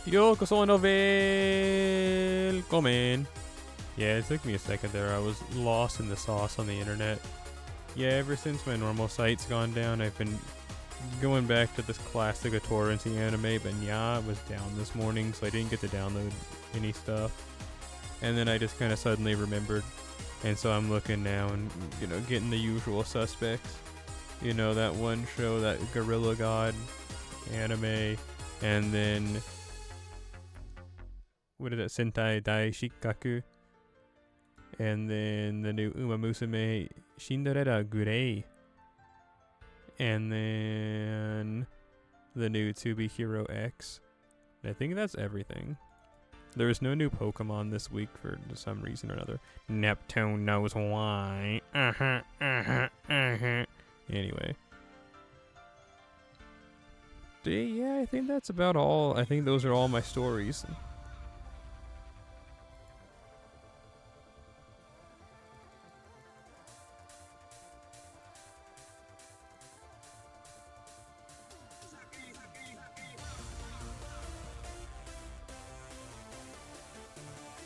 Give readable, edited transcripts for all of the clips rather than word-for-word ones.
Yokoso no welcome. Yeah, it took me a second there. I was lost in the sauce on the internet. Yeah, ever since my normal site's gone down, I've been going back to this classic of torrency anime, but yeah, it was down this morning, so I didn't get to download any stuff. And then I just kind of suddenly remembered, and so I'm looking now and, getting the usual suspects. That one show, that Gorilla God anime, and then, what is that, Sentai Dai Shikaku, and then the new Uma Musume Cinderella Gurei, and then the new To Be Hero X. I think that's everything. There was no new Pokemon this week for some reason or another. Neptune knows why. Anyway. Yeah, I think that's about all. I think those are all my stories.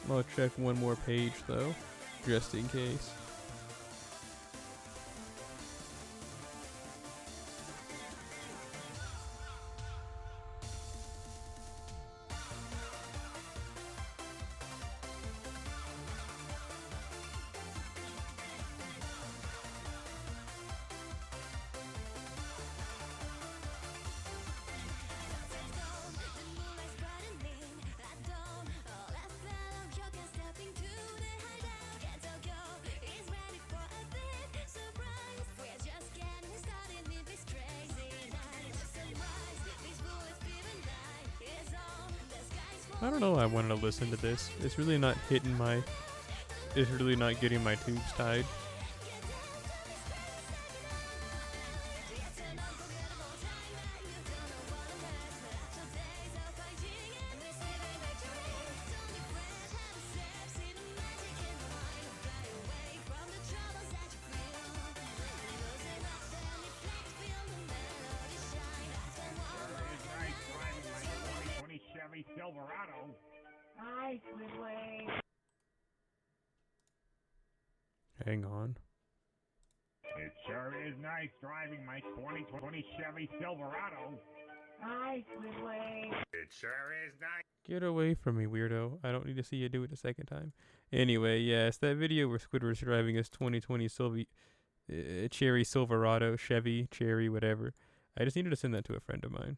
I'll check one more page though, just in case. I don't know, I wanted to listen to this. It's really not hitting my... It's really not getting my tubes tied. Silverado. Hi, Squidward. Hang on. It sure is nice driving my 2020 Chevy Silverado. Hi, Squidward. It sure is nice. Get away from me, weirdo. I don't need to see you do it a second time. Anyway, yes, that video where Squidward's driving his 2020 Cherry Silverado, Chevy, Cherry, whatever. I just needed to send that to a friend of mine.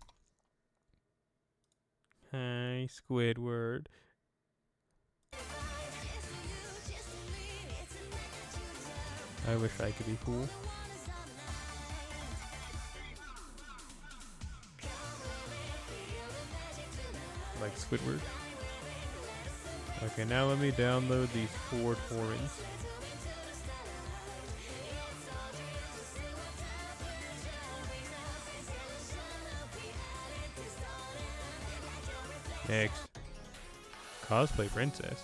Hi, Squidward. I wish I could be cool. Like Squidward. Okay, now let me download these 4 torrents. Next. Cosplay princess.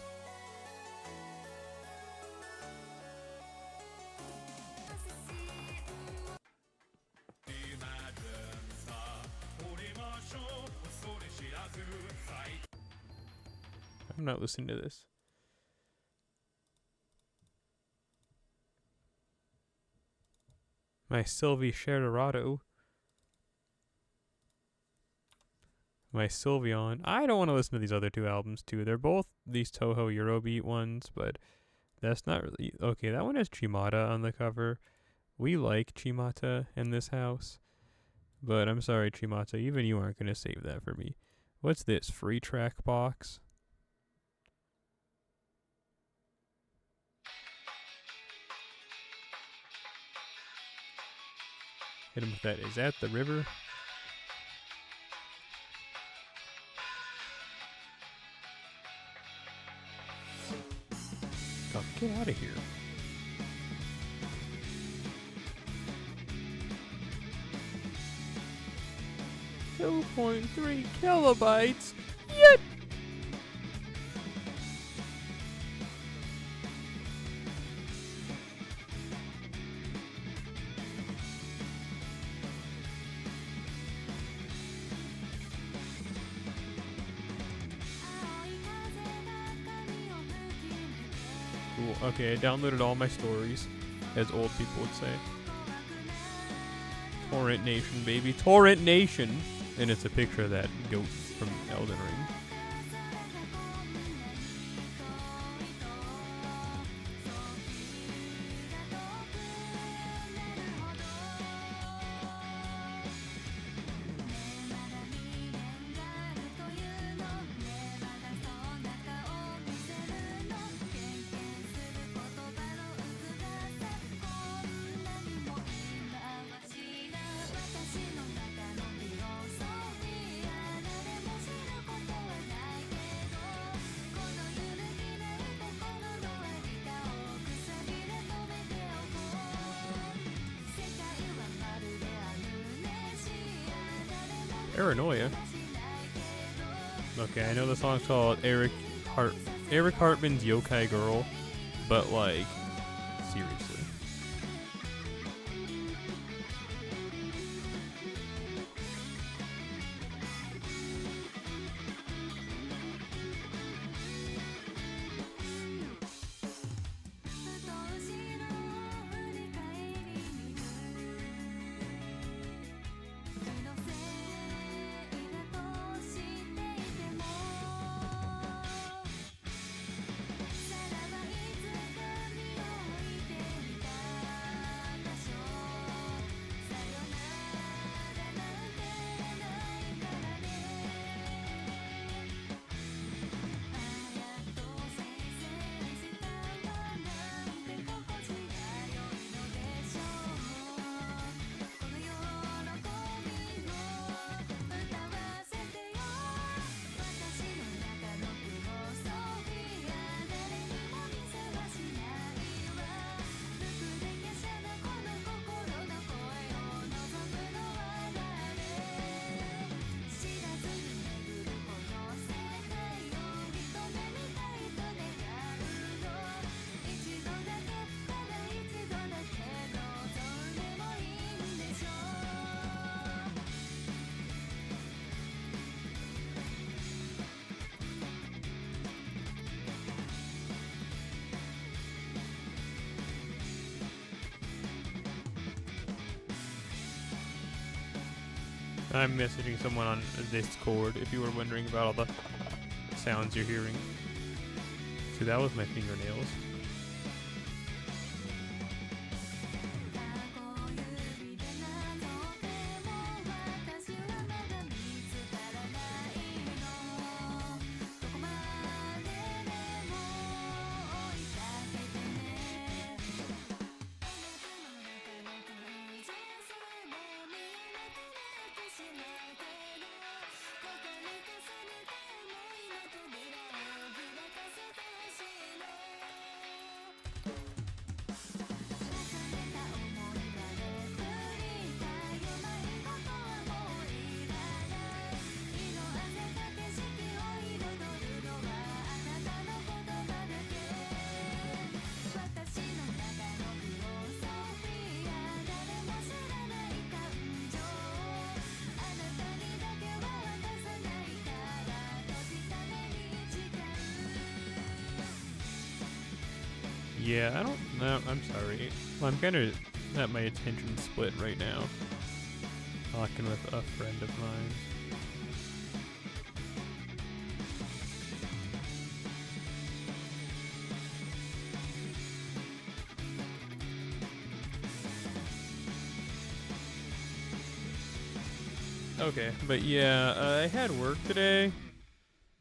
I'm not listening to this. My Sylvie Sherrerato. My Sylveon. I don't want to listen to these other 2 albums too. They're both these Toho Eurobeat ones, but that's not really... Okay, that one has Chimata on the cover. We like Chimata in this house. But I'm sorry, Chimata, even you aren't going to save that for me. What's this? Free track box? Hit him with that. Is that the river? Oh, get out of here. .3 kilobytes? Yet! cool. Okay, I downloaded all my stories, as old people would say. Torrent Nation, baby. Torrent Nation! And it's a picture of that goat from Elden Ring. Paranoia. Okay, I know the song's called Eric Hartman's Yokai Girl, but like, seriously. I'm messaging someone on Discord if you were wondering about all the sounds you're hearing. See, that was my fingernails. Yeah, I don't know. I'm sorry. Well, I'm kind of at my attention split right now. Talking with a friend of mine. Okay, but yeah, I had work today.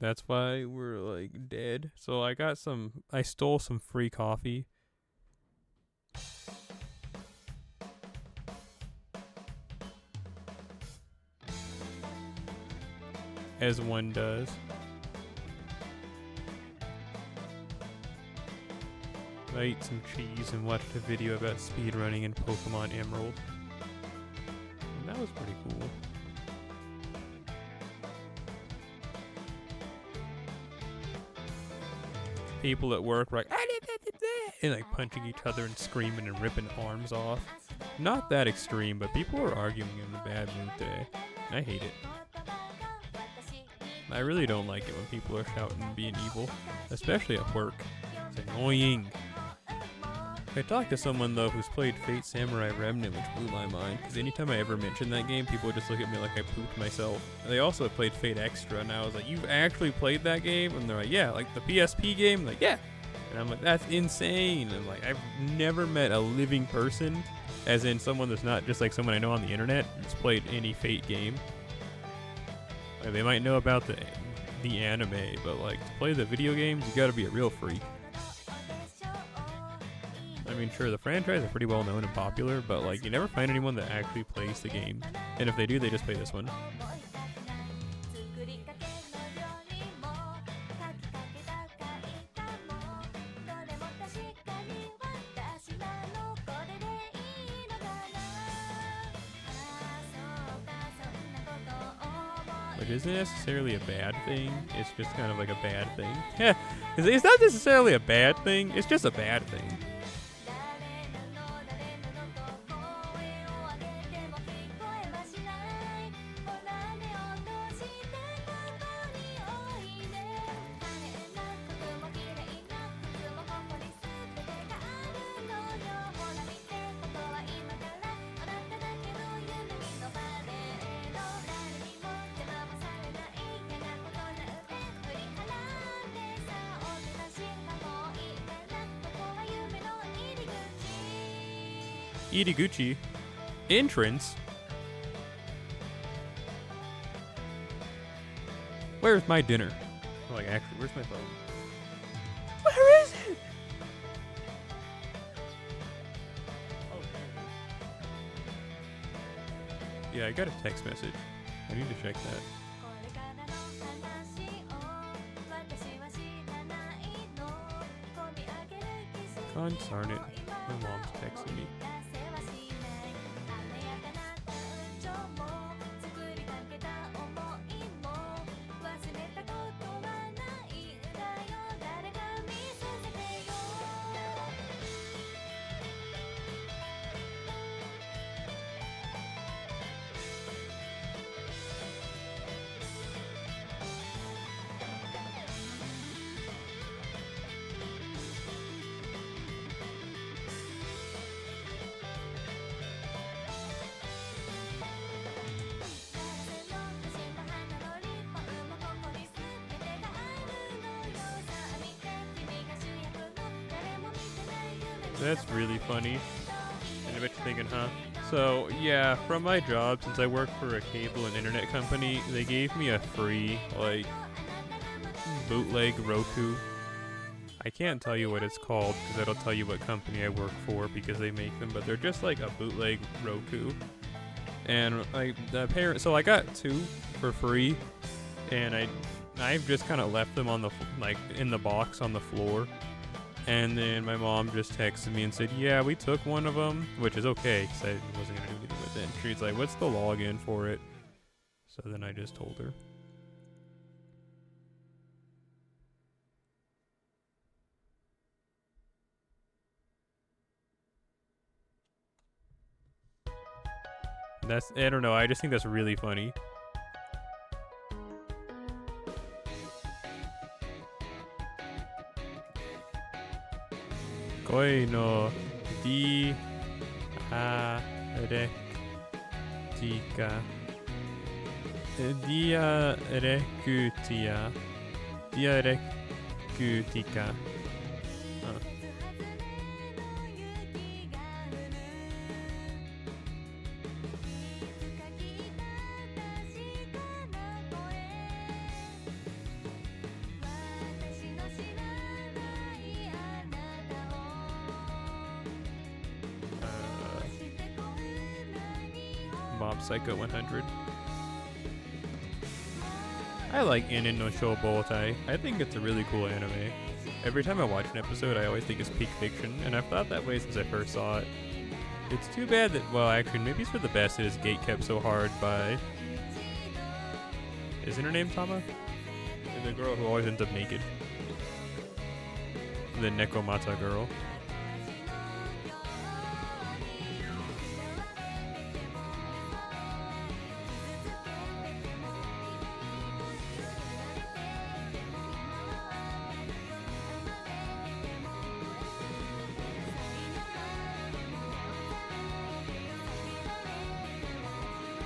That's why we're like dead. So I stole some free coffee. As one does. I ate some cheese and watched a video about speedrunning in Pokemon Emerald. And that was pretty cool. People at work were like, and like punching each other and screaming and ripping arms off. Not that extreme, but people were arguing in a bad mood today. And I hate it. I really don't like it when people are shouting and being evil, especially at work. It's annoying. I talked to someone though who's played Fate Samurai Remnant, which blew my mind, because anytime I ever mention that game, people would just look at me like I pooped myself. They also played Fate Extra, and I was like, "You've actually played that game?" And they're like, "Yeah, like the PSP game." I'm like, "Yeah." And I'm like, "That's insane." And like, I've never met a living person, as in someone that's not just like someone I know on the internet, that's played any Fate game. Like, they might know about the anime, but like to play the video games, you gotta be a real freak. I mean, sure, the franchise is pretty well known and popular, but like you never find anyone that actually plays the game. And if they do, they just play this one. Which isn't necessarily a bad thing, it's just kind of like a bad thing. Yeah, it's not necessarily a bad thing, it's just a bad thing. Iriguchi entrance. Where's my dinner? Oh, like, actually, where's my phone? Where is it? Oh, yeah, I got a text message. I need to check that. Darn it. My mom's texting me. That's really funny. And I bet you're thinking, huh? So, yeah, from my job, since I work for a cable and internet company, they gave me a free, like, bootleg Roku. I can't tell you what it's called, because that'll tell you what company I work for, because they make them, but they're just like a bootleg Roku. And, like, so I got 2 for free, and I've just kind of left them on the, like, in the box on the floor. And then my mom just texted me and said, yeah, we took one of them, which is okay, because I wasn't going to do anything with it. And she's like, what's the login for it? So then I just told her. I don't know, I just think that's really funny. Koi no dialectica. Dialectica. Mob Psycho 100. I like Inen no Shoubotai. I think it's a really cool anime. Every time I watch an episode, I always think it's peak fiction, and I've thought that way since I first saw it. It's too bad that, well, actually, maybe it's for the best it is gatekept so hard by... Isn't her name Tama? The girl who always ends up naked. The Nekomata girl.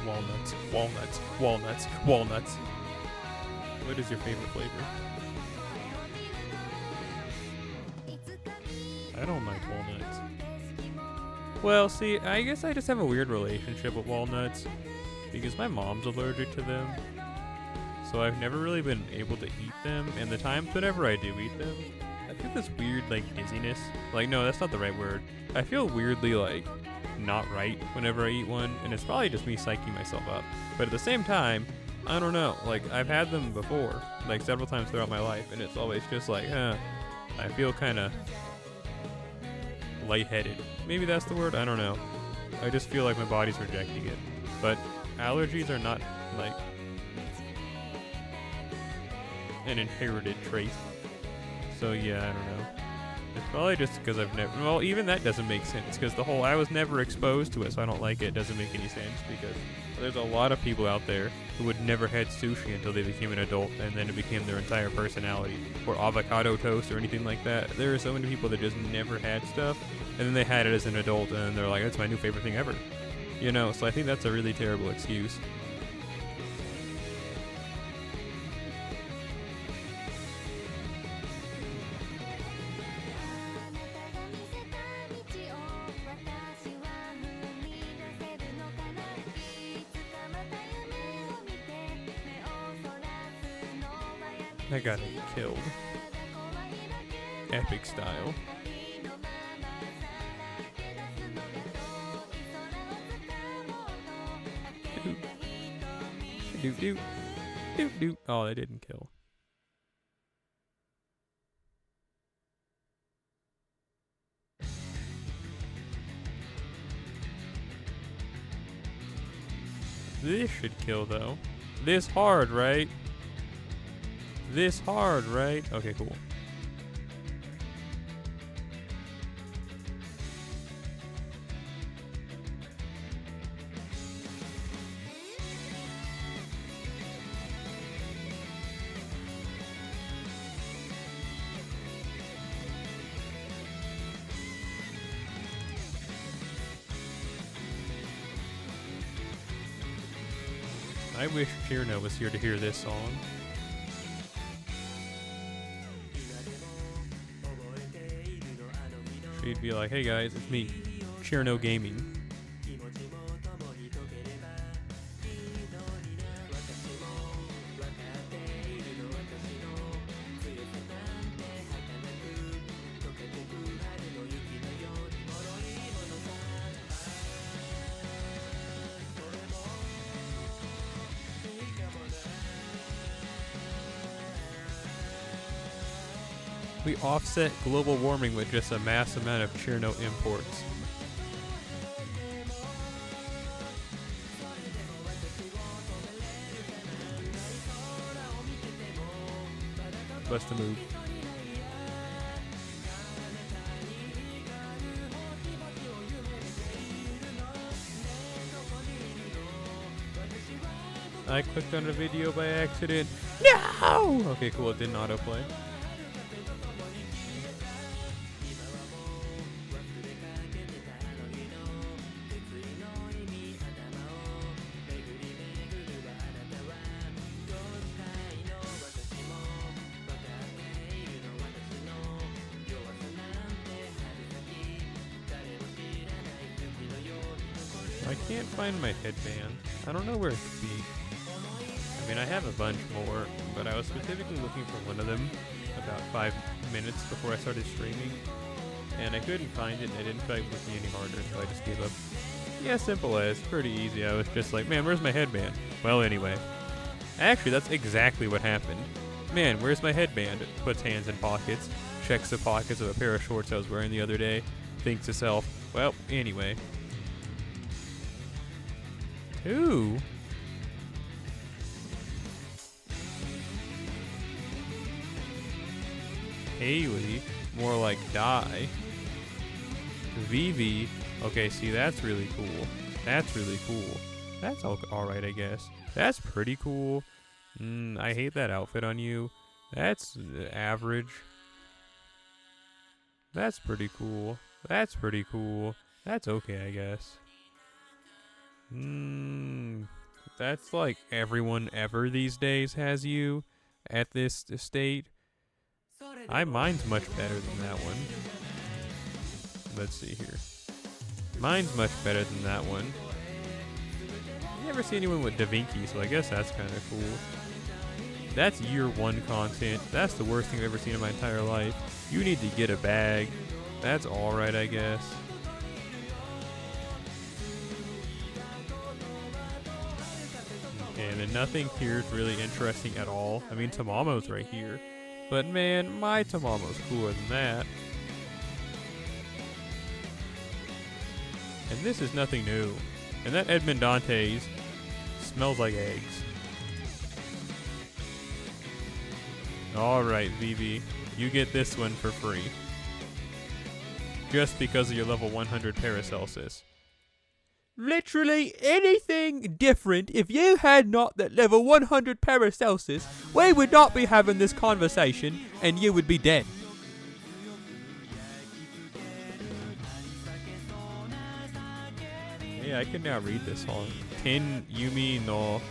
Walnuts, walnuts, walnuts, walnuts. What is your favorite flavor? I don't like walnuts. Well, see, I guess I just have a weird relationship with walnuts because my mom's allergic to them. So I've never really been able to eat them, and the times whenever I do eat them, I feel this weird, like, dizziness. Like, no, that's not the right word. I feel weirdly, like, not right whenever I eat one, and it's probably just me psyching myself up. But at the same time, I don't know. Like, I've had them before, like, several times throughout my life, and it's always just like, I feel kind of lightheaded. Maybe that's the word? I don't know. I just feel like my body's rejecting it. But allergies are not, like, an inherited trait. So yeah, I don't know. It's probably just because I've never, well, even that doesn't make sense because the whole I was never exposed to it, so I don't like it doesn't make any sense because there's a lot of people out there who would never had sushi until they became an adult and then it became their entire personality, or avocado toast or anything like that. There are so many people that just never had stuff and then they had it as an adult and they're like, it's my new favorite thing ever. You know, so I think that's a really terrible excuse. I got killed. Epic style. Doop. Oh, they didn't kill. This should kill though. This hard, right? This hard, right? Okay, cool. I wish Tirna was here to hear this song. She'd be like, hey guys, it's me, Cherno Gaming. We offset global warming with just a mass amount of Cherno imports. Bust a move. I clicked on a video by accident. No! Okay, cool, it didn't autoplay. I can't find my headband. I don't know where it should be. I mean, I have a bunch more, but I was specifically looking for one of them about 5 minutes before I started streaming, and I couldn't find it, and I didn't feel like looking any harder, so I just gave up. Yeah, simple as, pretty easy. I was just like, man, where's my headband? Well, anyway. Actually, that's exactly what happened. Man, where's my headband? Puts hands in pockets, checks the pockets of a pair of shorts I was wearing the other day, thinks to self, well, anyway. 2? Haley, more like die. Vivi, okay, see, that's really cool. That's really cool. That's alright, I guess. That's pretty cool. I hate that outfit on you. That's average. That's pretty cool. That's pretty cool. That's okay, I guess. That's like everyone ever these days has you at this estate. Mine's much better than that one. Let's see here. Mine's much better than that one. I never see anyone with Da Vinci, so I guess that's kind of cool. That's year 1 content. That's the worst thing I've ever seen in my entire life. You need to get a bag. That's alright, I guess. Okay, and then nothing here is really interesting at all. I mean, Tamamo's right here. But man, my Tamamo's cooler than that. And this is nothing new. And that Edmond Dantes smells like eggs. Alright, VV. You get this one for free. Just because of your level 100 Paracelsus. Literally anything different. If you had not that level 100 Paracelsus, we would not be having this conversation and you would be dead. Yeah, I can now read this song. Ten Yumi no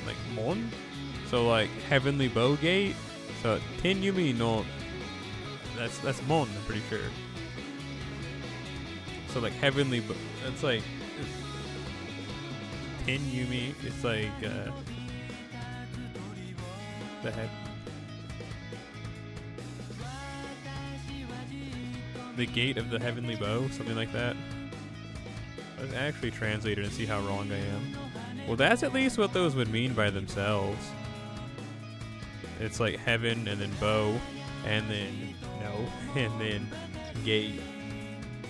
like Mon? So like Heavenly Bow Gate. So Ten Yumi no that's Mon, I'm pretty sure. So like Heavenly Bow, that's like Ten Yumi, it's like the head. The Gate of the Heavenly Bow, something like that. Let's actually translate it and see how wrong I am. Well, that's at least what those would mean by themselves. It's like heaven and then bow and then no and then gate.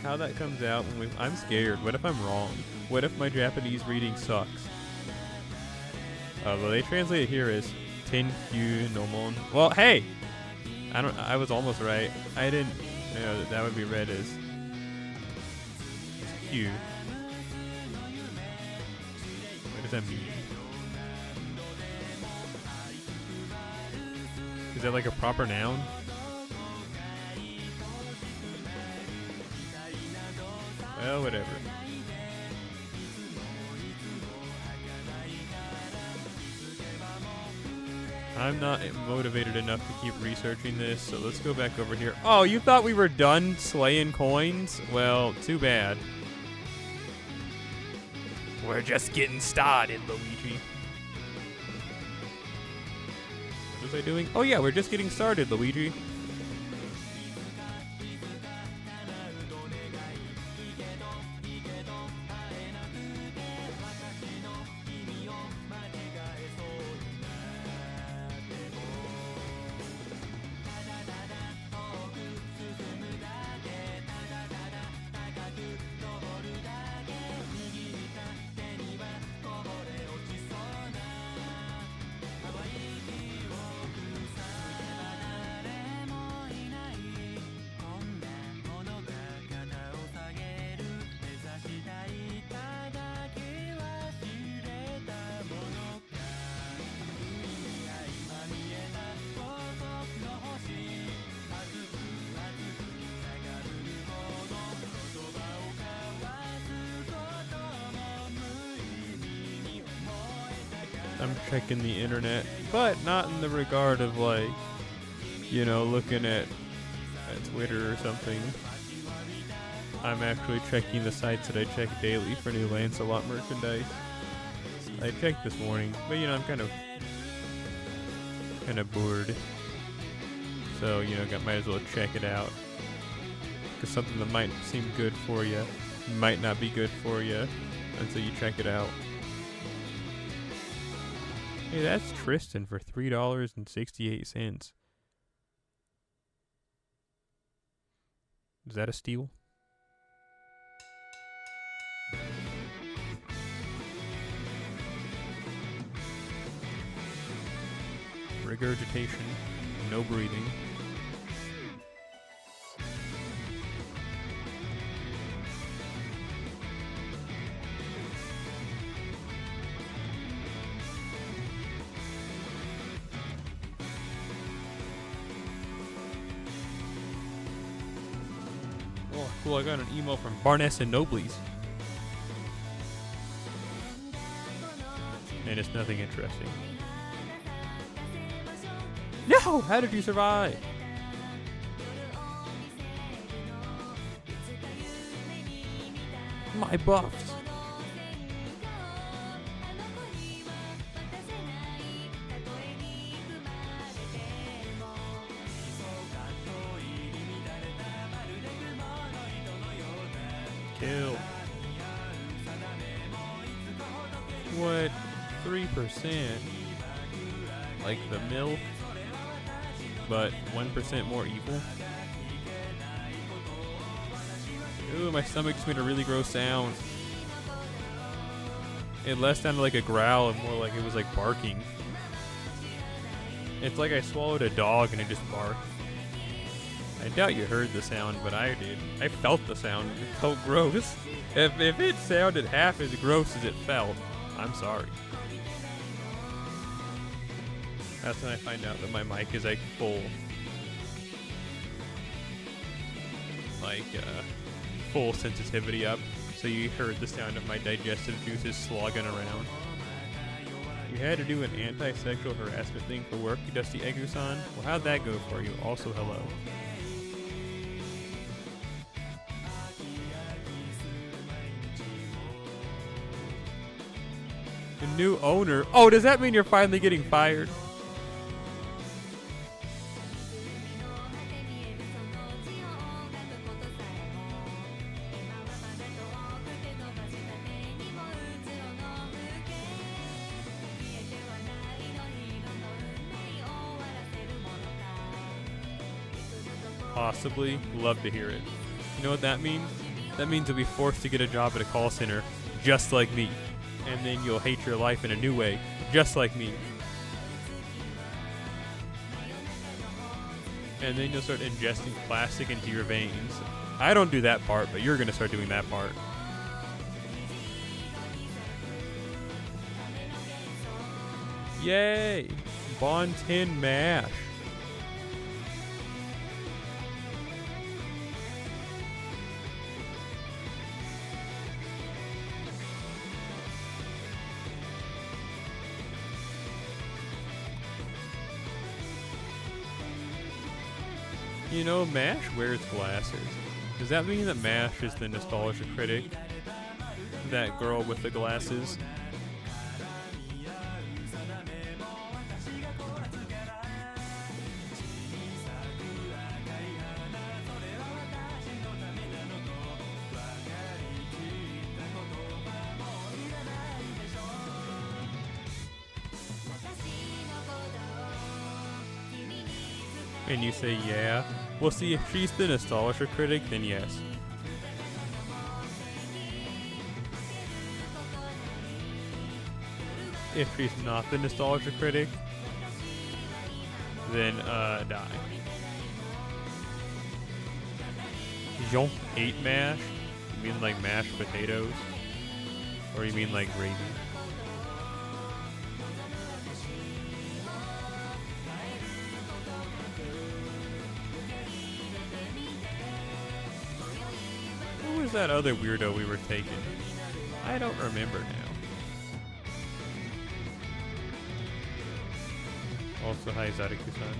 How that comes out when I'm scared. What if I'm wrong? What if my Japanese reading sucks? Well, they translate it here as Tenkyu Nomon. Well, hey! I was almost right. I didn't know that would be read as Q. What does that mean? Is that like a proper noun? Well, whatever. I'm not motivated enough to keep researching this, so let's go back over here. Oh, you thought we were done slaying coins? Well, too bad. We're just getting started, Luigi. What was I doing? Oh yeah, we're just getting started, Luigi. I'm checking the internet, but not in the regard of like, you know, looking at Twitter or something. I'm actually checking the sites that I check daily for new Lancelot merchandise. I checked this morning, but you know, I'm kind of bored. So, you know, might as well check it out. Because something that might seem good for you might not be good for you until you check it out. Hey, that's Tristan for $3.68. Is that a steal? Regurgitation, no breathing. Oh, cool, I got an email from Barnes and Nobles. and it's nothing interesting. No! How did you survive? My buffs. Kill. What? 3%? Like the milk, but 1% more evil? Ooh, my stomach just made a really gross sound. It less sounded like a growl and more like it was like barking. It's like I swallowed a dog and it just barked. I doubt you heard the sound, but I did. I felt the sound. It felt gross. If it sounded half as gross as it felt, I'm sorry. That's when I find out that my mic is like full. Like, full sensitivity up. So you heard the sound of my digestive juices slogging around. You had to do an anti-sexual harassment thing for work, you Dusty Egusan? Well, how'd that go for you? Also, hello. The new owner? Oh, does that mean you're finally getting fired? Possibly. Love to hear it. You know what that means? That means you'll be forced to get a job at a call center just like me. And then you'll hate your life in a new way, just like me. And then you'll start ingesting plastic into your veins. I don't do that part, but you're going to start doing that part. Yay! Bond 10 MASH. You know, MASH wears glasses. Does that mean that MASH is the nostalgia critic? That girl with the glasses? And you say, yeah. Well, see, if she's the nostalgia critic, then yes. If she's not the nostalgia critic, then, die. You don't hate MASH? You mean like mashed potatoes? Or you mean like gravy? That other weirdo we were taking? I don't remember now. Also, hi Zariku-san.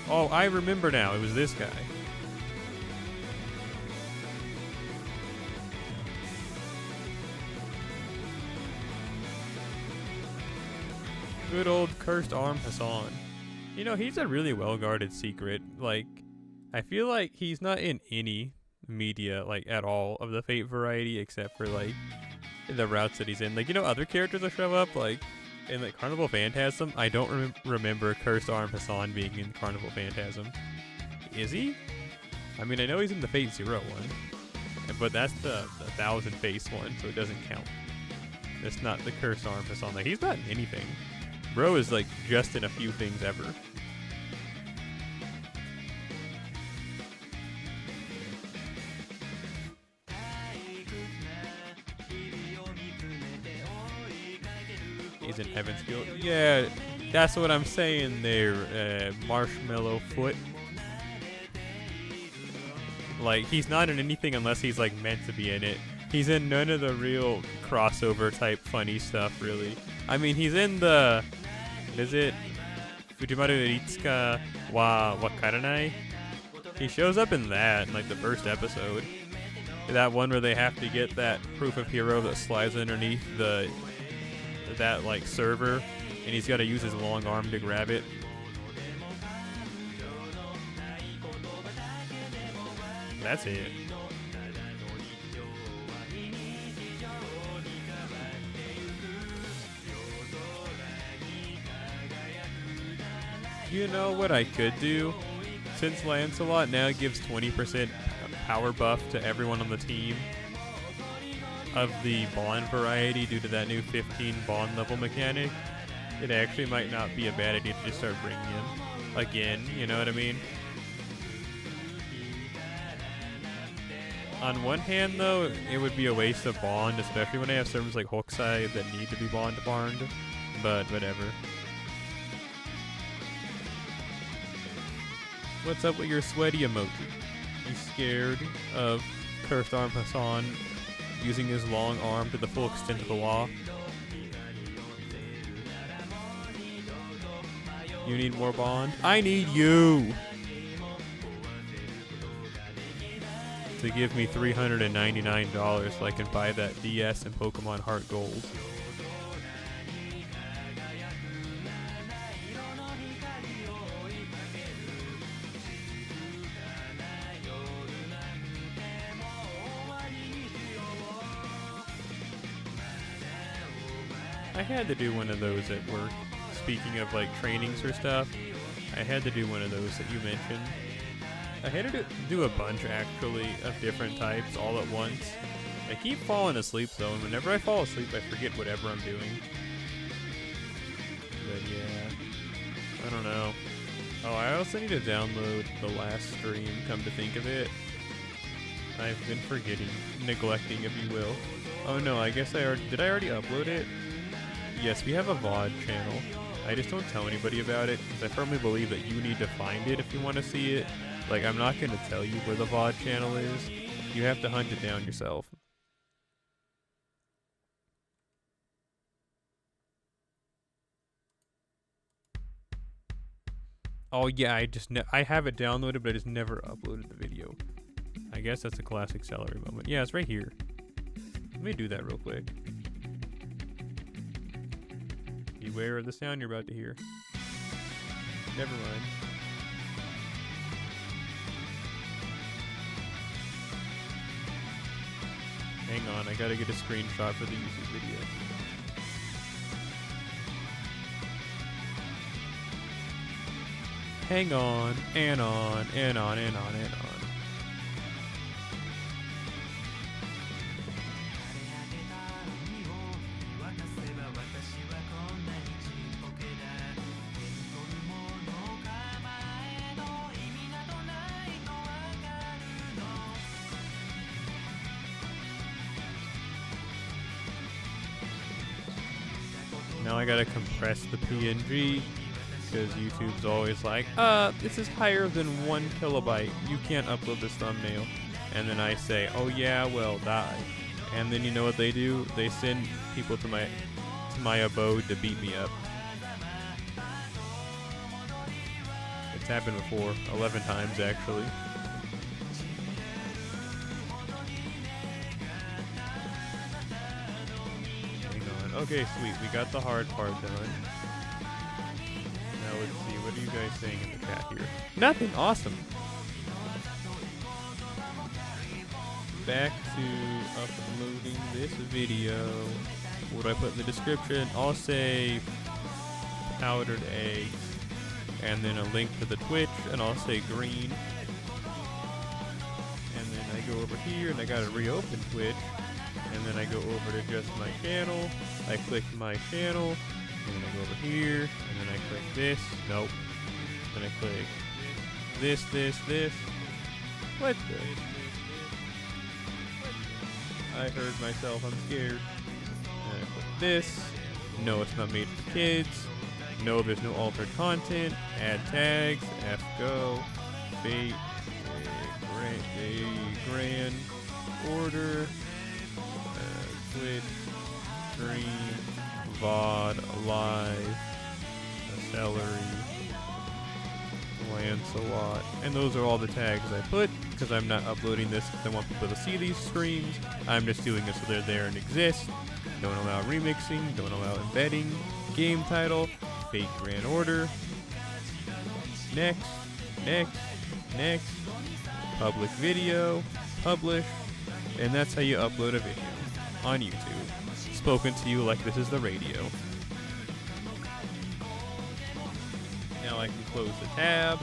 Oh, I remember now. It was this guy. Good old cursed arm Hassan. You know, he's a really well-guarded secret. Like, I feel like he's not in any media, like, at all of the Fate variety, except for, like, the routes that he's in. Like, you know, other characters that show up, like, in, like, Carnival Phantasm. I don't remember Cursed Arm Hassan being in Carnival Phantasm. Is he? I mean, I know he's in the Fate Zero one, but that's the 1,000-face one, so it doesn't count. It's not the Cursed Arm Hassan. Like, he's not in anything. Bro is like just in a few things ever. He's in Heaven's Guild. Yeah, that's what I'm saying there, Marshmallow Foot. Like, he's not in anything unless he's like meant to be in it. He's in none of the real crossover type funny stuff, really. I mean, he's in the... Is it? Fujimaru Ritsuka wa Wakaranai? He shows up in that, in like the first episode. That one where they have to get that proof of hero that slides underneath that like server, and he's got to use his long arm to grab it. That's it. You know what I could do? Since Lancelot now gives 20% power buff to everyone on the team of the bond variety due to that new 15 bond level mechanic, it actually might not be a bad idea to just start bringing him again, you know what I mean? On one hand, though, it would be a waste of bond, especially when I have servers like Hokusai that need to be bond farmed, but whatever. What's up with your sweaty emoji? You scared of Cursed Arm Hassan using his long arm to the full extent of the law? You need more bond? I need you! To give me $399 so I can buy that DS and Pokemon Heart Gold. I had to do one of those at work. Speaking of like trainings or stuff, I had to do one of those that you mentioned. I had to do a bunch actually of different types all at once. I keep falling asleep though, and whenever I fall asleep I forget whatever I'm doing. But yeah, I don't know. Oh, I also need to download the last stream, come to think of it. I've been forgetting, neglecting if you will. Oh no, I guess did I already upload it? Yes, we have a VOD channel. I just don't tell anybody about it, because I firmly believe that you need to find it if you want to see it. Like, I'm not going to tell you where the VOD channel is. You have to hunt it down yourself. Oh yeah, I have it downloaded, but I just never uploaded the video. I guess that's a classic celery moment. Yeah, it's right here. Let me do that real quick. Beware of the sound you're about to hear. Never mind. Hang on, I gotta get a screenshot for the YouTube video. Hang on, and on, and on, and on, and on. Now I gotta compress the PNG, because YouTube's always like, this is higher than 1 kilobyte. You can't upload this thumbnail. And then I say, oh yeah, well, die. And then you know what they do? They send people to my abode to beat me up. It's happened before, 11 times actually. Okay, sweet. We got the hard part done. Now let's see. What are you guys saying in the chat here? Nothing. Awesome. Back to uploading this video. What do I put in the description? I'll say powdered eggs, and then a link to the Twitch, and I'll say green. And then I go over here, and I gotta reopen Twitch. And then I go over to just my channel, I click my channel, and then I go over here, and then I click this, nope, then I click this, what the? I heard myself, I'm scared, and I click this, no it's not made for kids, no there's no altered content, add tags, F-go, fate, grand, order, Twitch, stream, VOD, live, TheSelleri, Lancelot, and those are all the tags I put because I'm not uploading this because I want people to see these streams. I'm just doing it so they're there and exist. Don't allow remixing, don't allow embedding, game title, fake grand order, next, public video, publish, and that's how you upload a video on YouTube. Spoken to you like this is the radio. Now I can close the tab.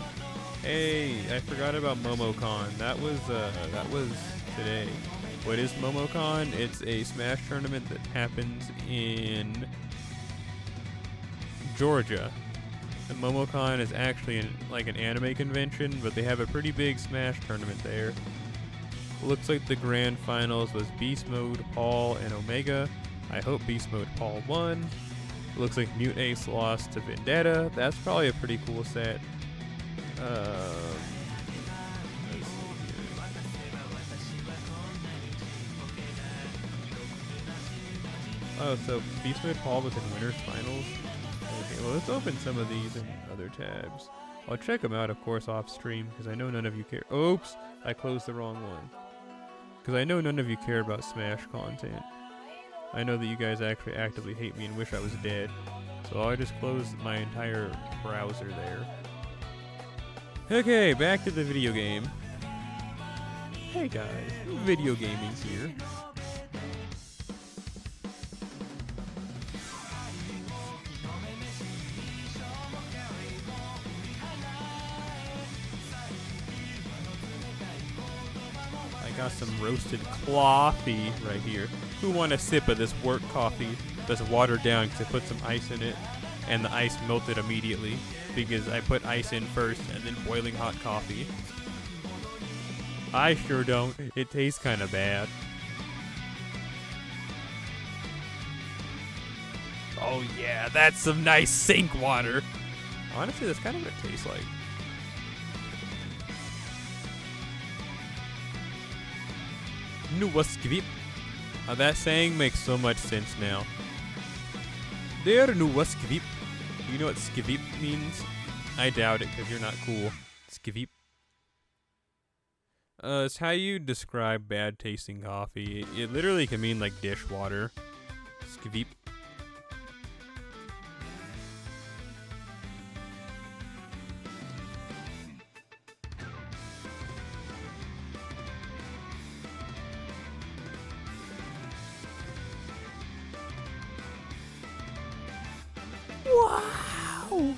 Hey, I forgot about MomoCon. That was today. What is MomoCon? It's a Smash tournament that happens in Georgia. And MomoCon is actually like an anime convention, but they have a pretty big Smash tournament there. Looks like the grand finals was Beast Mode, Paul, and Omega. I hope Beast Mode Paul won. Looks like Mute Ace lost to Vendetta. That's probably a pretty cool set. Let's see here. Oh, so Beast Mode Paul was in Winners Finals? Okay, well, let's open some of these in other tabs. I'll check them out, of course, off stream, because I know none of you care. Oops! I closed the wrong one. Because I know none of you care about Smash content. I know that you guys actually actively hate me and wish I was dead. So I just closed my entire browser there. Okay, back to the video game. Hey guys, video gaming here. I got some roasted coffee right here. Who want a sip of this work coffee that's watered down because I put some ice in it and the ice melted immediately because I put ice in first and then boiling hot coffee? I sure don't. It tastes kind of bad. Oh yeah, that's some nice sink water. Honestly, that's kind of what it tastes like. Nu was skvip. That saying makes so much sense now. There nu was skvip. You know what skvip means? I doubt it because you're not cool. Skvip. It's how you describe bad tasting coffee. It literally can mean like dishwater. Skvip. Wow!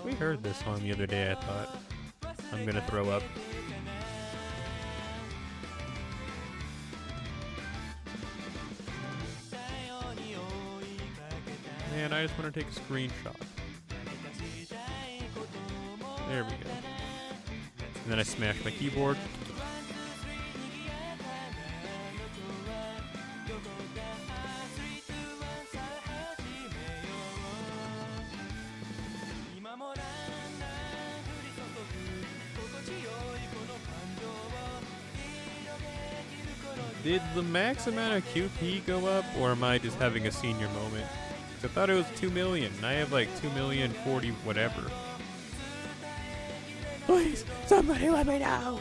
We heard this song the other day, I thought. I'm gonna throw up. Man, I just want to take a screenshot. There we go. And then I smashed my keyboard. Did the max amount of QP go up, or am I just having a senior moment? 'Cause I thought it was 2 million, and I have like 2,040,000 whatever. Please, somebody let me know!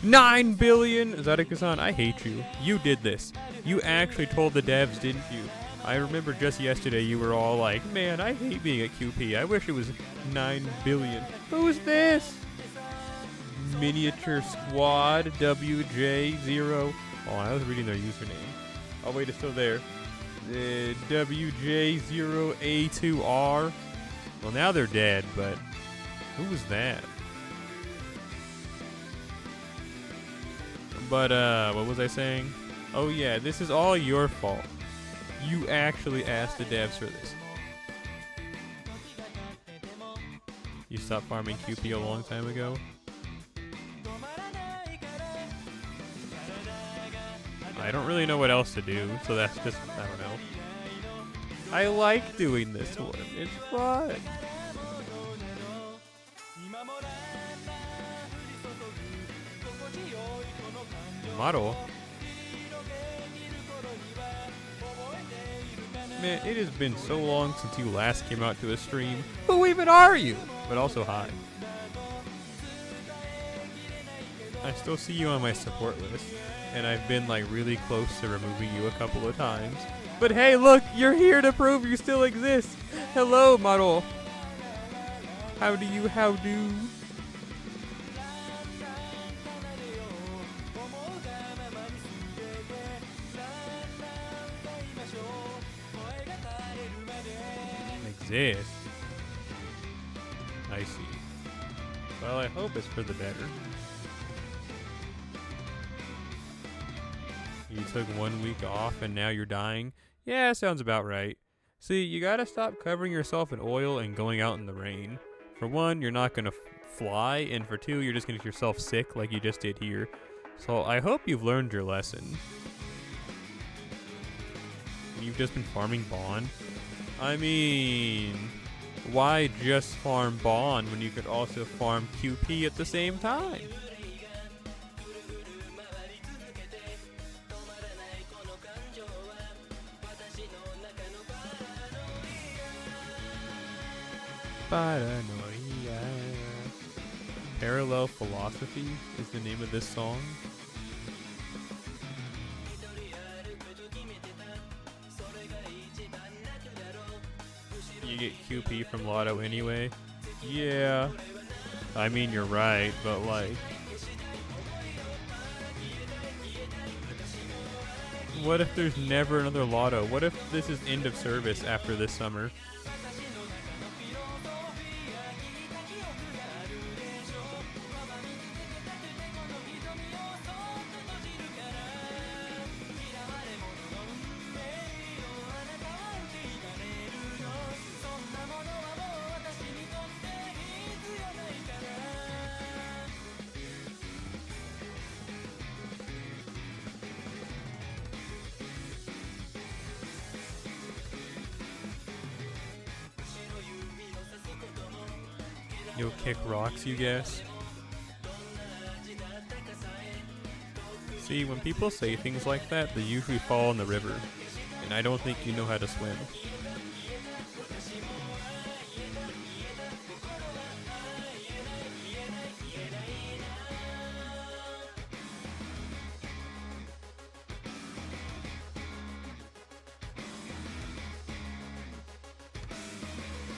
$9 billion! Zadaka-san, I hate you. You did this. You actually told the devs, didn't you? I remember just yesterday you were all like, man, I hate being at QP. I wish it was 9 billion. Who's this? Miniature Squad WJ0. Oh, I was reading their username. Oh, wait, it's still there. WJ0A2R. Well, now they're dead, but who was that? But, what was I saying? Oh yeah, this is all your fault. You actually asked the devs for this. You stopped farming QP a long time ago. I don't really know what else to do, so that's just, I don't know. I like doing this one. It's fun. Model. Man, it has been so long since you last came out to a stream. Who even are you? But also hi. I still see you on my support list, and I've been like really close to removing you a couple of times. But hey, look, you're here to prove you still exist. Hello, model. How do? Exist. I see. Well, I hope it's for the better. You took 1 week off and now you're dying? Yeah, sounds about right. See, you gotta stop covering yourself in oil and going out in the rain. For one, you're not gonna fly, and for two, you're just gonna get yourself sick like you just did here. So I hope you've learned your lesson. You've just been farming Bond? I mean, why just farm Bond when you could also farm QP at the same time? Paranoia. Parallel Philosophy is the name of this song. You get QP from Lotto anyway. Yeah. I mean, you're right, but like... What if there's never another Lotto? What if this is end of service after this summer? You'll kick rocks, you guess? See, when people say things like that, they usually fall in the river. And I don't think you know how to swim.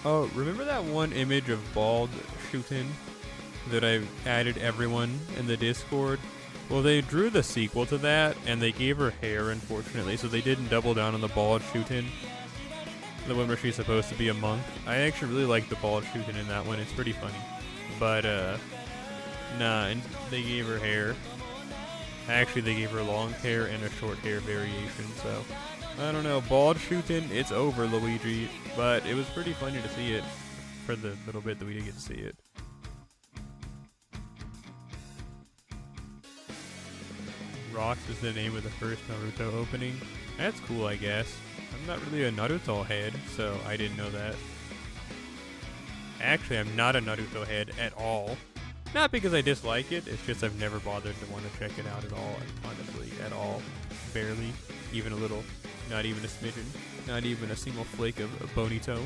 Oh, remember that one image of Bald shooting that I added everyone in the Discord? Well, they drew the sequel to that, and they gave her hair, unfortunately, so they didn't double down on the Bald shooting. The one where she's supposed to be a monk. I actually really like the Bald shooting in that one. It's pretty funny. But, nah, and they gave her hair. Actually, they gave her long hair and a short hair variation, so... I don't know, Bald shooting, it's over, Luigi. But it was pretty funny to see it for the little bit that we did get to see it. Rocks is the name of the first Naruto opening. That's cool, I guess. I'm not really a Naruto head, so I didn't know that. Actually, I'm not a Naruto head at all. Not because I dislike it, it's just I've never bothered to want to check it out at all, honestly, at all. Barely, even a little. Not even a smidgen. Not even a single flake of bonito.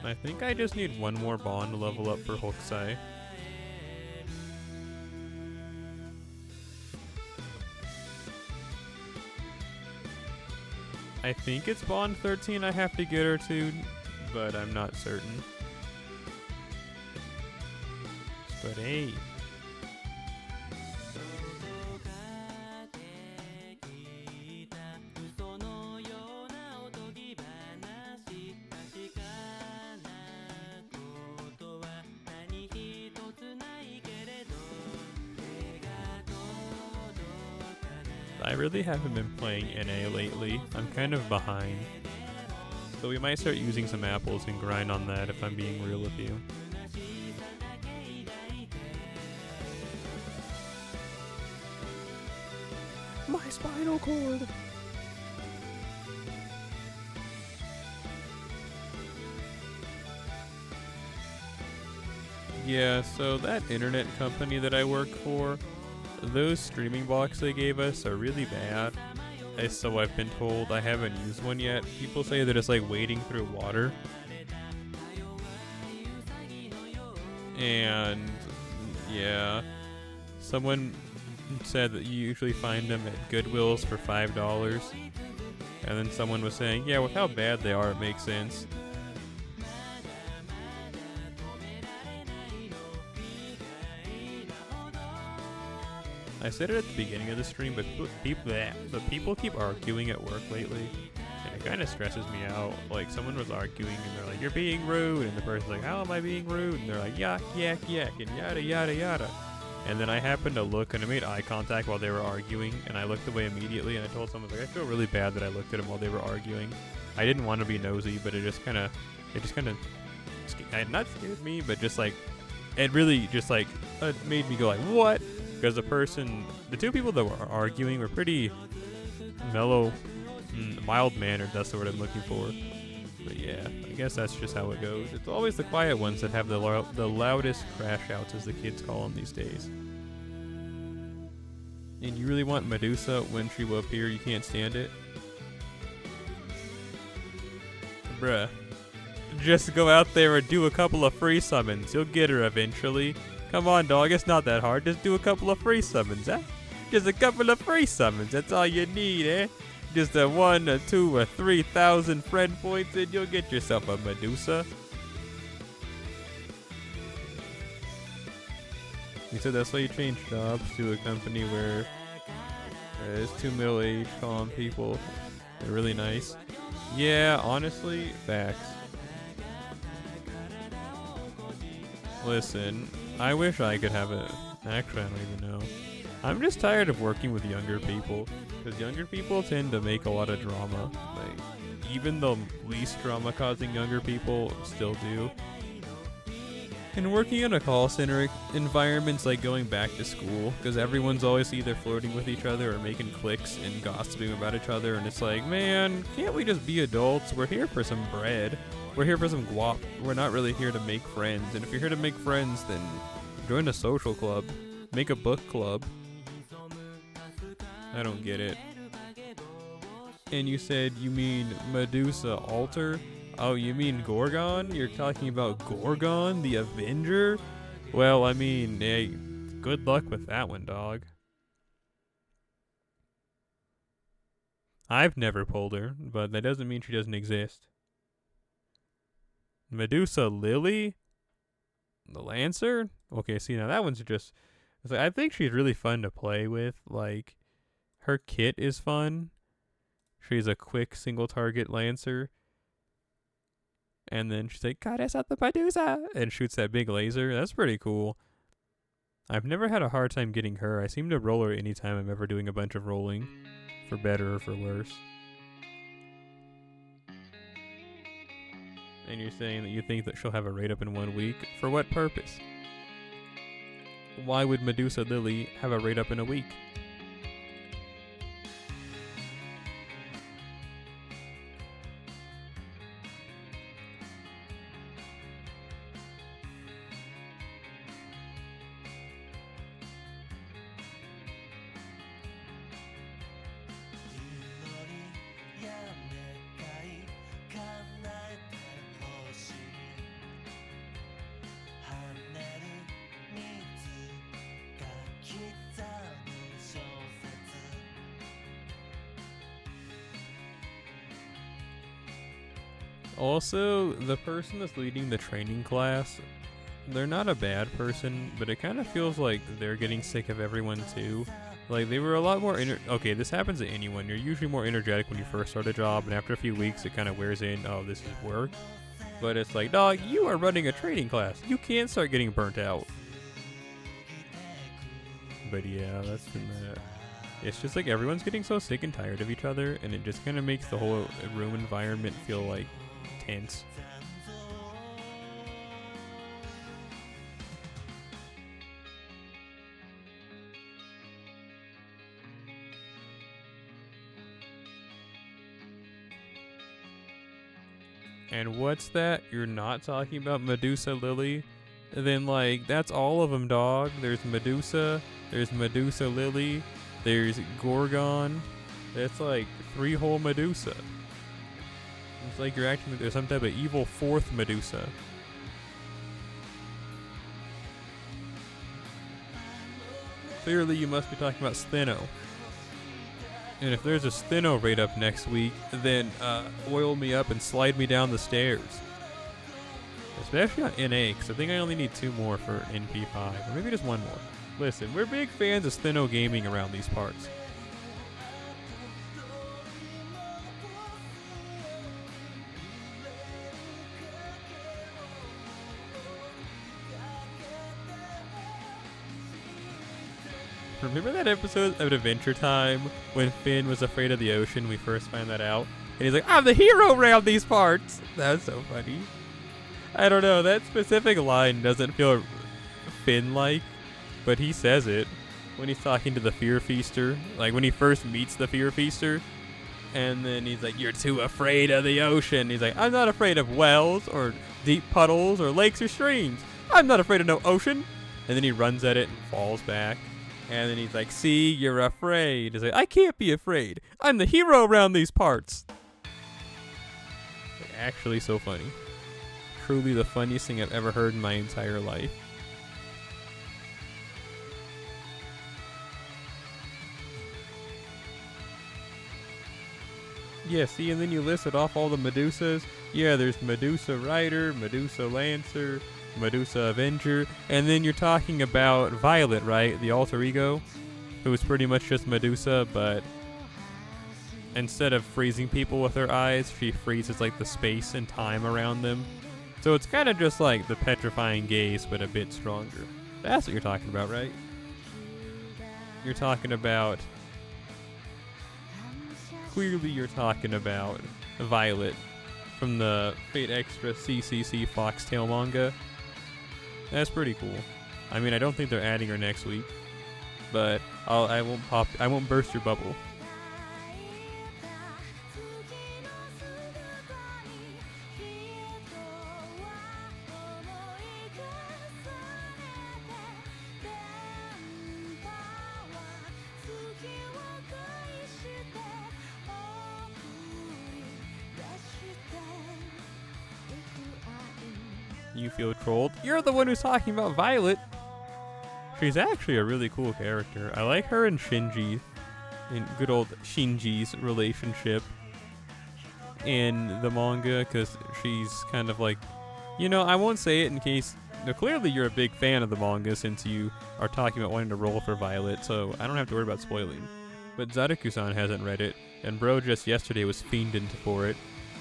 I think I just need one more Bond to level up for Hokusai. I think it's Bond 13 I have to get her to, but I'm not certain. But hey. I really haven't been playing NA lately. I'm kind of behind. So we might start using some apples and grind on that if I'm being real with you. My spinal cord! Yeah, so that internet company that I work for, those streaming blocks they gave us are really bad. So I've been told. I haven't used one yet. People say that it's like wading through water. And yeah, someone said that you usually find them at Goodwill's for $5. And then someone was saying, yeah, with how bad they are, it makes sense. I said it at the beginning of the stream, but people keep arguing at work lately, and it kind of stresses me out. Like, someone was arguing, and they're like, "You're being rude," and the person's like, "How am I being rude?" And they're like, "Yak, yak, yak," and yada, yada, yada. And then I happened to look, and I made eye contact while they were arguing, and I looked away immediately, and I told someone, like, I feel really bad that I looked at them while they were arguing. I didn't want to be nosy, but it just kind of, not scared me, but just like, it really just like, it made me go like, what? Because the two people that were arguing were pretty mellow, mild-mannered, that's the word I'm looking for. But yeah, I guess that's just how it goes. It's always the quiet ones that have the loudest crash outs, as the kids call them these days. And you really want Medusa when she will appear, you can't stand it? Bruh. Just go out there and do a couple of free summons. You'll get her eventually. Come on, dog. It's not that hard. Just do a couple of free summons, eh? Just a couple of free summons. That's all you need, eh? Just a 1 or 2 or 3,000 friend points and you'll get yourself a Medusa. You said that's why you changed jobs to a company where there's 2 middle-aged calm people. They're really nice. Yeah, honestly, facts. Listen, I wish I could have a... Actually, I don't even know. I'm just tired of working with younger people. Because younger people tend to make a lot of drama. Like, even the least drama-causing younger people still do. And working in a call center environment's like going back to school. Because everyone's always either flirting with each other or making cliques and gossiping about each other. And it's like, man, can't we just be adults? We're here for some bread. We're here for some guap. We're not really here to make friends. And if you're here to make friends, then join a social club. Make a book club. I don't get it. And you said you mean Medusa Alter? Oh, you mean Gorgon? You're talking about Gorgon, the Avenger? Well, I mean, hey, good luck with that one, dog. I've never pulled her, but that doesn't mean she doesn't exist. Medusa Lily? The Lancer? Okay, see, now that one's just... It's like, I think she's really fun to play with. Like, her kit is fun. She's a quick single-target Lancer. And then she's like, "Goddess at the Medusa!" and shoots that big laser. That's pretty cool. I've never had a hard time getting her. I seem to roll her anytime I'm ever doing a bunch of rolling. For better or for worse. And you're saying that you think that she'll have a rate up in 1 week? For what purpose? Why would Medusa Lily have a rate up in a week? Also, the person that's leading the training class, they're not a bad person, but it kind of feels like they're getting sick of everyone too. Like, they were a lot more okay, this happens to anyone. You're usually more energetic when you first start a job, and after a few weeks it kind of wears in, oh, this is work. But it's like, dog, you are running a training class. You can't start getting burnt out. But yeah, that's been that. It's just like everyone's getting so sick and tired of each other, and it just kind of makes the whole room environment feel like tense. And what's that? You're not talking about Medusa Lily? Then, like, that's all of them, dog. There's Medusa Lily, there's Gorgon. That's like 3 whole Medusa. It's like you're acting like there's some type of evil 4th Medusa. Clearly, you must be talking about Stheno. And if there's a Stheno raid up next week, then oil me up and slide me down the stairs. Especially on NA, because I think I only need 2 more for NP5, or maybe just 1 more. Listen, we're big fans of Stheno gaming around these parts. Remember that episode of Adventure Time when Finn was afraid of the ocean? We first find that out. And he's like, I'm the hero around these parts. That's so funny. I don't know. That specific line doesn't feel Finn-like, but he says it when he's talking to the Fear Feaster. Like when he first meets the Fear Feaster. And then he's like, you're too afraid of the ocean. He's like, I'm not afraid of wells or deep puddles or lakes or streams. I'm not afraid of no ocean. And then he runs at it and falls back. And then he's like, see, you're afraid. He's like, I can't be afraid. I'm the hero around these parts. Like, actually so funny. Truly the funniest thing I've ever heard in my entire life. Yeah, see, and then you listed off all the Medusas. Yeah, there's Medusa Rider, Medusa Lancer, Medusa Avenger, and then you're talking about Violet, right? The alter ego, who is pretty much just Medusa, but instead of freezing people with her eyes, she freezes like the space and time around them. So it's kind of just like the petrifying gaze, but a bit stronger. That's what you're talking about, right? You're talking about... Clearly you're talking about Violet from the Fate Extra CCC Foxtail manga. That's pretty cool. I mean, I don't think they're adding her next week, but I won't burst your bubble. You feel trolled? You're the one who's talking about Violet. She's actually a really cool character. I like her and Shinji, in good old Shinji's relationship in the manga, because she's kind of like, you know, I won't say it in case, no, clearly you're a big fan of the manga since you are talking about wanting to roll for Violet, so I don't have to worry about spoiling. But Zadaku-san hasn't read it, and bro just yesterday was fiending for it.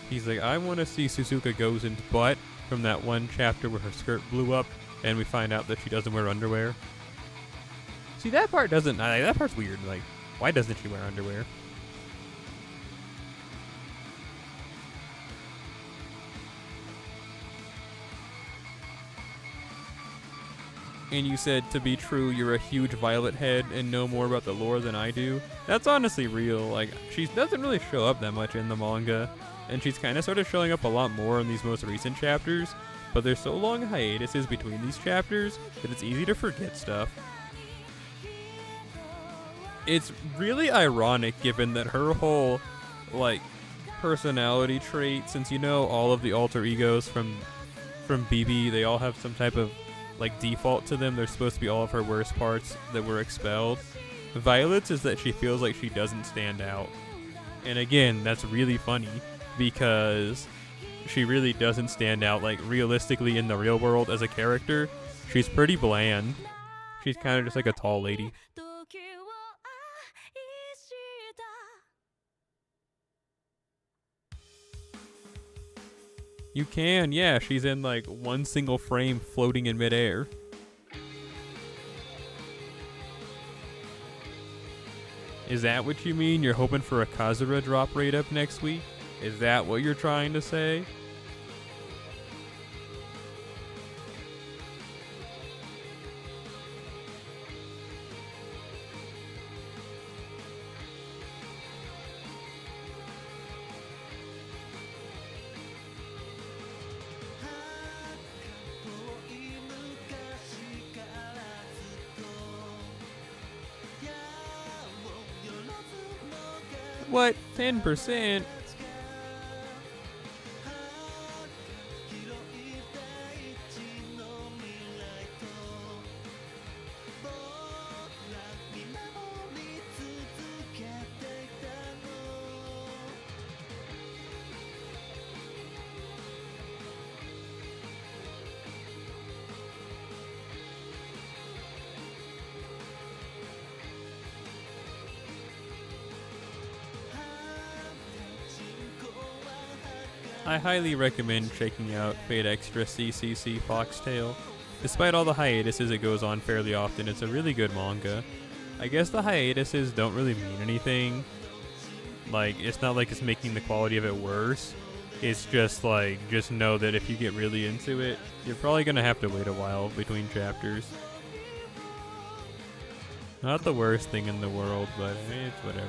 He's like, I want to see Suzuka Gozen's butt from that one chapter where her skirt blew up and we find out that she doesn't wear underwear. See, that part doesn't... that part's weird. Like, why doesn't she wear underwear? And you said, to be true, you're a huge Violet head and know more about the lore than I do. That's honestly real. Like, she doesn't really show up that much in the manga. And she's kind of started showing up a lot more in these most recent chapters, but there's so long hiatuses between these chapters that it's easy to forget stuff. It's really ironic given that her whole, like, personality trait, since you know all of the alter egos from BB, they all have some type of, like, default to them. They're supposed to be all of her worst parts that were expelled. Violet's is that she feels like she doesn't stand out. And again, that's really funny, because she really doesn't stand out, like, realistically in the real world as a character. She's pretty bland. She's kind of just like a tall lady. You can, yeah, she's in like one single frame floating in midair. Is that what you mean? You're hoping for a Kazura drop rate up next week? Is that what you're trying to say? What? 10%? I highly recommend checking out Fate Extra CCC Foxtail. Despite all the hiatuses it goes on fairly often, it's a really good manga. I guess the hiatuses don't really mean anything. Like, it's not like it's making the quality of it worse. It's just like, just know that if you get really into it, you're probably gonna have to wait a while between chapters. Not the worst thing in the world, but I mean, it's whatever.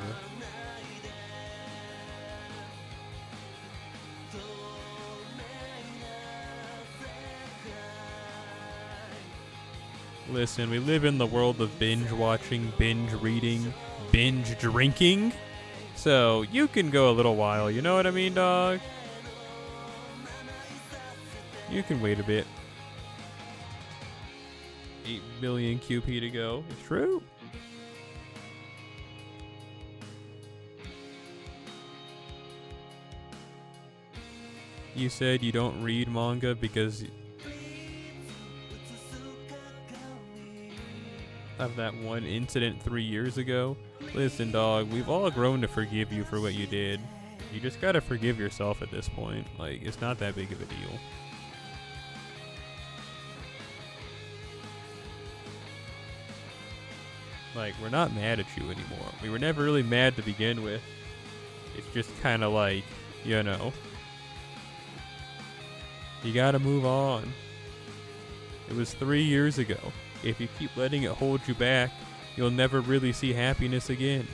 Listen, we live in the world of binge watching, binge reading, binge drinking. So you can go a little while, you know what I mean, dog? You can wait a bit. 8 billion QP to go. It's true. You said you don't read manga because of that one incident 3 years ago. Listen, dog, we've all grown to forgive you for what you did. You just gotta forgive yourself at this point. Like, it's not that big of a deal. Like, we're not mad at you anymore. We were never really mad to begin with. It's just kind of like, you know, you gotta move on. It was 3 years ago. If you keep letting it hold you back, you'll never really see happiness again.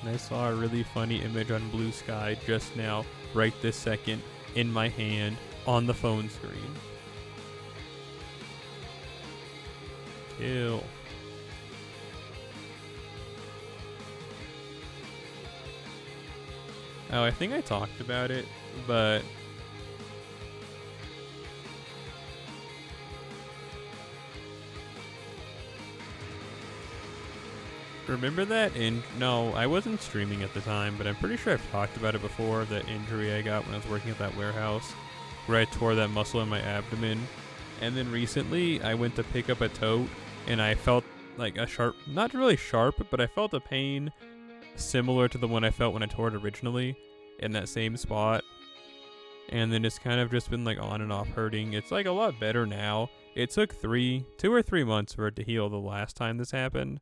I saw a really funny image on Blue Sky just now, right this second, in my hand, on the phone screen. Ew. Oh, I think I talked about it, but remember that? No, I wasn't streaming at the time, but I'm pretty sure I've talked about it before, that injury I got when I was working at that warehouse, where I tore that muscle in my abdomen. And then recently, I went to pick up a tote, and I felt like a sharp, not really sharp, but I felt a pain similar to the one I felt when I tore it originally, in that same spot. And then it's kind of just been like on and off hurting. It's like a lot better now. It took 2 or 3 months for it to heal the last time this happened.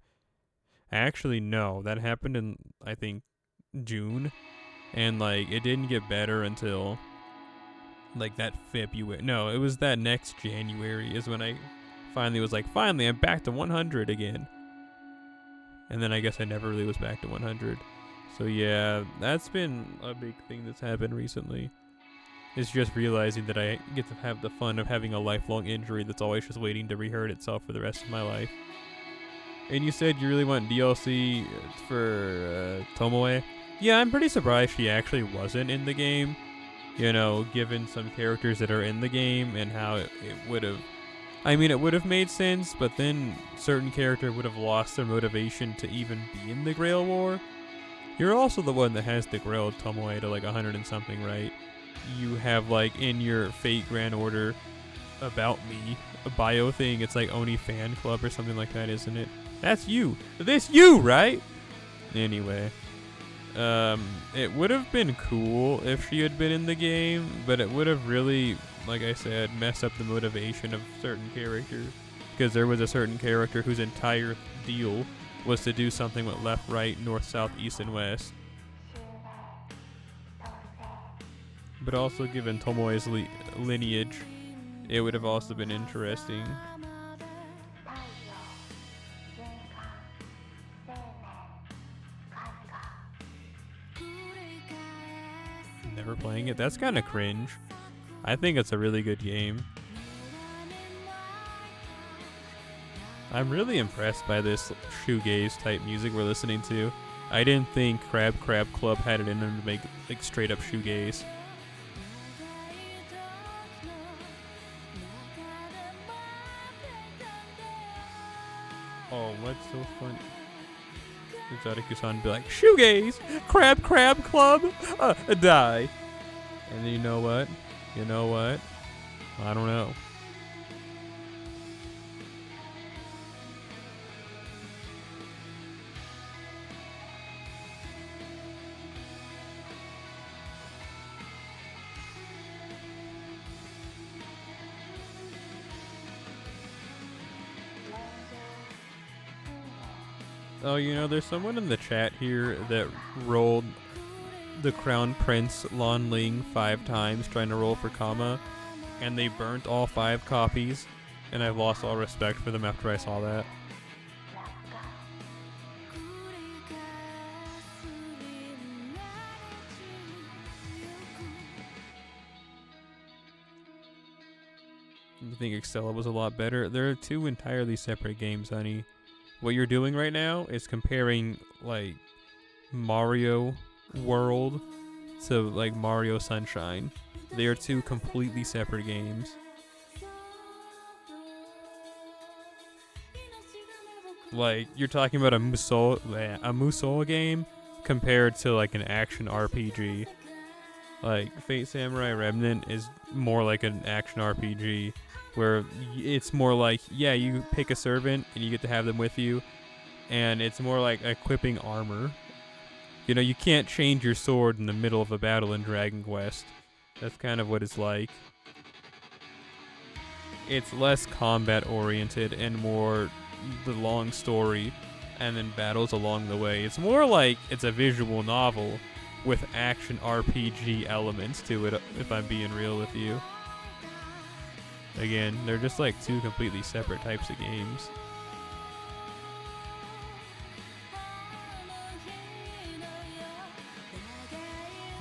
Actually, no, that happened in, I think, June, and like it didn't get better until like that February. No, it was that next January is when I finally was like, finally, I'm back to 100 again. And then I guess I never really was back to 100. So yeah, that's been a big thing that's happened recently. It's just realizing that I get to have the fun of having a lifelong injury that's always just waiting to rehurt itself for the rest of my life. And you said you really want DLC for Tomoe? Yeah, I'm pretty surprised she actually wasn't in the game. You know, given some characters that are in the game and how it would have... I mean, it would have made sense, but then certain character would have lost their motivation to even be in the Grail War. You're also the one that has the grilled Tomoe to like 100 and something, right? You have like in your Fate Grand Order About Me a bio thing. It's like Oni Fan Club or something like that, isn't it? That's you. This you, right? Anyway. It would have been cool if she had been in the game, but it would have really, like I said, messed up the motivation of certain characters. Because there was a certain character whose entire deal was to do something with left, right, north, south, east, and west. But also, given Tomoe's lineage, it would have also been interesting. Never playing it? That's kind of cringe. I think it's a really good game. I'm really impressed by this shoegaze type music we're listening to. I didn't think Crab Club had it in them to make like straight up shoegaze. Oh, what's so funny? Exotic-san be like, shoegaze! Crab Club! Die! And then you know what? I don't know. Oh, there's someone in the chat here that rolled the Crown Prince Lon Ling 5 times trying to roll for Kama, and they burnt all 5 copies, and I've lost all respect for them after I saw that. You think Extella was a lot better? They're 2 entirely separate games, honey. What you're doing right now is comparing, like, Mario World to, like, Mario Sunshine. They are 2 completely separate games. Like, you're talking about a Musou game compared to, like, an action RPG. Like, Fate Samurai Remnant is more like an action RPG, where it's more like, yeah, you pick a servant and you get to have them with you, and it's more like equipping armor. You can't change your sword in the middle of a battle in Dragon Quest. That's kind of what it's like. It's less combat oriented and more the long story and then battles along the way. It's more like it's a visual novel with action RPG elements to it, if I'm being real with you. Again, they're just like 2 completely separate types of games.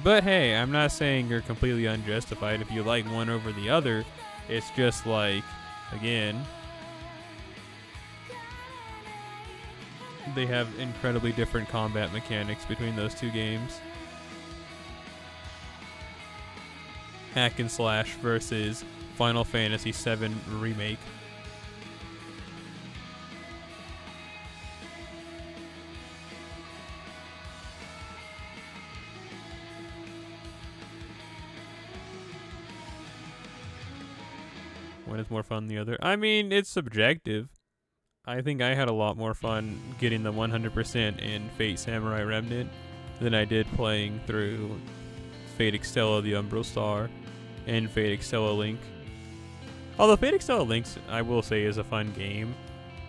But hey, I'm not saying you're completely unjustified if you like one over the other. It's just like, again, they have incredibly different combat mechanics between those 2 games. Hack and slash versus Final Fantasy VII Remake. One is more fun than the other. I mean, it's subjective. I think I had a lot more fun getting the 100% in Fate Samurai Remnant than I did playing through Fate Extella the Umbral Star and Fate Extella Link. Although Fate Extella Link, I will say, is a fun game,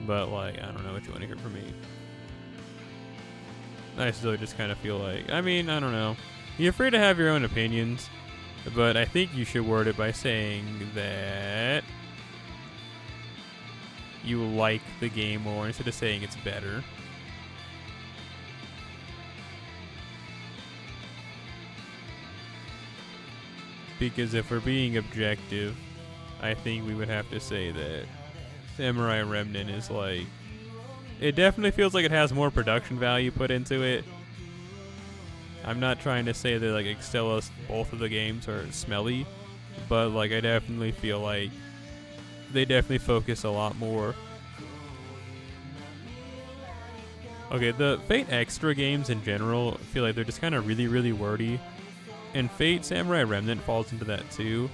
but like, I don't know what you want to hear from me. I still just kind of feel like, I mean, I don't know. You're free to have your own opinions, but I think you should word it by saying that you like the game more instead of saying it's better. Because if we're being objective, I think we would have to say that Samurai Remnant is like, it definitely feels like it has more production value put into it. I'm not trying to say that like Extella, both of the games are smelly, but like I definitely feel like they definitely focus a lot more Okay, the Fate Extra games in general feel like they're just kind of really, really wordy. And Fate Samurai Remnant falls into that too.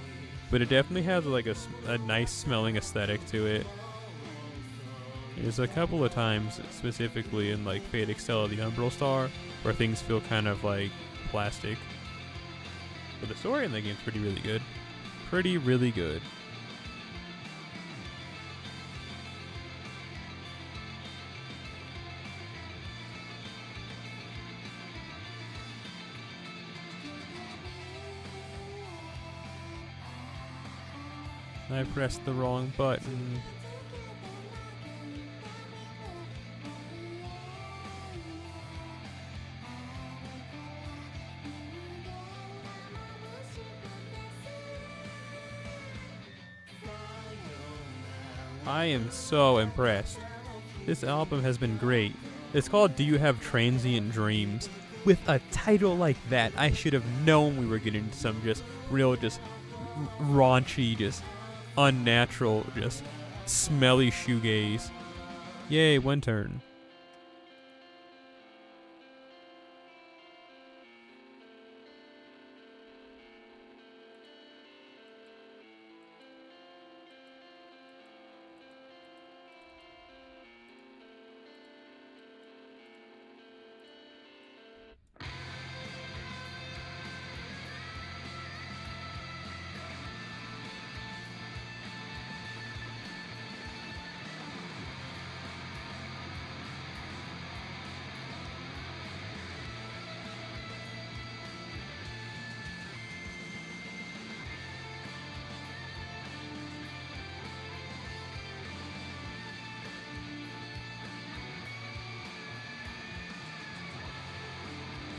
But it definitely has like a nice smelling aesthetic to it. There's a couple of times specifically in like Fate Extella the Umbral Star where things feel kind of like plastic. But the story in the game's pretty really good. Pretty really good. I pressed the wrong button. I am so impressed. This album has been great. It's called Do You Have Transient Dreams? With a title like that, I should have known we were getting some just real, just raunchy, just unnatural, just smelly shoegaze. Yay, one turn.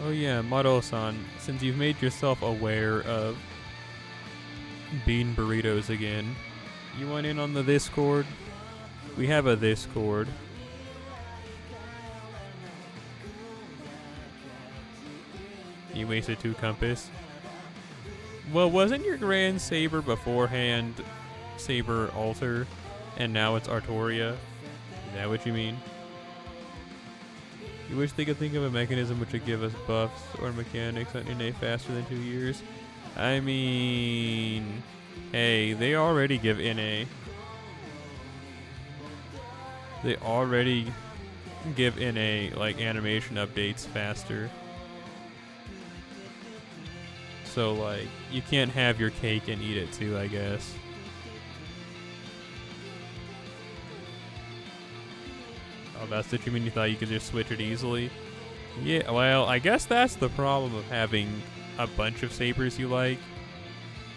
Oh yeah, Maro-san, since you've made yourself aware of bean burritos again, you want in on the Discord? We have a Discord. You wasted 2 compass. Well, wasn't your Grand Saber beforehand Saber Alter, and now it's Artoria? Is that what you mean? You wish they could think of a mechanism which would give us buffs or mechanics on NA faster than 2 years? I mean, hey, they already give NA. They already give NA, like, animation updates faster. So, like, you can't have your cake and eat it too, I guess. Oh, that's what you mean? You thought you could just switch it easily? Yeah, well, I guess that's the problem of having a bunch of sabers you like.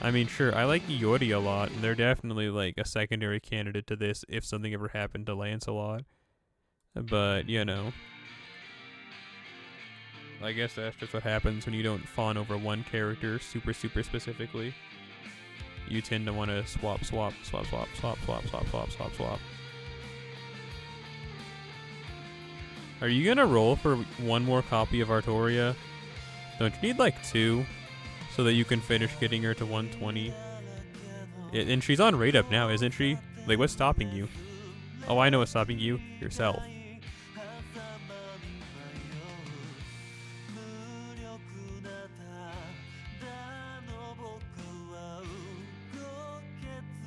I mean, sure, I like Iori a lot, and they're definitely, like, a secondary candidate to this if something ever happened to Lancelot. But, you know. I guess that's just what happens when you don't fawn over one character super specifically. You tend to want to swap. Are you gonna roll for one more copy of Artoria? Don't you need like 2 so that you can finish getting her to 120? And she's on rate up now, isn't she? Like, what's stopping you? Oh, I know what's stopping you. Yourself.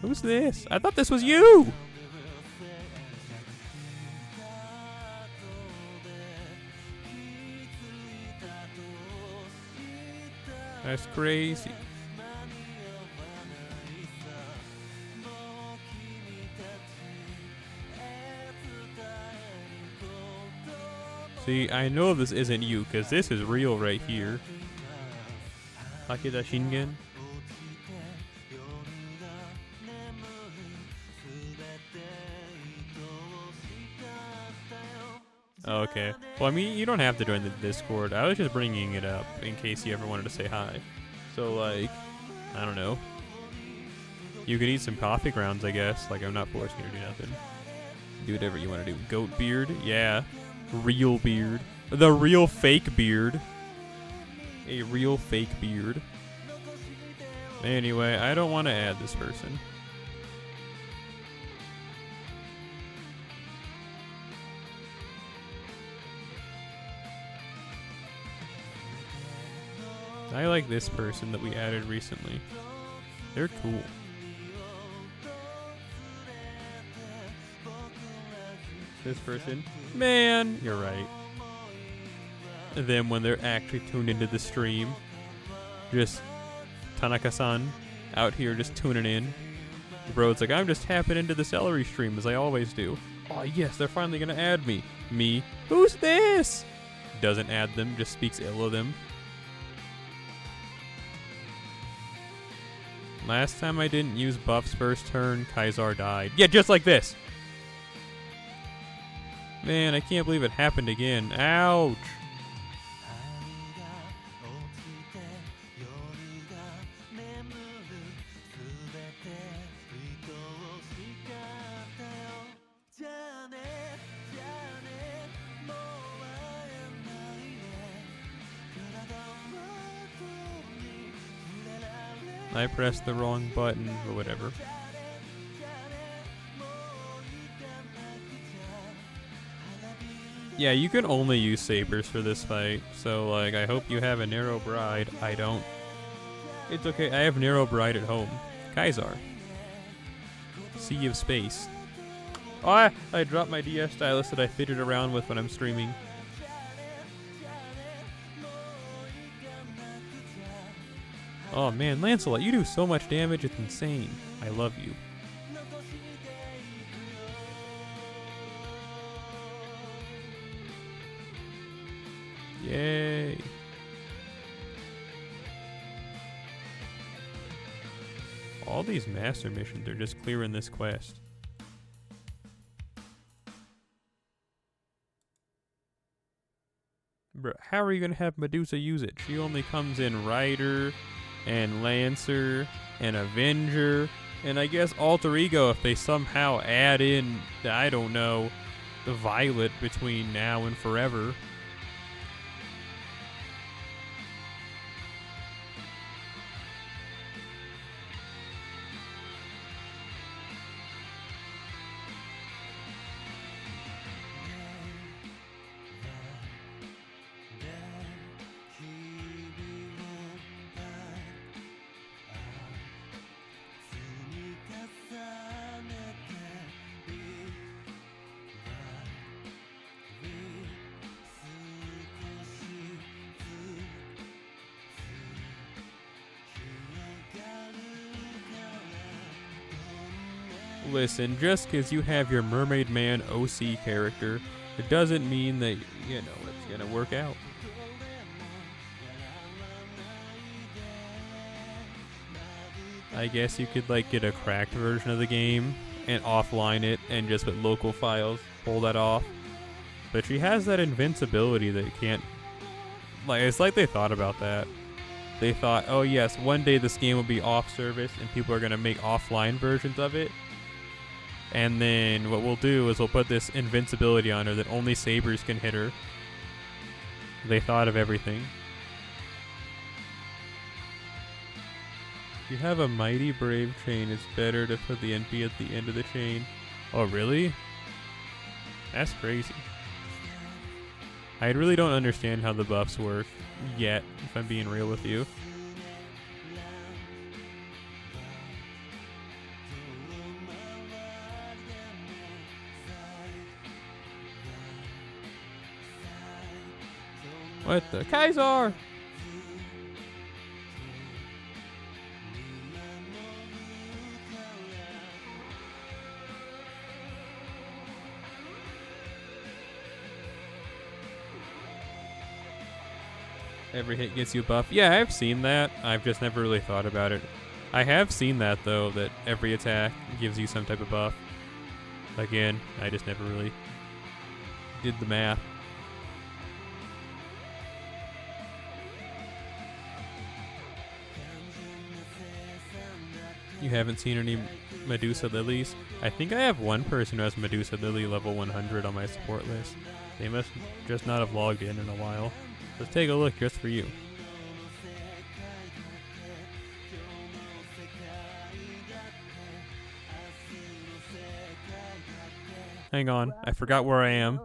Who's this? I thought this was you! That's crazy. See, I know this isn't you, because this is real right here. Takeda Shingen? Oh, okay. Well, I mean, you don't have to join the Discord. I was just bringing it up in case you ever wanted to say hi. So, like, I don't know. You could eat some coffee grounds, I guess. Like, I'm not forcing you to do nothing. Do whatever you want to do. Goat beard? Yeah. Real beard. The real fake beard. A real fake beard. Anyway, I don't want to add this person. I like this person that we added recently. They're cool. This person, man, you're right. And then when they're actually tuned into the stream, just Tanaka-san out here just tuning in. Bro's like, I'm just tapping into the Celery stream as I always do. Oh yes, they're finally gonna add me. Me, who's this? Doesn't add them, just speaks ill of them. Last time I didn't use buffs first turn, Kaisar died. Yeah, just like this. Man, I can't believe it happened again. Ouch. I pressed the wrong button, or whatever. Yeah, you can only use sabers for this fight, so like, I hope you have a Narrow Bride. I don't. It's okay, I have Narrow Bride at home. Kaisar. Sea of Space. Oh, I dropped my DS stylus that I fitted around with when I'm streaming. Oh man, Lancelot, you do so much damage, it's insane. I love you. Yay. All these master missions are just clearing this quest. Bro, how are you gonna have Medusa use it? She only comes in Rider and Lancer and Avenger, and I guess Alter Ego if they somehow add in, I don't know, the Violet between now and forever. Listen, just because you have your Mermaid Man OC character, it doesn't mean that, you know, it's going to work out. I guess you could, like, get a cracked version of the game and offline it and just with local files pull that off. But she has that invincibility that can't... Like, it's like they thought about that. They thought, oh yes, one day this game will be off service and people are going to make offline versions of it. And then what we'll do is we'll put this invincibility on her that only sabers can hit her. They thought of everything. If you have a mighty brave chain, it's better to put the NP at the end of the chain. Oh, really? That's crazy. I really don't understand how the buffs work yet, if I'm being real with you. What the? Kaisar! Every hit gets you a buff. Yeah, I've seen that. I've just never really thought about it. I have seen that, though, that every attack gives you some type of buff. Again, I just never really did the math. You haven't seen any Medusa Lilies? I think I have one person who has Medusa Lily level 100 on my support list. They must just not have logged in a while. Let's take a look just for you. Hang on, I forgot where I am.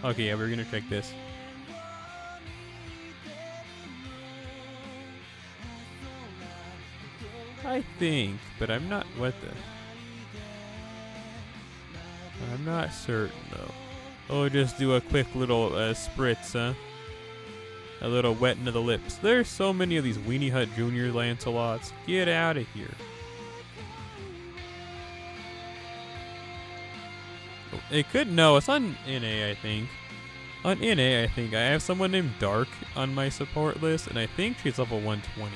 Okay, yeah, we're gonna check this. I think, but I'm not. What the? I'm not certain though. Oh, just do a quick little spritz, huh? A little wet into the lips. There's so many of these Weenie Hut Junior Lancelots. Get out of here. It could, no, it's on NA, I think. On NA, I think. I have someone named Dark on my support list, and I think she's level 120.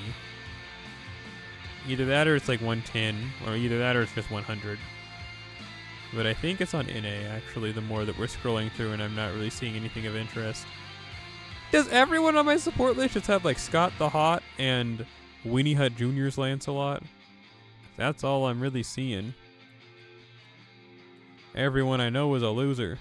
Either that or it's like 110, or either that or it's just 100. But I think it's on NA, actually, the more that we're scrolling through, and I'm not really seeing anything of interest. Does everyone on my support list just have, like, Scott the Hot and Weenie Hut Junior's Lancelot? That's all I'm really seeing. Everyone I know is a loser.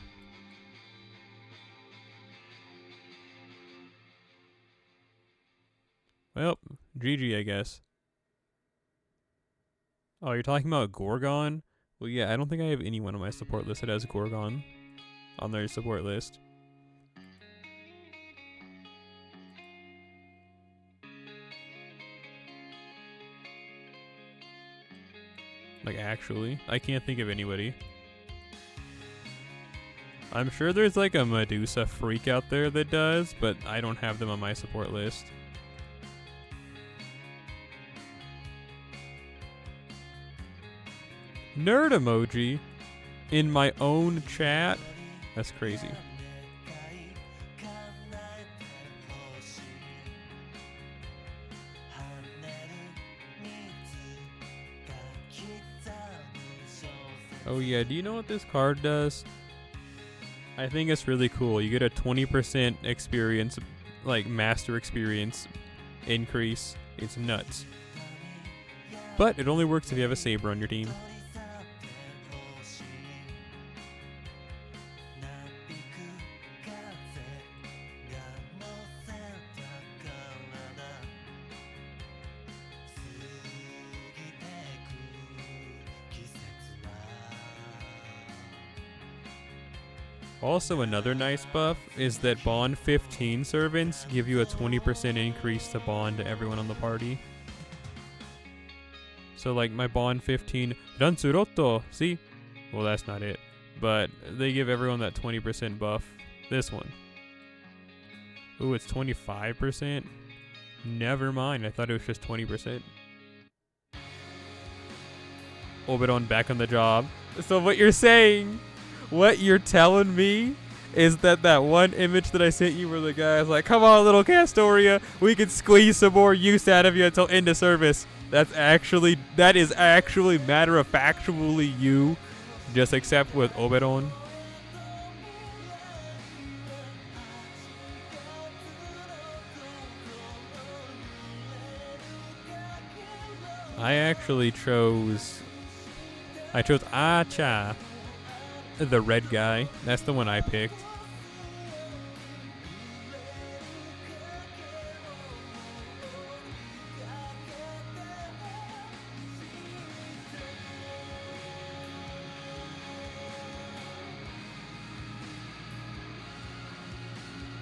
Well, GG, I guess. Oh, you're talking about Gorgon? Well, yeah, I don't think I have anyone on my support list that has Gorgon on their support list. Like, actually, I can't think of anybody. I'm sure there's like a Medusa freak out there that does, but I don't have them on my support list. Nerd emoji in my own chat? That's crazy. Oh yeah, do you know what this card does? I think it's really cool. You get a 20% experience, like master experience increase. It's nuts. But it only works if you have a Saber on your team. Also, another nice buff is that Bond 15 servants give you a 20% increase to bond to everyone on the party. So, like, my Bond 15 Ransurotto, see? Well, that's not it. But they give everyone that 20% buff. This one. Ooh, it's 25%? Never mind, I thought it was just 20%. Oberon back on the job. So what you're saying... What you're telling me is that one image that I sent you where the guy's like, come on, little Castoria, we can squeeze some more use out of you until end of service. That is actually matter-of-factually you, just except with Oberon. I chose Acha. The red guy. That's the one I picked.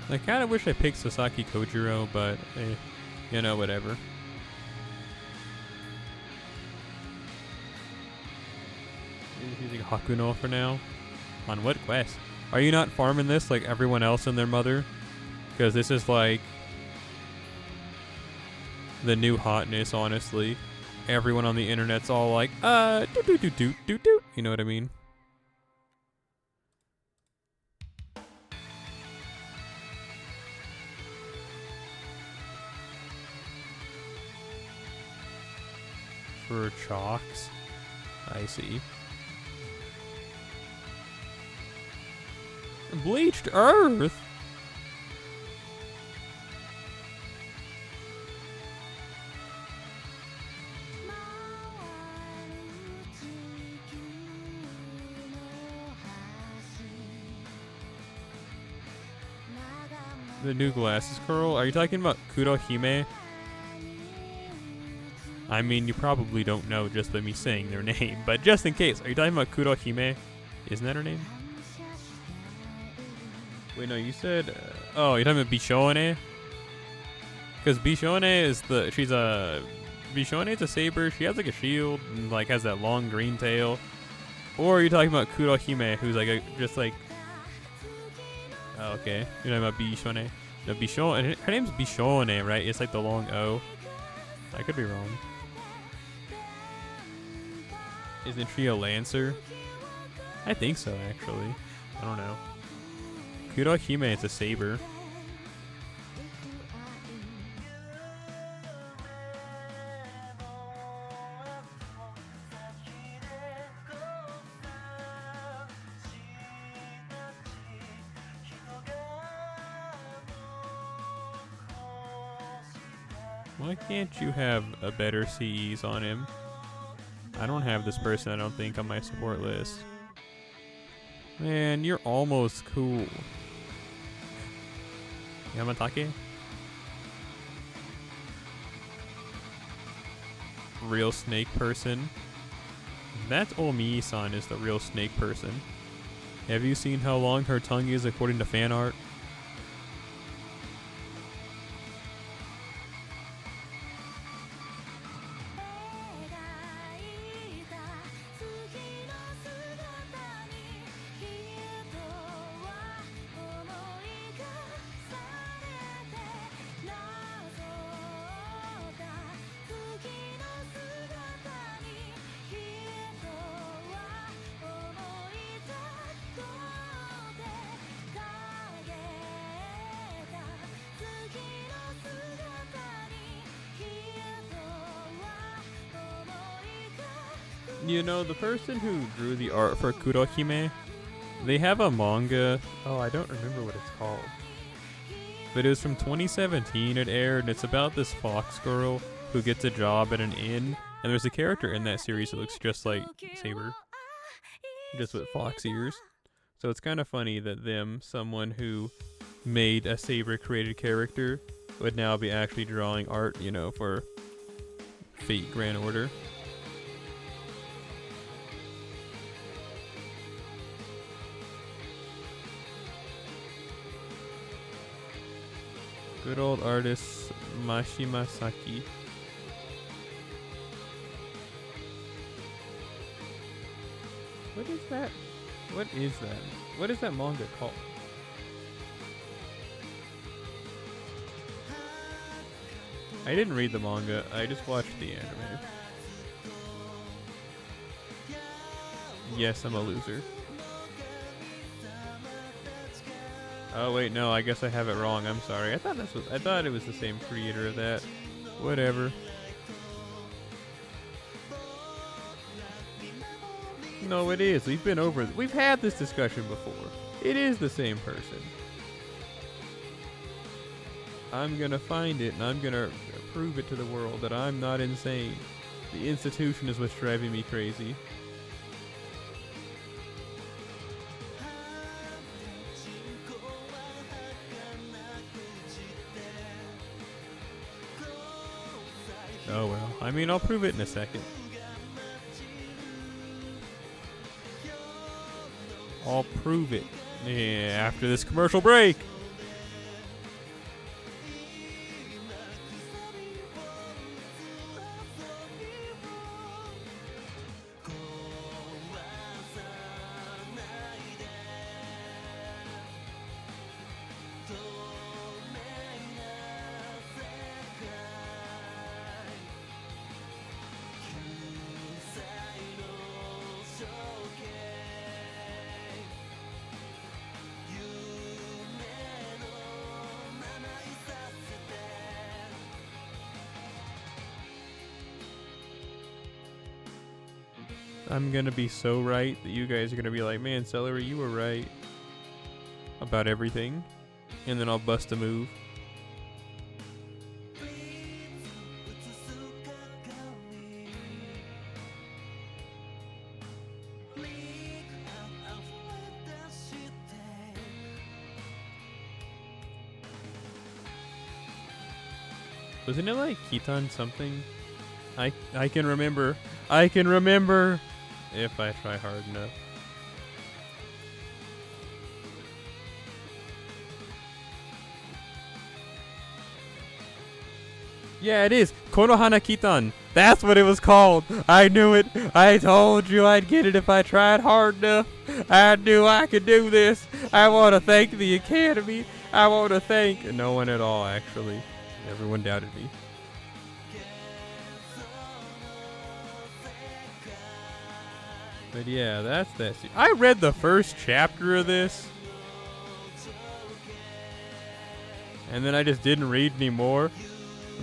I kind of wish I picked Sasaki Kojiro, but you know, whatever. He's using Hakuno for now. On what quest? Are you not farming this like everyone else and their mother? Because this is like the new hotness, honestly. Everyone on the internet's all like, do. You know what I mean? For chalks? I see. Bleached Earth? The new glasses curl? Are you talking about Kurohime? I mean, you probably don't know just by me saying their name, but just in case, are you talking about Kurohime? Isn't that her name? Wait, no, you said... oh, you're talking about Bishone? Because Bishone is she's a Bishone's a saber. She has like a shield and like has that long green tail. Or are you talking about Kurohime, who's like just like... Oh, okay. You're talking about Bishone. No, Bishone. Her name's Bishone, right? It's like the long O. I could be wrong. Isn't she a lancer? I think so, actually. I don't know. Kurohime is a saber. Why can't you have a better CEs on him? I don't have this person, I don't think, on my support list. Man, you're almost cool. Yamatake? Real snake person. That Omi-san is the real snake person. Have you seen how long her tongue is according to fan art? You know, the person who drew the art for Kurohime, they have a manga. Oh, I don't remember what it's called. But it was from 2017, it aired, and it's about this fox girl who gets a job at an inn. And there's a character in that series that looks just like Saber, just with fox ears. So it's kind of funny that someone who made a Saber created character, would now be actually drawing art, you know, for Fate Grand Order. Good old artist Mashima Saki. What is that? What is that? What is that manga called? I didn't read the manga, I just watched the anime. Yes, I'm a loser. Oh wait, no, I guess I have it wrong. I'm sorry. I thought it was the same creator of that. Whatever. No, it is. We've had this discussion before. It is the same person. I'm gonna find it and I'm gonna prove it to the world that I'm not insane. The institution is what's driving me crazy. Oh well, I mean, I'll prove it in a second. I'll prove it. Yeah, after this commercial break. I'm gonna be so right that you guys are gonna be like, man, Celery, you were right about everything. And then I'll bust a move. Wasn't it like Kitan something? I can remember. I can remember if I try hard enough. Yeah, it is. Konohana Kitan. That's what it was called. I knew it. I told you I'd get it if I tried hard enough. I knew I could do this. I want to thank the Academy. I want to thank no one at all, actually. Everyone doubted me. But yeah, that's that. I read the first chapter of this. And then I just didn't read anymore.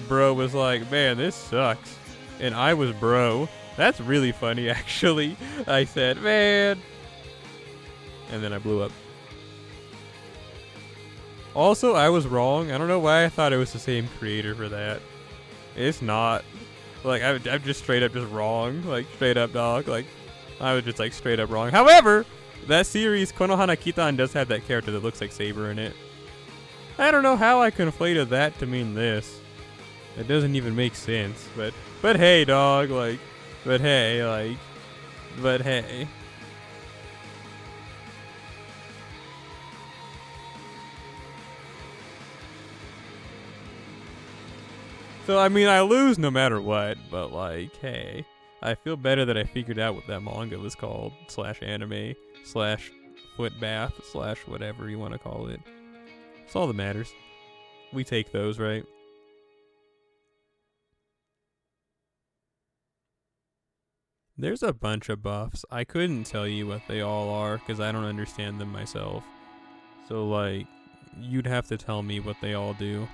Bro was like, man, this sucks. And I was bro. That's really funny, actually. I said, man. And then I blew up. Also, I was wrong. I don't know why I thought it was the same creator for that. It's not. Like, I'm just straight up just wrong. Like, straight up, dog. Like, I was just, like, straight up wrong. However, that series, Konohana Kitan, does have that character that looks like Saber in it. I don't know how I conflated that to mean this. It doesn't even make sense. But hey, dog. Like, but hey. So, I mean, I lose no matter what, but, like, hey. I feel better that I figured out what that manga was called, /anime, /footbath, / whatever you want to call it. That's all that matters. We take those, right? There's a bunch of buffs. I couldn't tell you what they all are, because I don't understand them myself. So, like, you'd have to tell me what they all do.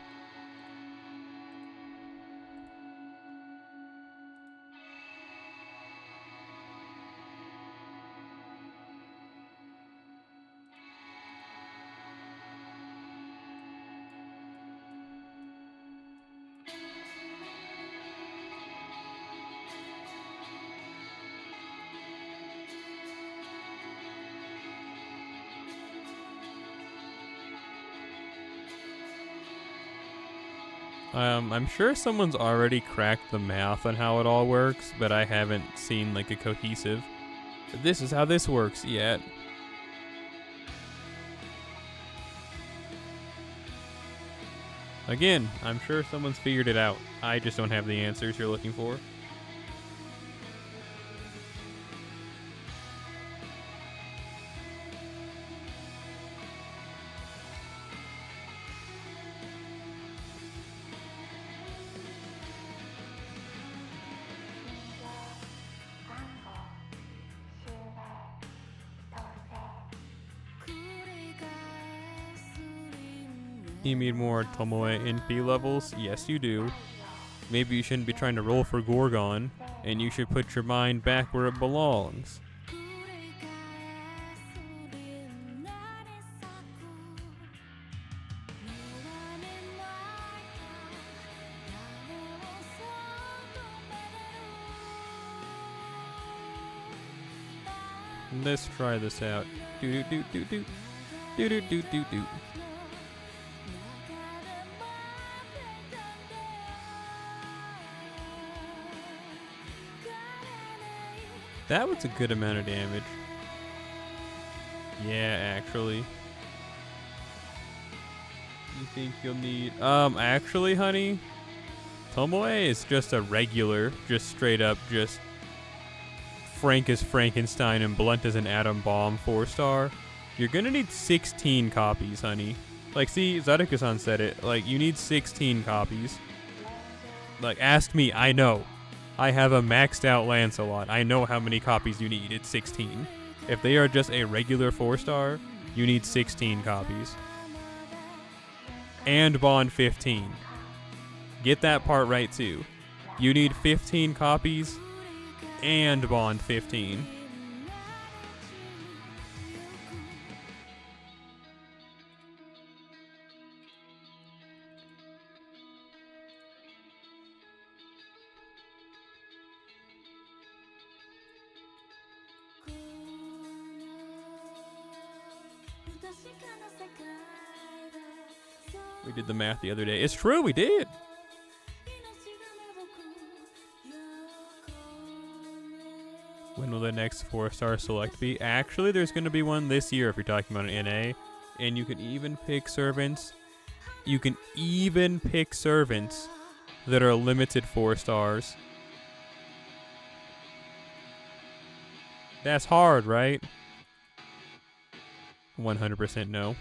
I'm sure someone's already cracked the math on how it all works, but I haven't seen like a cohesive, this is how this works yet. Again, I'm sure someone's figured it out. I just don't have the answers you're looking for. You need more Tomoe NP levels? Yes, you do. Maybe you shouldn't be trying to roll for Gorgon, and you should put your mind back where it belongs. Let's try this out. Do do do do do. Do do do do do. That was a good amount of damage. Yeah, actually. You think you'll need... actually, honey, Tomoe is just a regular, just straight up, just Frank as Frankenstein and blunt as an atom bomb 4-star. You're gonna need 16 copies, honey. Like, see, Zadaka-san said it. Like, you need 16 copies. Like, ask me, I know. I have a maxed out Lancelot. I know how many copies you need. It's 16. If they are just a regular 4-star, you need 16 copies. And Bond 15. Get that part right too. You need 15 copies and Bond 15. We did the math the other day. It's true, we did. When will the next 4-star select be? Actually, there's going to be one this year if you're talking about an NA. And you can even pick servants. You can even pick servants that are limited 4 stars. That's hard, right? 100% no.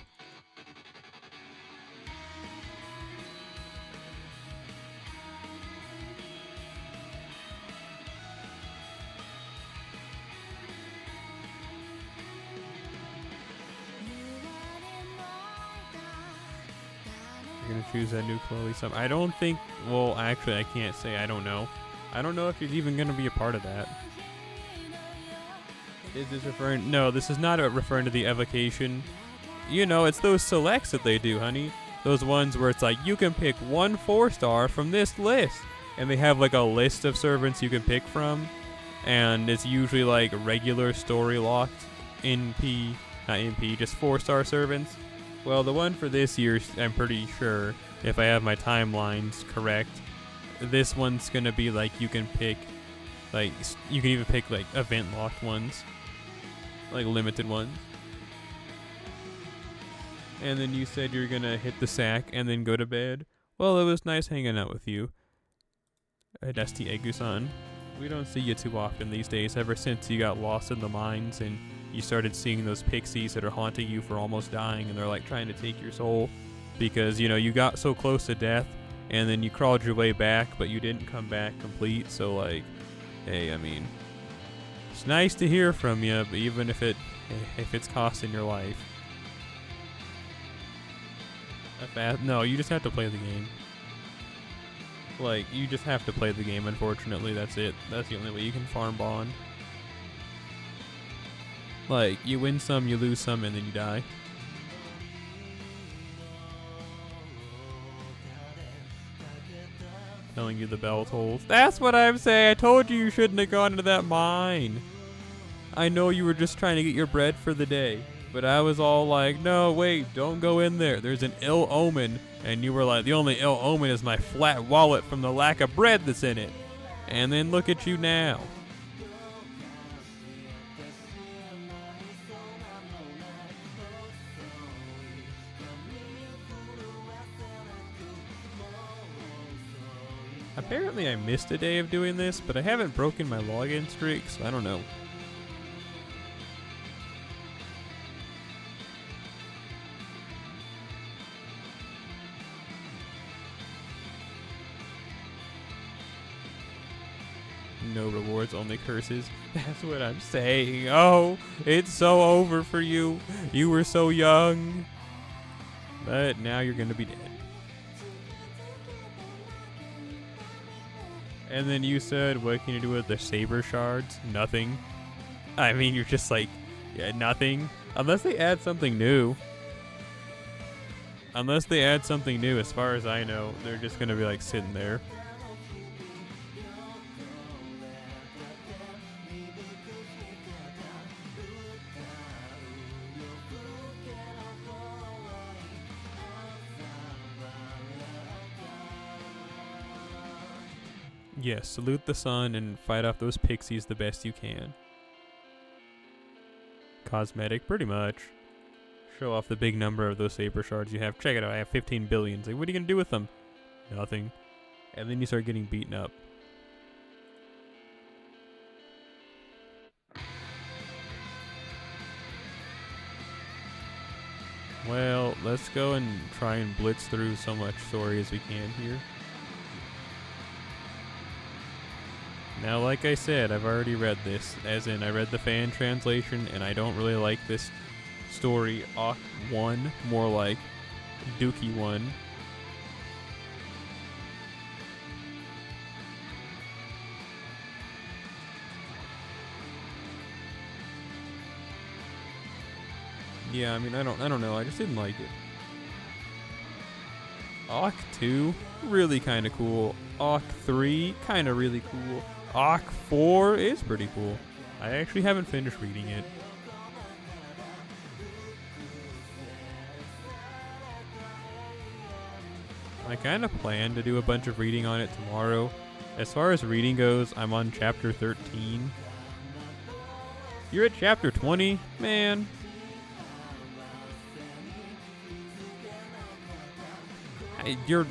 You're gonna choose that new Chloe sub. I don't think, well, actually, I can't say. I don't know. I don't know if you're even gonna be a part of that. Is this referring? No, this is not referring to the evocation. You know, it's those selects that they do, honey. Those ones where it's like, you can pick 1 4-star from this list. And they have like a list of servants you can pick from. And it's usually like regular story locked NP, not NP, just 4-star servants. Well, the one for this year, I'm pretty sure, if I have my timelines correct, this one's gonna be like you can pick, like, you can even pick like event locked ones, like limited ones. And then you said you're gonna hit the sack and then go to bed. Well, it was nice hanging out with you. Dusty Egusan. We don't see you too often these days, ever since you got lost in the mines and you started seeing those pixies that are haunting you for almost dying, and they're like trying to take your soul because, you know, you got so close to death and then you crawled your way back, but you didn't come back complete. So like, hey, I mean, it's nice to hear from you, but even if it's costing your life. No, you just have to play the game. Like, you just have to play the game, unfortunately. That's it. That's the only way you can farm bond. Like, you win some, you lose some, and then you die. Telling you the bell tolls. That's what I'm saying. I told you shouldn't have gone into that mine. I know you were just trying to get your bread for the day. But I was all like, no, wait, don't go in there. There's an ill omen. And you were like, the only ill omen is my flat wallet from the lack of bread that's in it. And then look at you now. Apparently I missed a day of doing this, but I haven't broken my login streak, so I don't know. No rewards, only curses. That's what I'm saying. Oh, it's so over for you. You were so young. But now you're gonna be dead. And then you said, what can you do with the saber shards? Nothing. I mean, you're just like, yeah, nothing. Unless they add something new. Unless they add something new, as far as I know, they're just gonna be like sitting there. Yes, salute the sun and fight off those pixies the best you can. Cosmetic, pretty much. Show off the big number of those saber shards you have. Check it out, I have 15 billion. Like, what are you gonna do with them? Nothing. And then you start getting beaten up. Well, let's go and try and blitz through so much story as we can here. Now, like I said, I've already read this, as in I read the fan translation, and I don't really like this story. Awk 1, more like Dookie 1. Yeah, I mean, I don't know. I just didn't like it. Awk 2, really kind of cool. Awk 3, kind of really cool. Awk 4 is pretty cool. I actually haven't finished reading it. I kind of plan to do a bunch of reading on it tomorrow. As far as reading goes, I'm on chapter 13. You're at chapter 20? Man. You're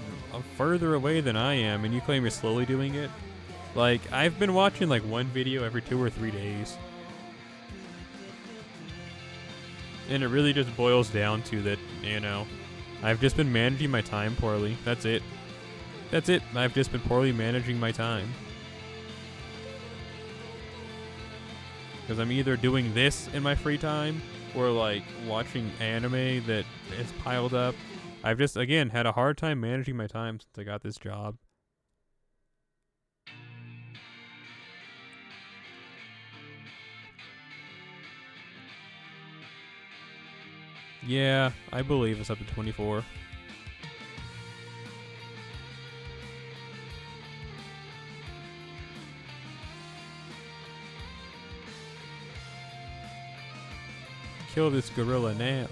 further away than I am, and you claim you're slowly doing it. Like, I've been watching like one video every 2 or 3 days. And it really just boils down to that, you know, I've just been managing my time poorly. That's it. That's it. I've just been poorly managing my time. Because I'm either doing this in my free time or like watching anime that is piled up. I've just, again, had a hard time managing my time since I got this job. Yeah, I believe it's up to 24. Kill this gorilla now.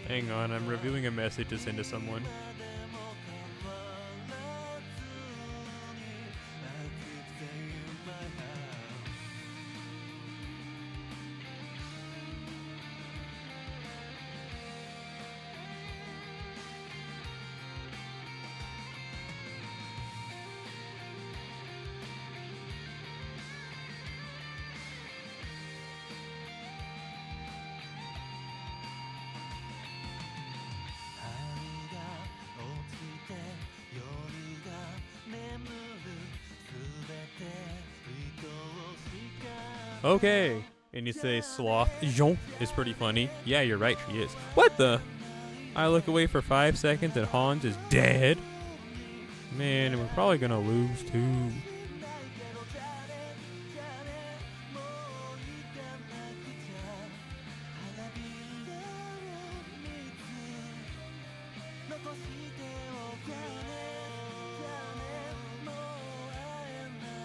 Hang on, I'm reviewing a message to send to someone. Okay. And you say Sloth Jean is pretty funny. Yeah, you're right, she is. What the? I look away for 5 seconds and Hans is dead? Man, we're probably gonna lose too.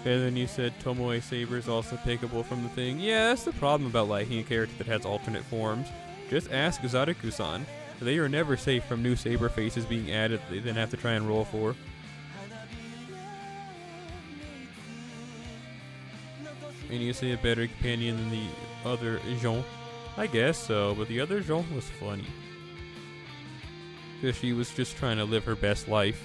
And then you said Tomoe Saber is also pickable from the thing. Yeah, that's the problem about liking a character that has alternate forms. Just ask Zariku-san. They are never safe from new Saber faces being added that they then have to try and roll for. And you say a better companion than the other Jean. I guess so, but the other Jean was funny. Because she was just trying to live her best life.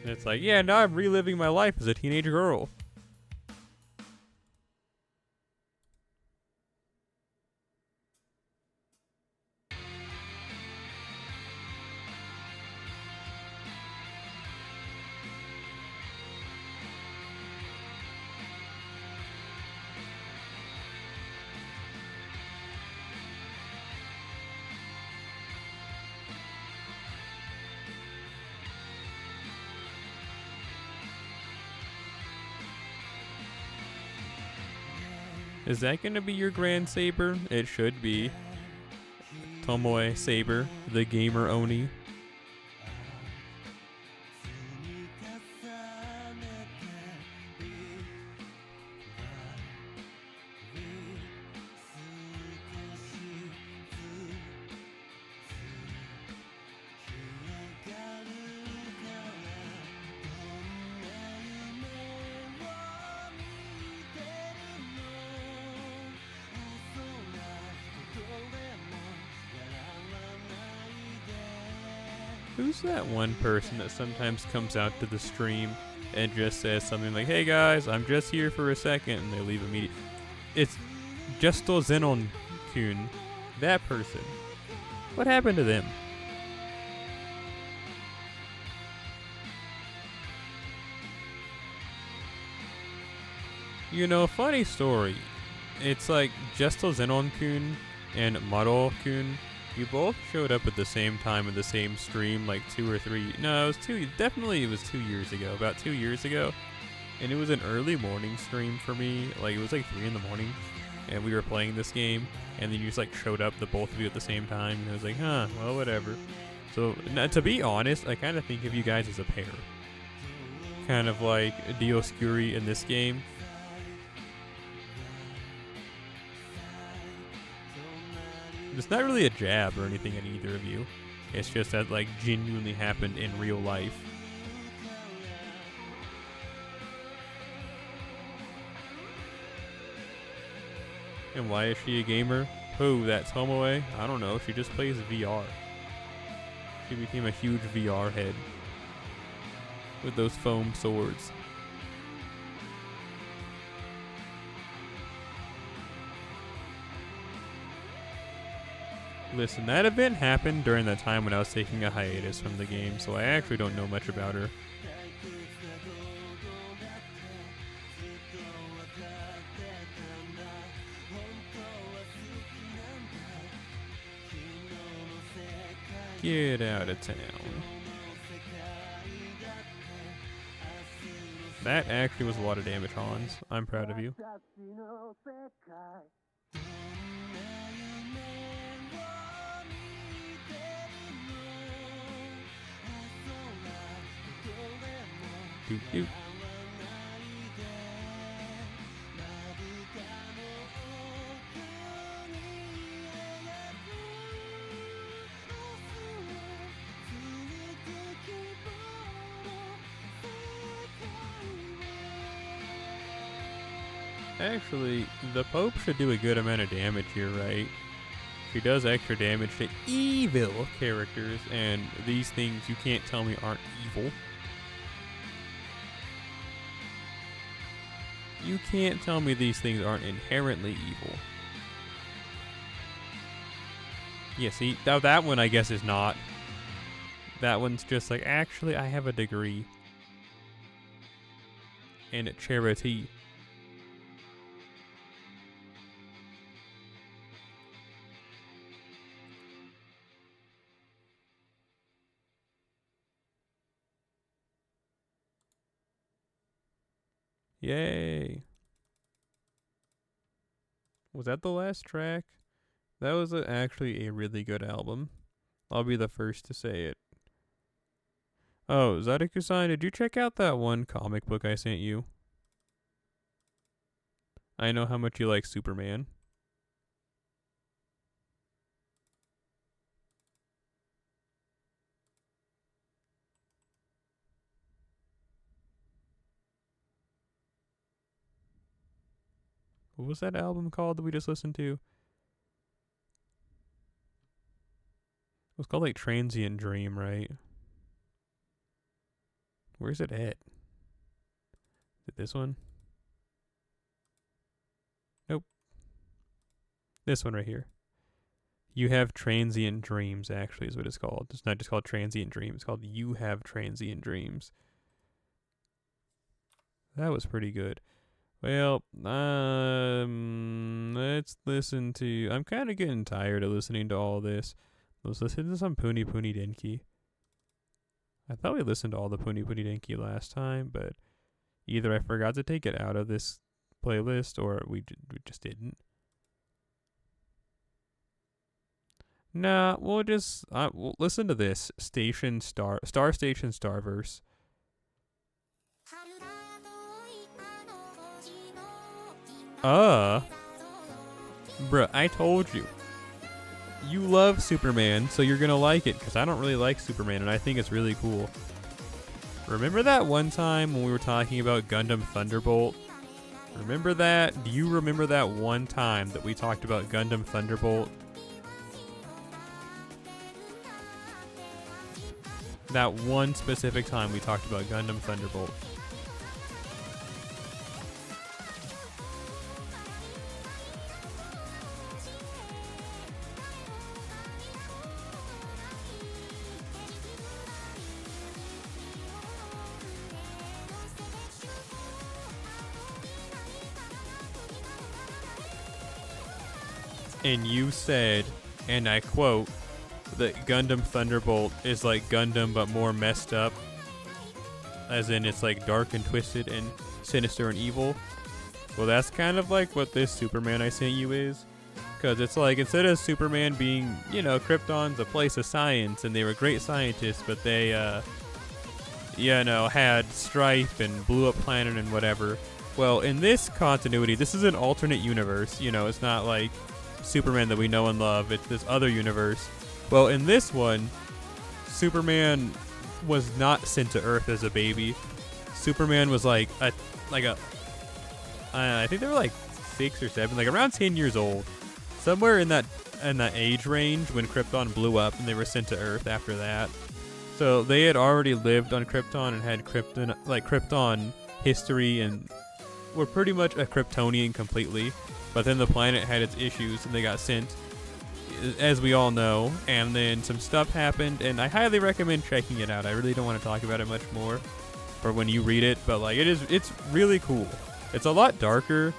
And it's like, yeah, now I'm reliving my life as a teenage girl. Is that going to be your Grand Saber? It should be. Tomoe Saber, the gamer Oni. Who's that one person that sometimes comes out to the stream and just says something like, "Hey guys, I'm just here for a second," and they leave immediately? It's Justo Zenon Kun. That person. What happened to them? You know, funny story. It's like Justo Zenon Kun and Maro Kun. You both showed up at the same time in the same stream, like 2 or 3. No, it was 2. Definitely, it was 2 years ago. About 2 years ago, and it was an early morning stream for me. Like it was like 3 in the morning, and we were playing this game, and then you just like showed up, the both of you at the same time, and I was like, huh, well, whatever. So to be honest, I kind of think of you guys as a pair, kind of like Dioscuri in this game. It's not really a jab or anything at either of you. It's just that like genuinely happened in real life. And why is she a gamer? Who, that's Tomoe? I don't know. She just plays VR. She became a huge VR head with those foam swords. Listen, that event happened during that time when I was taking a hiatus from the game, so I actually don't know much about her. Get out of town. That actually was a lot of damage, Hans. I'm proud of you. Doot doot. Actually, the Pope should do a good amount of damage here, right? She does extra damage to evil characters, and these things you can't tell me aren't evil. You can't tell me these things aren't inherently evil. Yeah, see, that one I guess is not. That one's just like, actually, I have a degree in charity. Yay. Was that the last track? That was actually a really good album. I'll be the first to say it. Oh, Zadaku-san, did you check out that one comic book I sent you? I know how much you like Superman. What was that album called that we just listened to? It was called like Transient Dream, right? Where's it at? Is it this one? Nope. This one right here. You Have Transient Dreams, actually, is what it's called. It's not just called Transient Dream. It's called You Have Transient Dreams. That was pretty good. Well, let's listen to... I'm kind of getting tired of listening to all this. Let's listen to some Puni Puni Denki. I thought we listened to all the Puni Puni Denki last time, but either I forgot to take it out of this playlist or we just didn't. Nah, we'll just we'll listen to this Station Star Station Starverse. Bruh, I told you. You love Superman, so you're gonna like it, because I don't really like Superman, and I think it's really cool. Remember that one time when we were talking about Gundam Thunderbolt? Remember that? Do you remember that one time that we talked about Gundam Thunderbolt? that one specific time we talked about Gundam Thunderbolt. And you said, and I quote, that Gundam Thunderbolt is like Gundam but more messed up. As in it's like dark and twisted and sinister and evil. Well, that's kind of like what this Superman I sent you is. Because it's like, instead of Superman being, you know, Krypton's a place of science and they were great scientists, but they, you know, had strife and blew up planet and whatever. Well, in this continuity, this is an alternate universe. You know, it's not like Superman that we know and love. It's this other universe. Well, in this one, Superman was not sent to Earth as a baby. Superman was like a I think they were like 6 or 7, like around 10 years old, somewhere in that age range when Krypton blew up and they were sent to Earth after that. So they had already lived on Krypton and had Krypton history and were pretty much a Kryptonian completely. But then the planet had its issues and they got sent, as we all know, and then some stuff happened, and I highly recommend checking it out. I really don't want to talk about it much more for when you read it, but like it's really cool. It's a lot darker,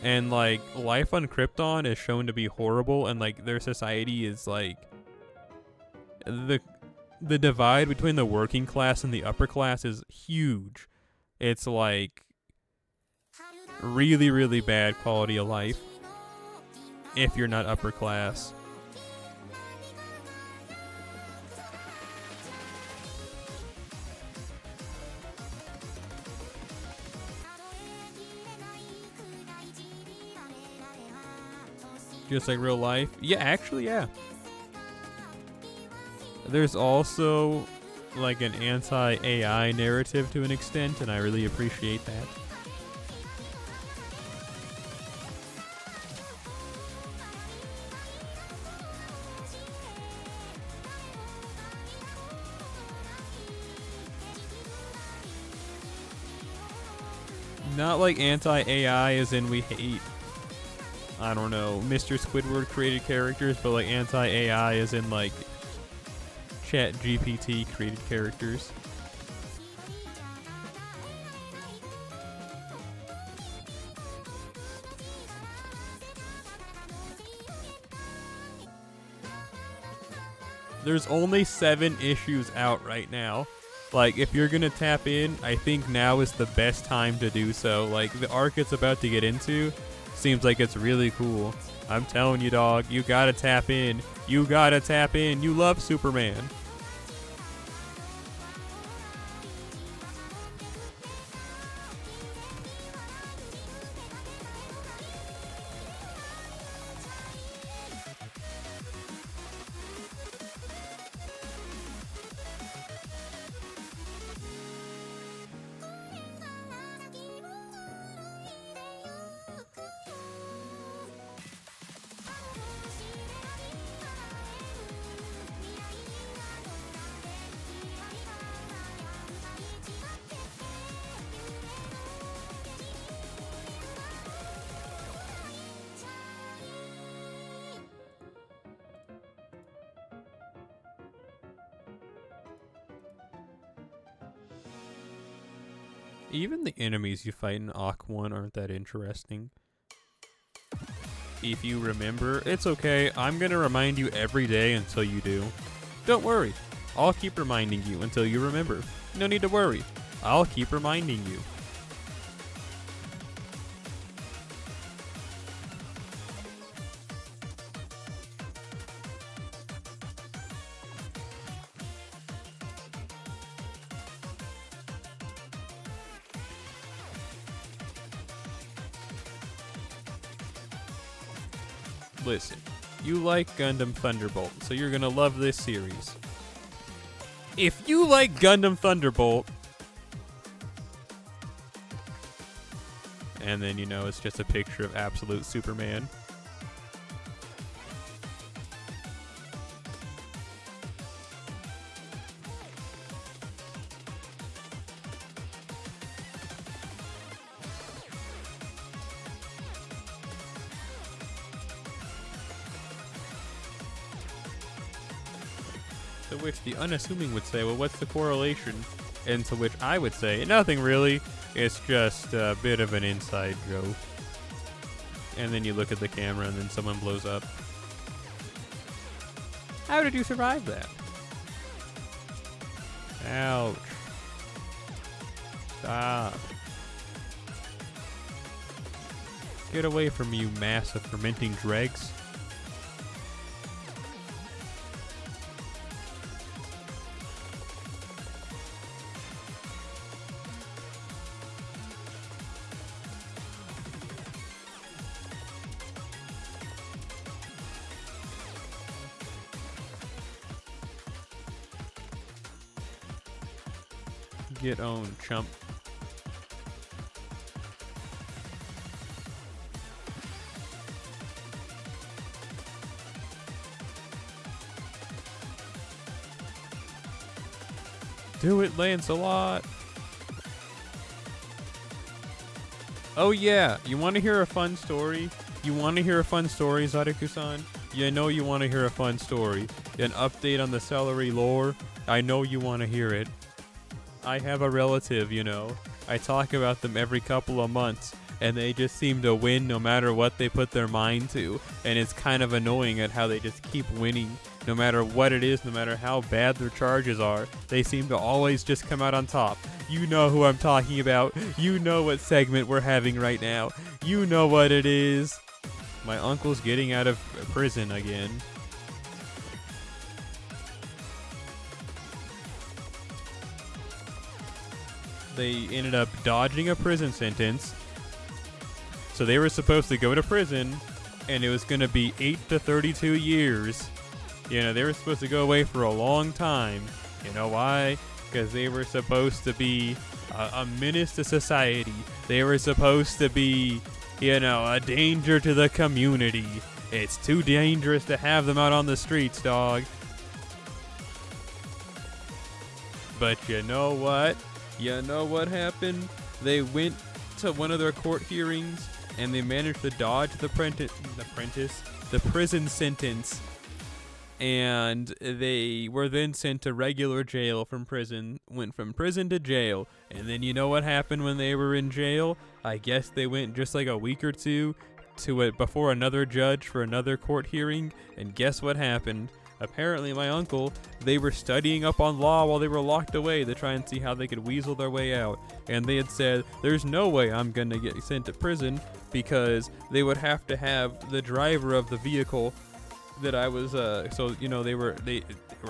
and like life on Krypton is shown to be horrible, and like their society is like the divide between the working class and the upper class is huge. It's like really, really bad quality of life if you're not upper class. Just like real life. Yeah, actually, yeah. There's also like an anti-AI narrative to an extent, and I really appreciate that. Not like anti-AI as in we hate, I don't know, Mr. Squidward created characters, but like anti-AI as in like Chat GPT created characters. There's only 7 issues out right now. Like, if you're gonna tap in, I think now is the best time to do so. Like, the arc it's about to get into seems like it's really cool. I'm telling you, dog, you gotta tap in. You gotta tap in. You love Superman. Even the enemies you fight in Aqu 1 aren't that interesting. If you remember, it's okay. I'm gonna remind you every day until you do. Don't worry. I'll keep reminding you until you remember. No need to worry. I'll keep reminding you. Listen, you like Gundam Thunderbolt, so you're gonna love this series. If you like Gundam Thunderbolt, and then, you know, it's just a picture of absolute Superman. To which the unassuming would say, well, what's the correlation? And to which I would say, nothing really. It's just a bit of an inside joke. And then you look at the camera and then someone blows up. How did you survive that? Ouch. Stop. Get away from you, mass of fermenting dregs. Get owned, chump. Do it, Lancelot! Oh yeah, you want to hear a fun story? You want to hear a fun story, Zadaku-san? You know you want to hear a fun story. An update on the Celery lore? I know you want to hear it. I have a relative, you know. I talk about them every couple of months, and they just seem to win no matter what they put their mind to. And it's kind of annoying at how they just keep winning. No matter what it is, no matter how bad their charges are, they seem to always just come out on top. You know who I'm talking about. You know what segment we're having right now. You know what it is. My uncle's getting out of prison again. They ended up dodging a prison sentence. So they were supposed to go to prison, and it was going to be 8 to 32 years. You know, they were supposed to go away for a long time. You know why? Because they were supposed to be a menace to society. They were supposed to be, you know, a danger to the community. It's too dangerous to have them out on the streets, dog. But you know what? You know what happened? They went to one of their court hearings, and they managed to dodge the prison sentence. And they were then sent to regular jail from prison, went from prison to jail. And then you know what happened when they were in jail? I guess they went just like a week or two to it before another judge for another court hearing. And guess what happened? Apparently my uncle, they were studying up on law while they were locked away to try and see how they could weasel their way out. And they had said, there's no way I'm going to get sent to prison because they would have to have the driver of the vehicle that I was, so, you know, they were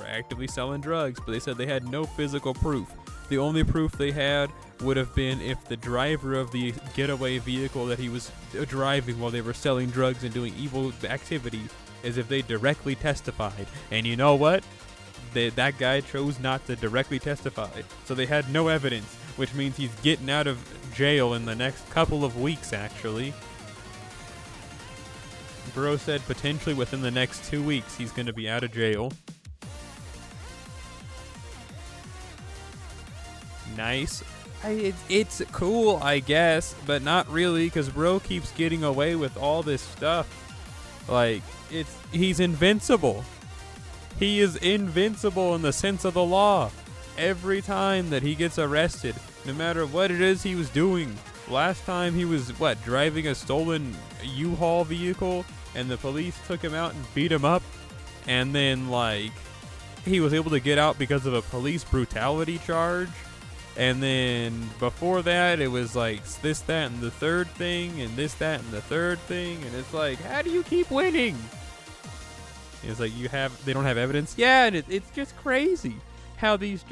actively selling drugs, but they said they had no physical proof. The only proof they had would have been if the driver of the getaway vehicle that he was driving while they were selling drugs and doing evil activity, as if they directly testified. And you know what? That guy chose not to directly testify. So they had no evidence, which means he's getting out of jail in the next couple of weeks, actually. Bro said potentially within the next 2 weeks he's going to be out of jail. Nice. It's cool, I guess, but not really, because bro keeps getting away with all this stuff. Like, he's invincible. He is invincible in the sense of the law. Every time that he gets arrested, no matter what it is he was doing. Last time he was, driving a stolen U-Haul vehicle, and the police took him out and beat him up. And then, he was able to get out because of a police brutality charge. And then before that, it was this, that, and the third thing, and this, that, and the third thing. And it's like, how do you keep winning? It's like, they don't have evidence. Yeah, and it's just crazy how these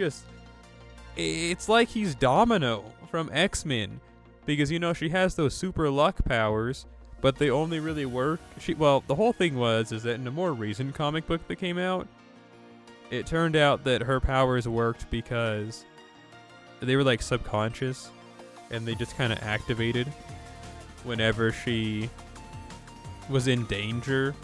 it's like he's Domino from X-Men. Because, you know, she has those super luck powers, but they only really work. The whole thing is that in a more recent comic book that came out, it turned out that her powers worked because they were subconscious, and they just kind of activated whenever she was in danger.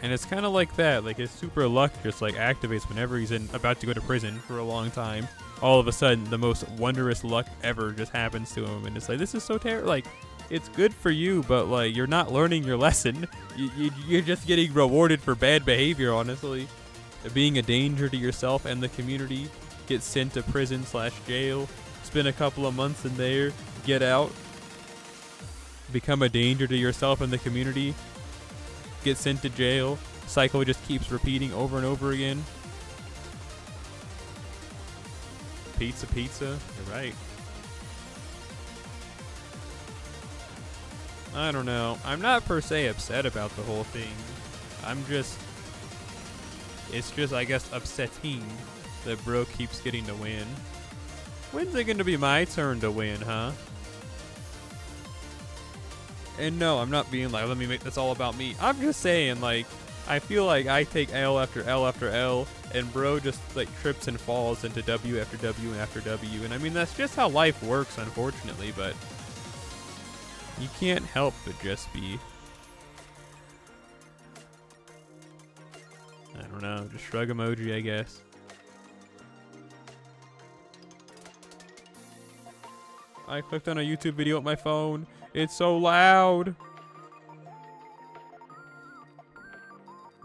And it's kind of like that. His super luck just activates whenever he's about to go to prison for a long time. All of a sudden, the most wondrous luck ever just happens to him, and it's this is so terrible. It's good for you, but you're not learning your lesson. You're just getting rewarded for bad behavior, honestly. being a danger to yourself and the community, get sent to prison/jail, spend a couple of months in there, get out, become a danger to yourself and the community, get sent to jail. Cycle just keeps repeating over and over again. Pizza, pizza. You're right. I don't know. I'm not per se upset about the whole thing. It's just, I guess, upsetting that bro keeps getting to win. When's it gonna be my turn to win, huh? And no, I'm not being like, let me make this all about me. I'm just saying, like, I feel like I take L after L after L, and bro just, like, trips and falls into W after W and after W. And I mean, that's just how life works, unfortunately, but you can't help but just be, I don't know, just shrug emoji, I guess. I clicked on a YouTube video with my phone. It's so loud.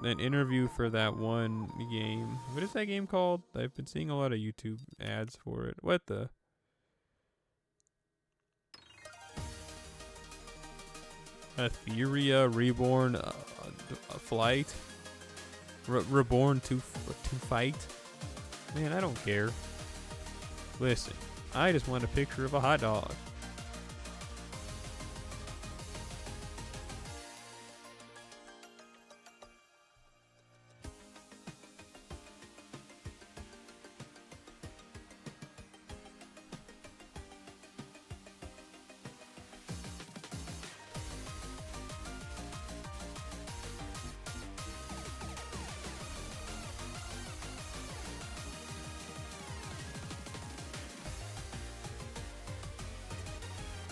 An interview for that one game. What is that game called? I've been seeing a lot of YouTube ads for it. What the? Etheria Reborn Flight? Reborn to fight? Man, I don't care. Listen, I just want a picture of a hot dog.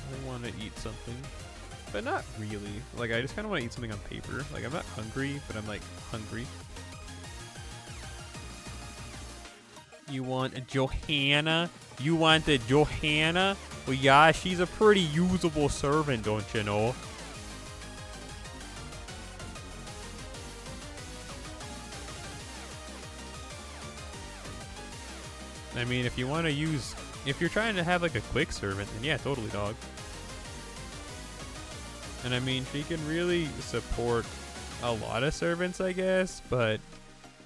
I want to eat something, but not really. Like, I just kind of want to eat something on paper. Like, I'm not hungry, but I'm like hungry. You want a Johanna? You want a Johanna? Well, yeah, she's a pretty usable servant, don't you know? I mean, if you want to use, if you're trying to have like a quick servant, then yeah, totally, dog. And I mean, she can really support a lot of servants, I guess, but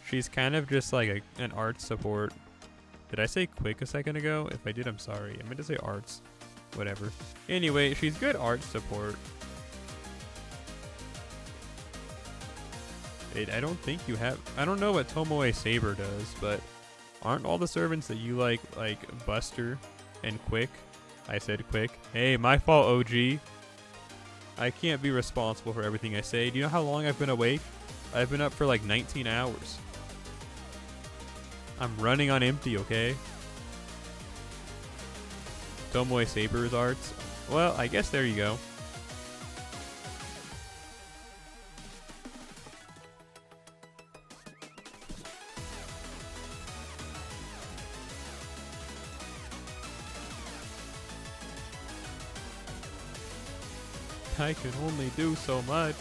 she's kind of just like an art support. Did I say quick a second ago? If I did, I'm sorry. I meant to say arts. Whatever. Anyway, she's good art support. I don't think you have, I don't know what Tomoe Saber does, but aren't all the servants that you like Buster and Quick? I said Quick. Hey, my fault, OG. I can't be responsible for everything I say. Do you know how long I've been awake? I've been up for like 19 hours. I'm running on empty, okay? Tomoe Saber's arts. Well, I guess there you go. I can only do so much.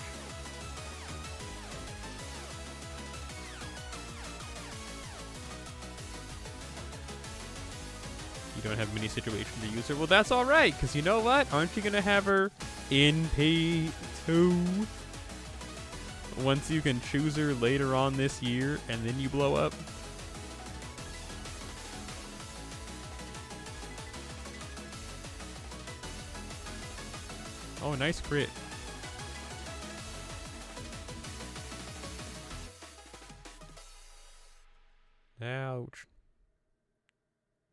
You don't have many situations to use her. Well, that's all right, because you know what? Aren't you going to have her in P2? Once you can choose her later on this year, and then you blow up? Oh, nice crit. Ouch.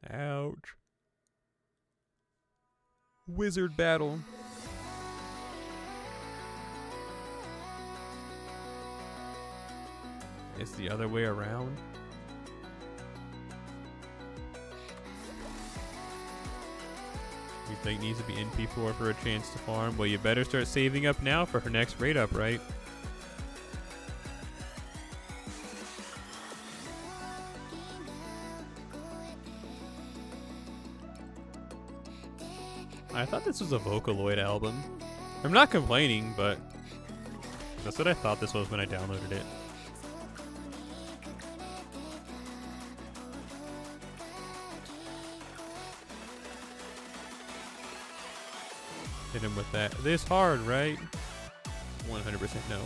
Ouch. Wizard battle. It's the other way around. You think needs to be in P4 for a chance to farm? Well, you better start saving up now for her next raid up, right? I thought this was a Vocaloid album. I'm not complaining, but that's what I thought this was when I downloaded it. Hit him with that. This hard, right? 100% no.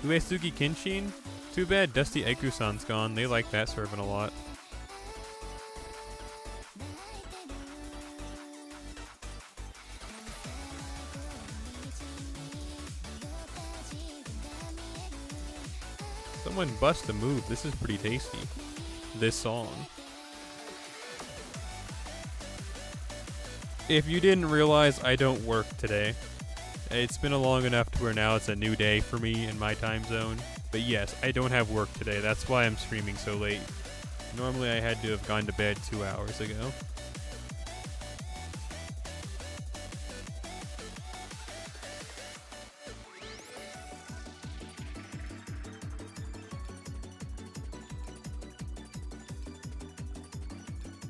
Uesugi Kenshin? Too bad Dusty Ekusan's gone. They like that servant a lot. Someone bust a move. This is pretty tasty. This song. If you didn't realize, I don't work today. It's been a long enough to where now it's a new day for me in my time zone. But yes, I don't have work today. That's why I'm streaming so late. Normally I had to have gone to bed 2 hours ago.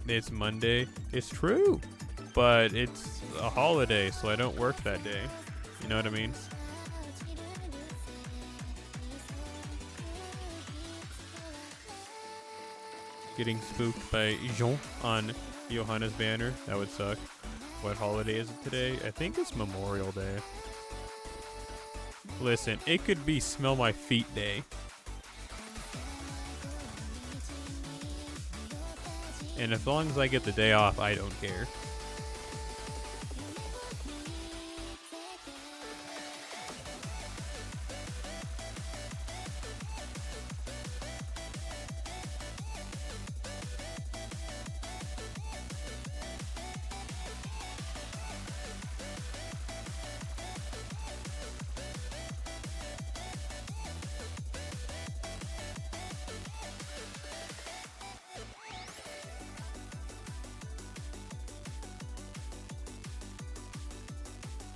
It's Monday. It's true. But it's a holiday, so I don't work that day. You know what I mean? Getting spooked by Jean on Johanna's banner. That would suck. What holiday is it today? I think it's Memorial Day. Listen, it could be Smell My Feet Day. And as long as I get the day off, I don't care.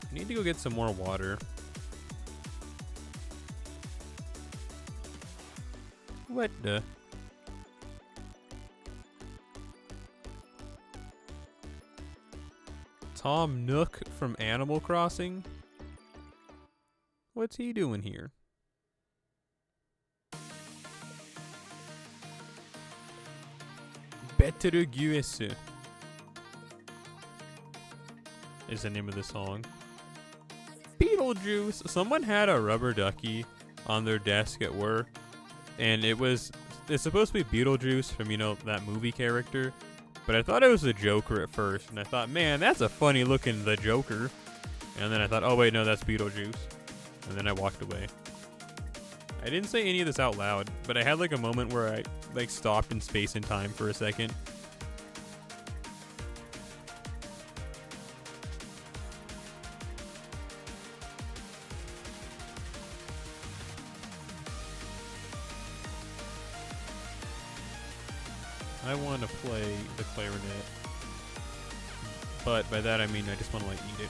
I need to go get some more water. What the? Tom Nook from Animal Crossing? What's he doing here? Betelgeuse is the name of the song. Beetlejuice. Someone had a rubber ducky on their desk at work, and it's supposed to be Beetlejuice from, you know, that movie character, but I thought it was the Joker at first, and I thought, man, that's a funny looking the Joker, and then I thought, oh wait, no, that's Beetlejuice, and then I walked away. I didn't say any of this out loud, but I had like a moment where I like stopped in space and time for a second. I want to play the clarinet, but by that I mean I just want to like eat it.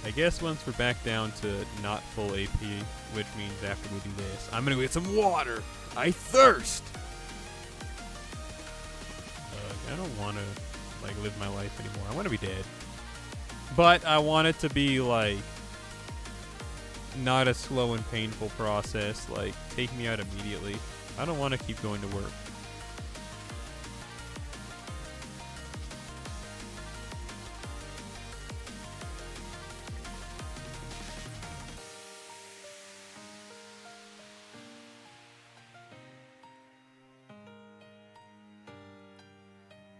I guess once we're back down to not full AP, which means after we do this, I'm gonna go get some water. I thirst. I don't want to like live my life anymore. I want to be dead, but I want it to be like not a slow and painful process. Like take me out immediately. I don't want to keep going to work.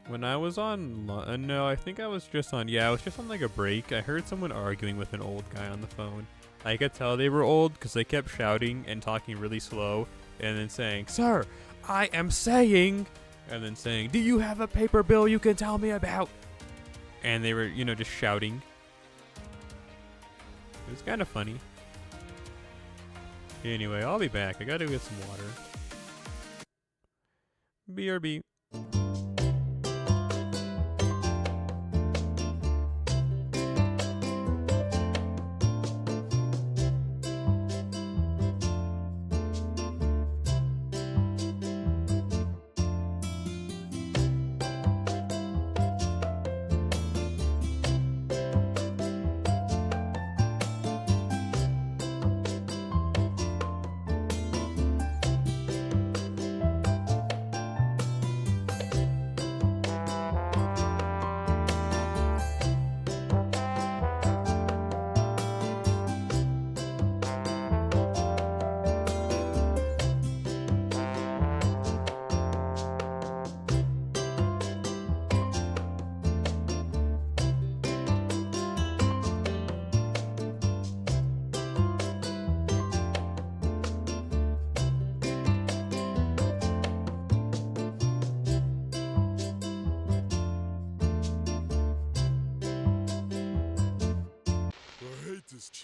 When I was on, no, I think I was just on, I was just on like a break. I heard someone arguing with an old guy on the phone. I could tell they were old because they kept shouting and talking really slow. And then saying, "Sir, I am saying," and then saying, "Do you have a paper bill you can tell me about?" And they were, you know, just shouting. It was kind of funny. Anyway, I'll be back. I gotta get some water. BRB.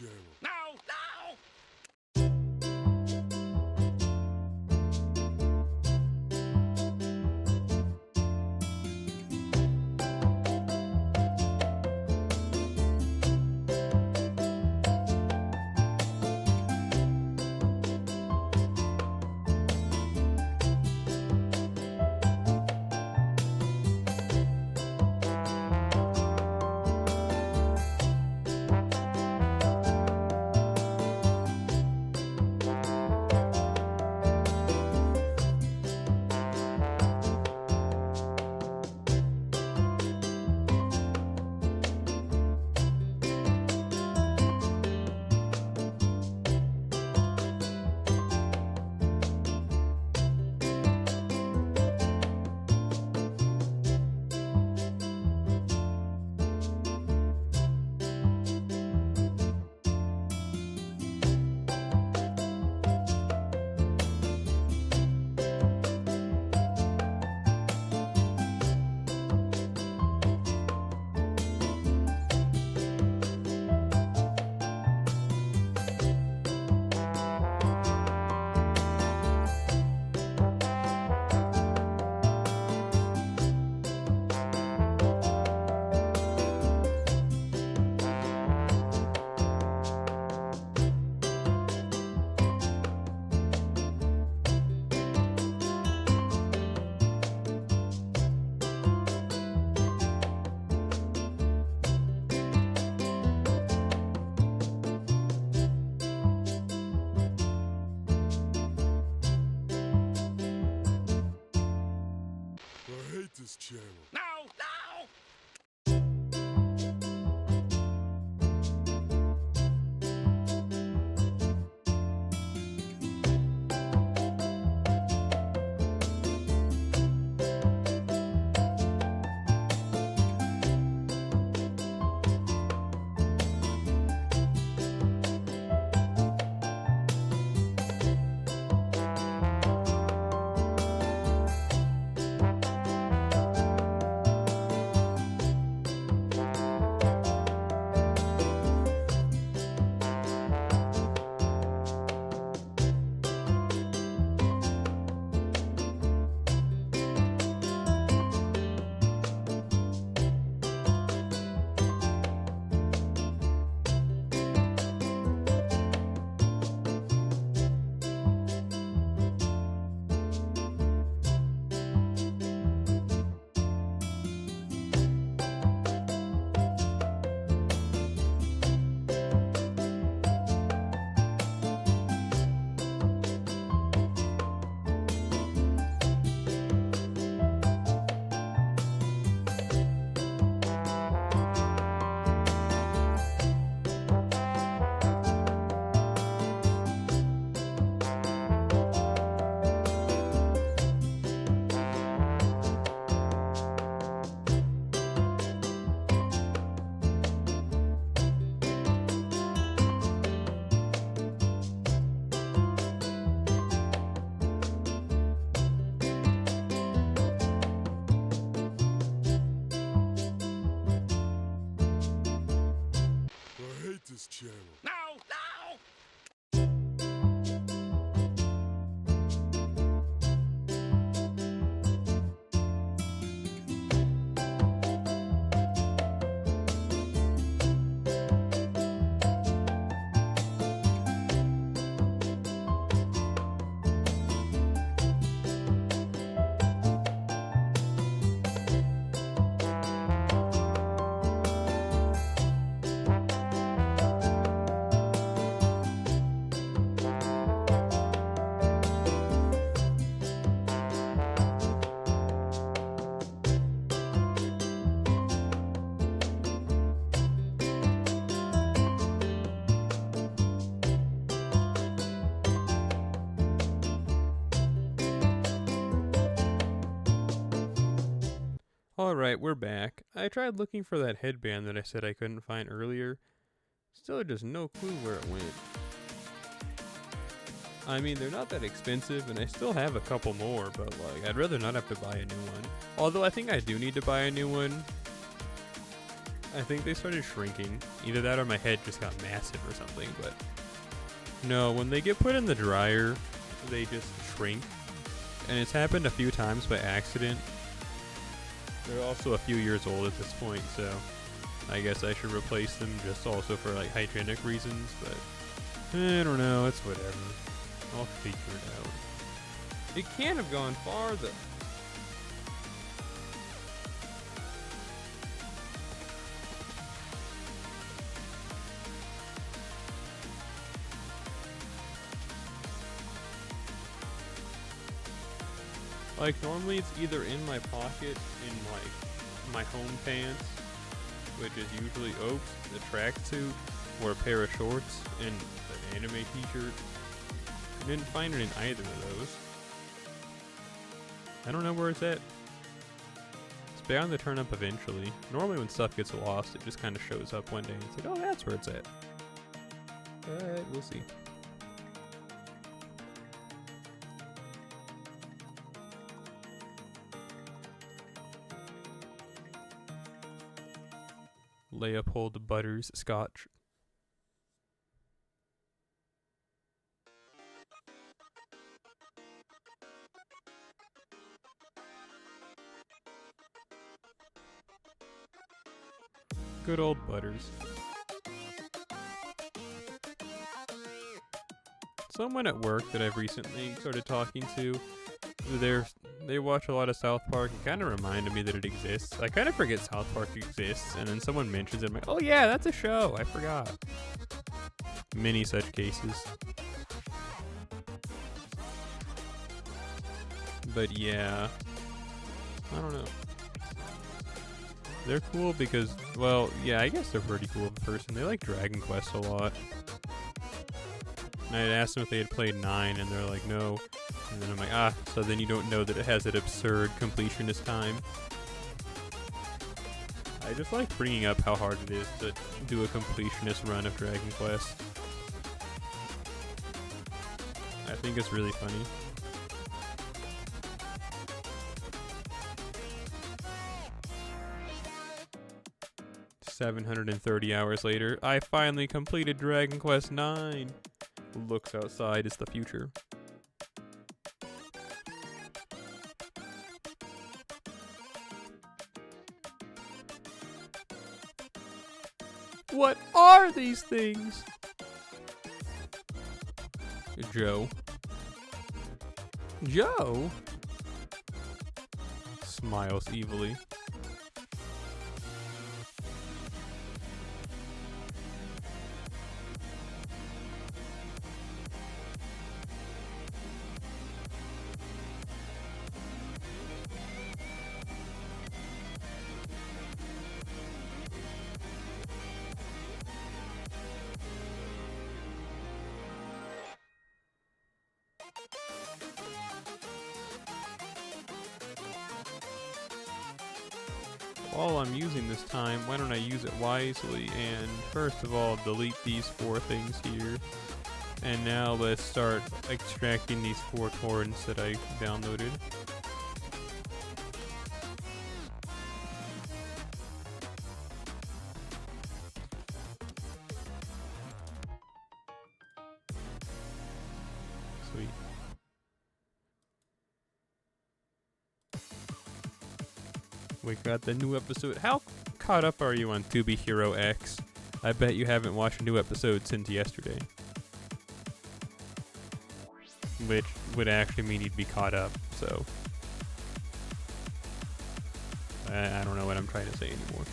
channel. No! No! I hate this channel. No! No! I hate this channel. No! No! Alright, we're back. I tried looking for that headband that I said I couldn't find earlier. Still just no clue where it went. I mean, they're not that expensive, and I still have a couple more, but like, I'd rather not have to buy a new one. Although I think I do need to buy a new one. I think they started shrinking. Either that or my head just got massive or something, but no, when they get put in the dryer, they just shrink. And it's happened a few times by accident. They're also a few years old at this point, so I guess I should replace them just also for like hygienic reasons, but I don't know, it's whatever. I'll figure it out. It can't have gone farther. Like, normally it's either in my pocket in, like, my home pants, which is usually Oaks, a tracksuit, or a pair of shorts, and an anime t-shirt. I didn't find it in either of those. I don't know where it's at. It's bound to turn up eventually. Normally when stuff gets lost, it just kind of shows up one day. It's like, oh, that's where it's at. But we'll see. Leopold Butters Scotch. Good old Butters. Someone at work that I've recently started talking to, they watch a lot of South Park. It kind of reminded me that it exists. I kind of forget South Park exists, and then someone mentions it. I'm like, oh yeah, that's a show. I forgot. Many such cases. But yeah, I don't know. They're cool because, well, yeah, I guess they're pretty cool of a person. They like Dragon Quest a lot. And I had asked them if they had played 9, and they're like, no. And then I'm like, so then you don't know that it has that absurd completionist time. I just like bringing up how hard it is to do a completionist run of Dragon Quest. I think it's really funny. $730 hours later, I finally completed Dragon Quest 9. Looks outside is the future. What are these things? Joe. Joe? Smiles evilly. While I'm using this time, why don't I use it wisely? And first of all, delete these 4 things here. And now let's start extracting these 4 torrents that I downloaded. Sweet. We got the new episode. How caught up are you on To Be Hero X? I bet you haven't watched a new episode since yesterday. Which would actually mean you'd be caught up, so I don't know what I'm trying to say anymore.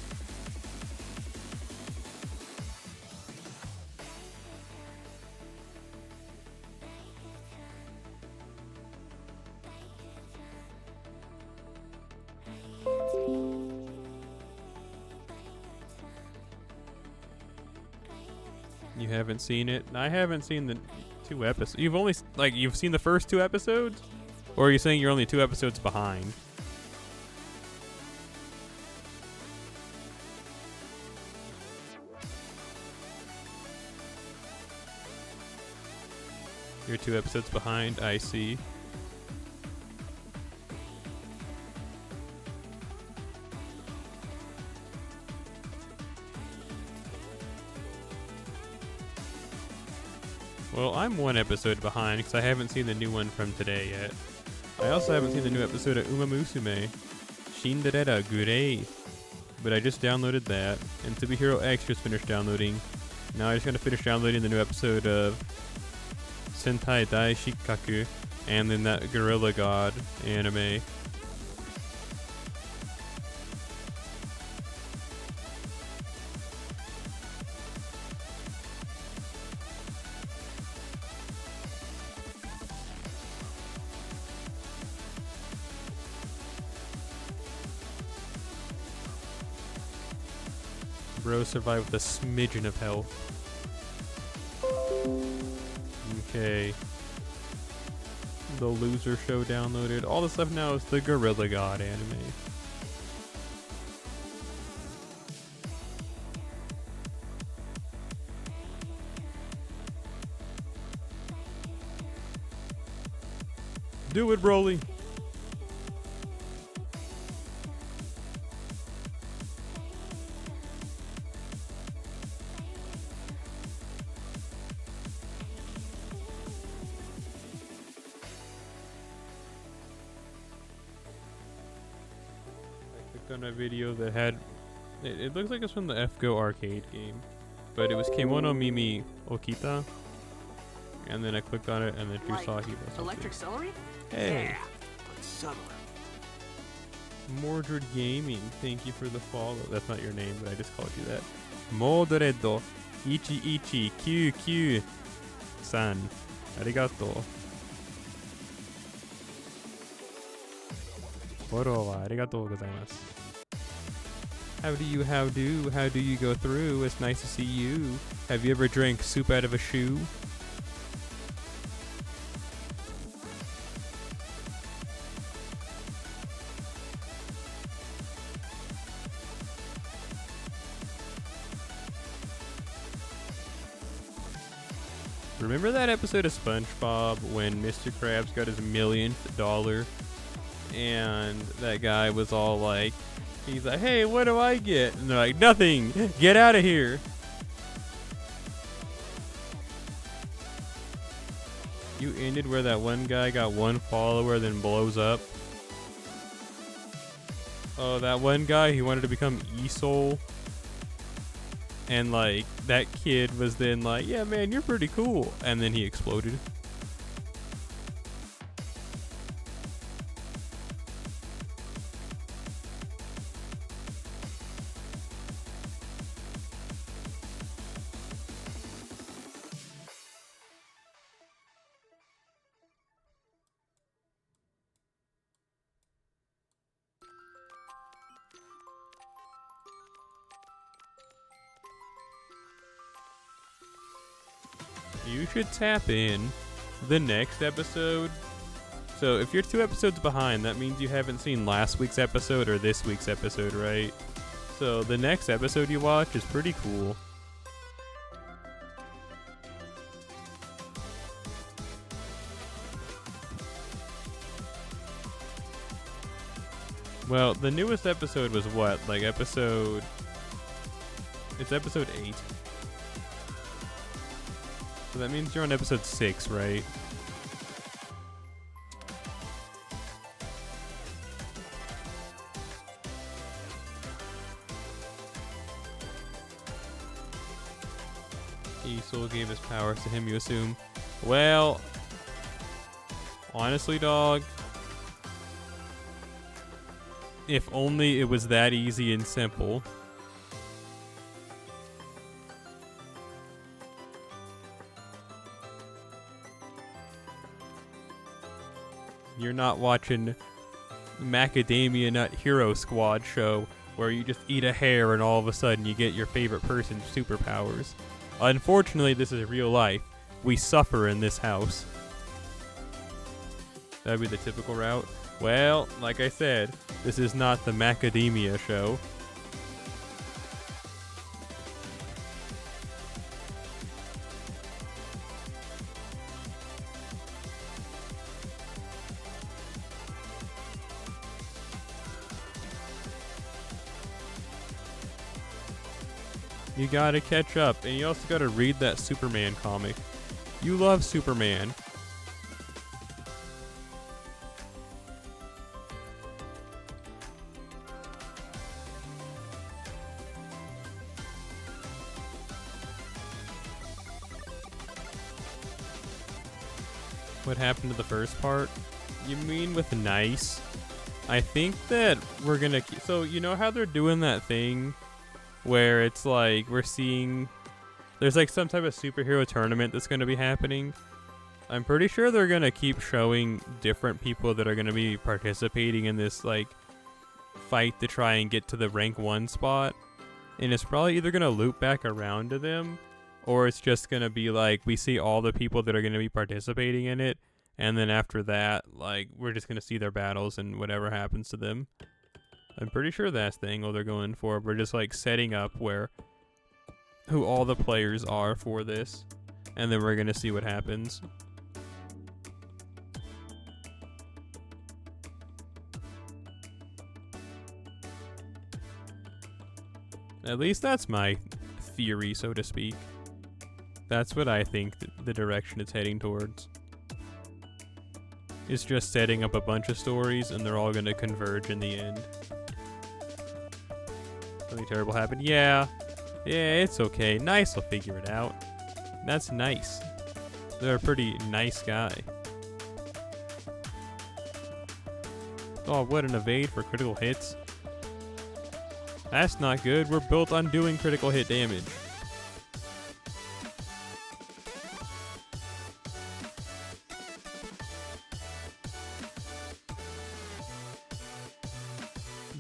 You haven't seen it? I haven't seen the 2 episodes. You've only, you've seen the first 2 episodes? Or are you saying you're only 2 episodes behind? You're 2 episodes behind, I see. Well, I'm one episode behind because I haven't seen the new one from today yet. I also haven't seen the new episode of Uma Musume. Cinderella Gurei. But I just downloaded that, and To Be Hero X just finished downloading. Now I just gotta finish downloading the new episode of Sentai Dai Shikaku, and then that Gorilla God anime. Bro survived with a smidgen of health. Okay. The Loser Show downloaded. All the stuff now is the Gorilla God anime. Do it, Broly. On a video that had it looks like it's from the FGO arcade game, but it was Kemono Mimi Okita, and then I clicked on it and then Usagi was Electric Celery? Hey, Yeah, but subtler. Mordred Gaming, thank you for the follow. That's not your name, but I just called you that. Mordredo Ichi Ichi Q Q San, arigato. Foro wa arigatou gozaimasu. How do you go through? It's nice to see you. Have you ever drank soup out of a shoe? Remember that episode of SpongeBob when Mr. Krabs got his millionth dollar? And that guy was all like, he's like, hey, what do I get? And they're like, nothing. Get out of here. You ended where that one guy got one follower, then blows up. Oh, that one guy, he wanted to become E-Soul. And like, that kid was then like, yeah, man, you're pretty cool. And then he exploded. You should tap in the next episode. So if you're 2 episodes behind, that means you haven't seen last week's episode or this week's episode, right? So the next episode you watch is pretty cool. Well, the newest episode was what? Like episode... It's episode 8. So that means you're on episode 6, right? E-Soul gave his powers to him, you assume? Well, honestly, dog, if only it was that easy and simple. You're not watching Macadamia Nut Hero Squad show where you just eat a hair and all of a sudden you get your favorite person's superpowers. Unfortunately, this is real life. We suffer in this house. That'd be the typical route. Well, like I said, this is not the Macadamia show. You gotta catch up, and you also gotta read that Superman comic. You love Superman. What happened to the first part? You mean with nice? I think that we're gonna so you know how they're doing that thing where it's like we're seeing there's like some type of superhero tournament that's gonna be happening. I'm pretty sure they're gonna keep showing different people that are gonna be participating in this like fight to try and get to the rank 1 spot. And it's probably either gonna loop back around to them, or it's just gonna be like we see all the people that are gonna be participating in it, and then after that, like we're just gonna see their battles and whatever happens to them. I'm pretty sure that's the angle they're going for. We're just like setting up who all the players are for this, and then we're gonna see what happens. At least that's my theory, so to speak. That's what I think the direction it's heading towards. It's just setting up a bunch of stories, and they're all going to converge in the end. Something terrible happened? Yeah, it's okay. Nice will figure it out. That's nice. They're a pretty nice guy. Oh, what an evade for critical hits. That's not good. We're built on doing critical hit damage.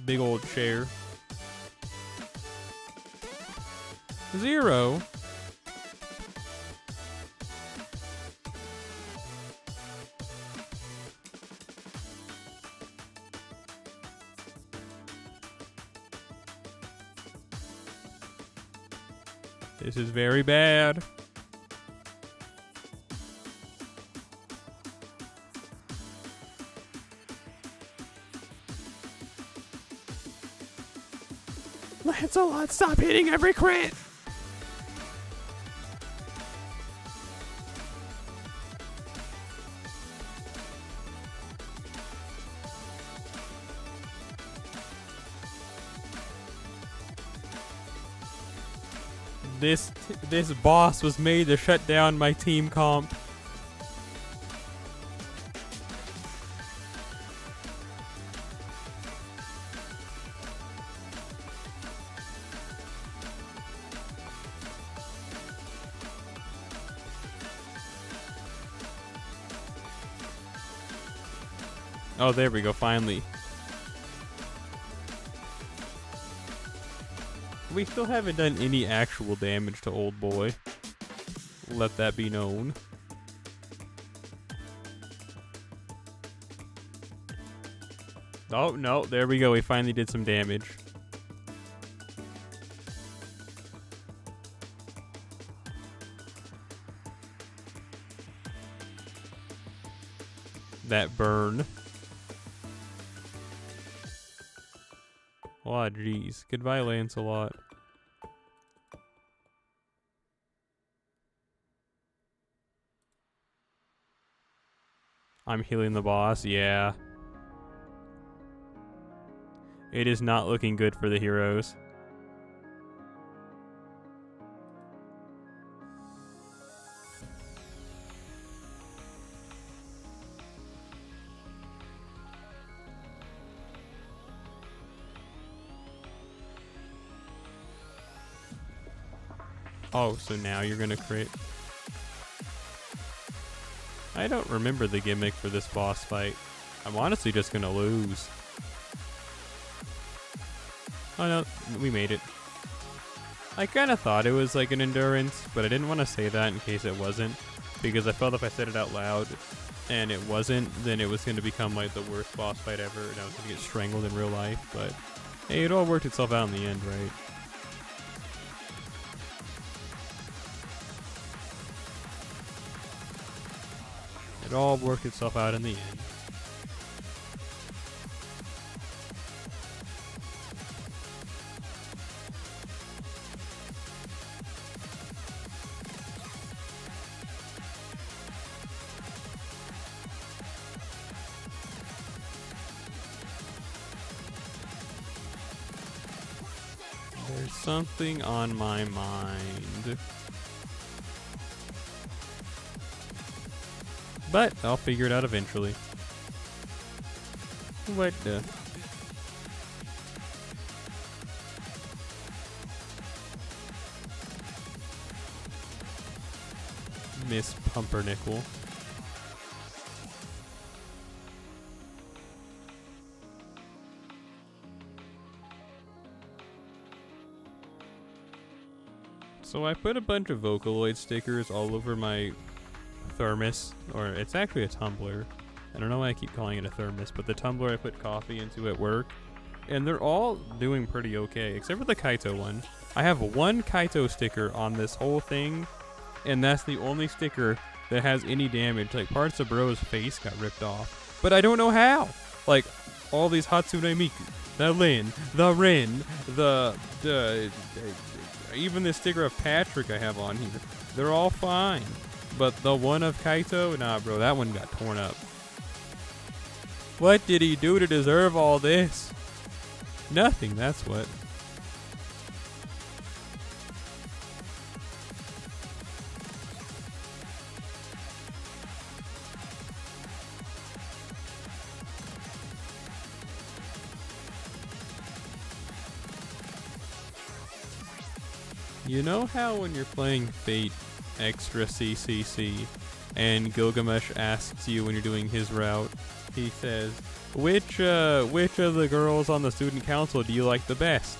Big old chair. 0. This is very bad. Lancelot, stop hitting every crit! This boss was made to shut down my team comp. Oh, there we go, finally. We still haven't done any actual damage to old boy. Let that be known. Oh, no, there we go. We finally did some damage. That burn. Oh, jeez. Goodbye, Lancelot. I'm healing the boss, yeah. It is not looking good for the heroes. Oh, so now you're gonna crit. I don't remember the gimmick for this boss fight. I'm honestly just gonna lose. Oh no, we made it. I kind of thought it was like an endurance, but I didn't want to say that in case it wasn't, because I felt if I said it out loud and it wasn't, then it was going to become like the worst boss fight ever, and I was going to get strangled in real life. But hey, it all worked itself out in the end, right? It all worked itself out in the end. something on my mind. But I'll figure it out eventually. What the? Miss Pumpernickel. So I put a bunch of Vocaloid stickers all over my thermos, or it's actually a tumbler. I don't know why I keep calling it a thermos, but the tumbler I put coffee into at work, and they're all doing pretty okay, except for the Kaito one. I have one Kaito sticker on this whole thing, and that's the only sticker that has any damage. Like, parts of Bro's face got ripped off, but I don't know how. Like, all these Hatsune Miku, the Lin, the Rin, even the sticker of Patrick I have on here, they're all fine. But the one of Kaito, nah, bro, that one got torn up. What did he do to deserve all this? Nothing, that's what. You know how when you're playing Fate Extra CCC and Gilgamesh asks you when you're doing his route, he says, which of the girls on the student council do you like the best?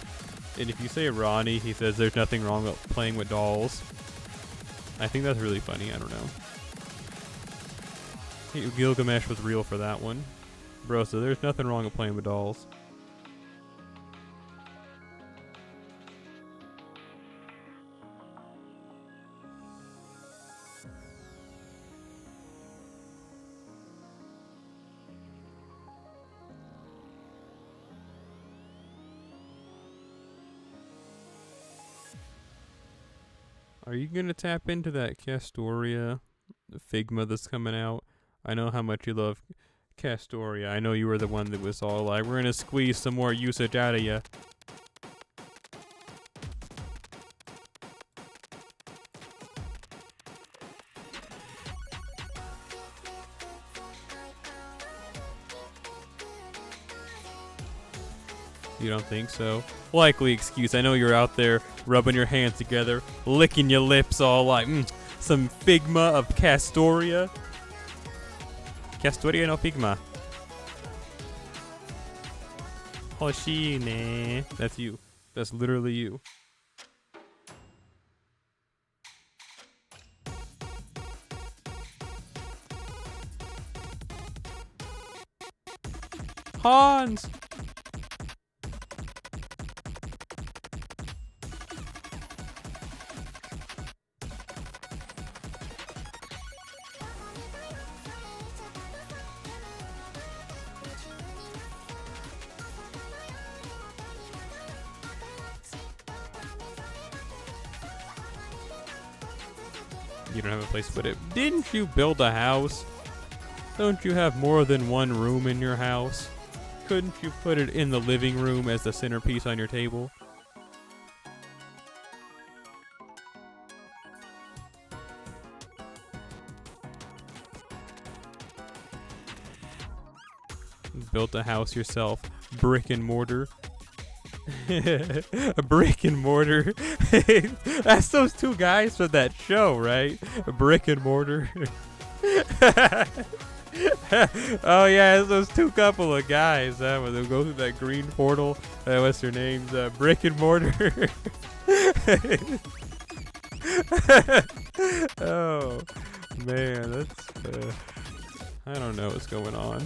And if you say Ronnie, he says there's nothing wrong with playing with dolls. I think that's really funny, I don't know. Gilgamesh was real for that one. Bro, so there's nothing wrong with playing with dolls. Are you gonna tap into that Castoria Figma that's coming out? I know how much you love Castoria. I know you were the one that was all like, we're gonna squeeze some more usage out of you. You don't think so? Likely excuse. I know you're out there rubbing your hands together, licking your lips all like, some Figma of Castoria. Castoria no Figma. Hoshine. That's you. That's literally you. Hans! You don't have a place to put it. Didn't you build a house? Don't you have more than one room in your house? Couldn't you put it in the living room as the centerpiece on your table? Built a house yourself. Brick and mortar. A brick and mortar. That's those two guys from that show, right? A brick and mortar. Oh yeah, it's those two couple of guys when they go through that green portal. What's their names? Brick and mortar. Oh man, that's I don't know what's going on.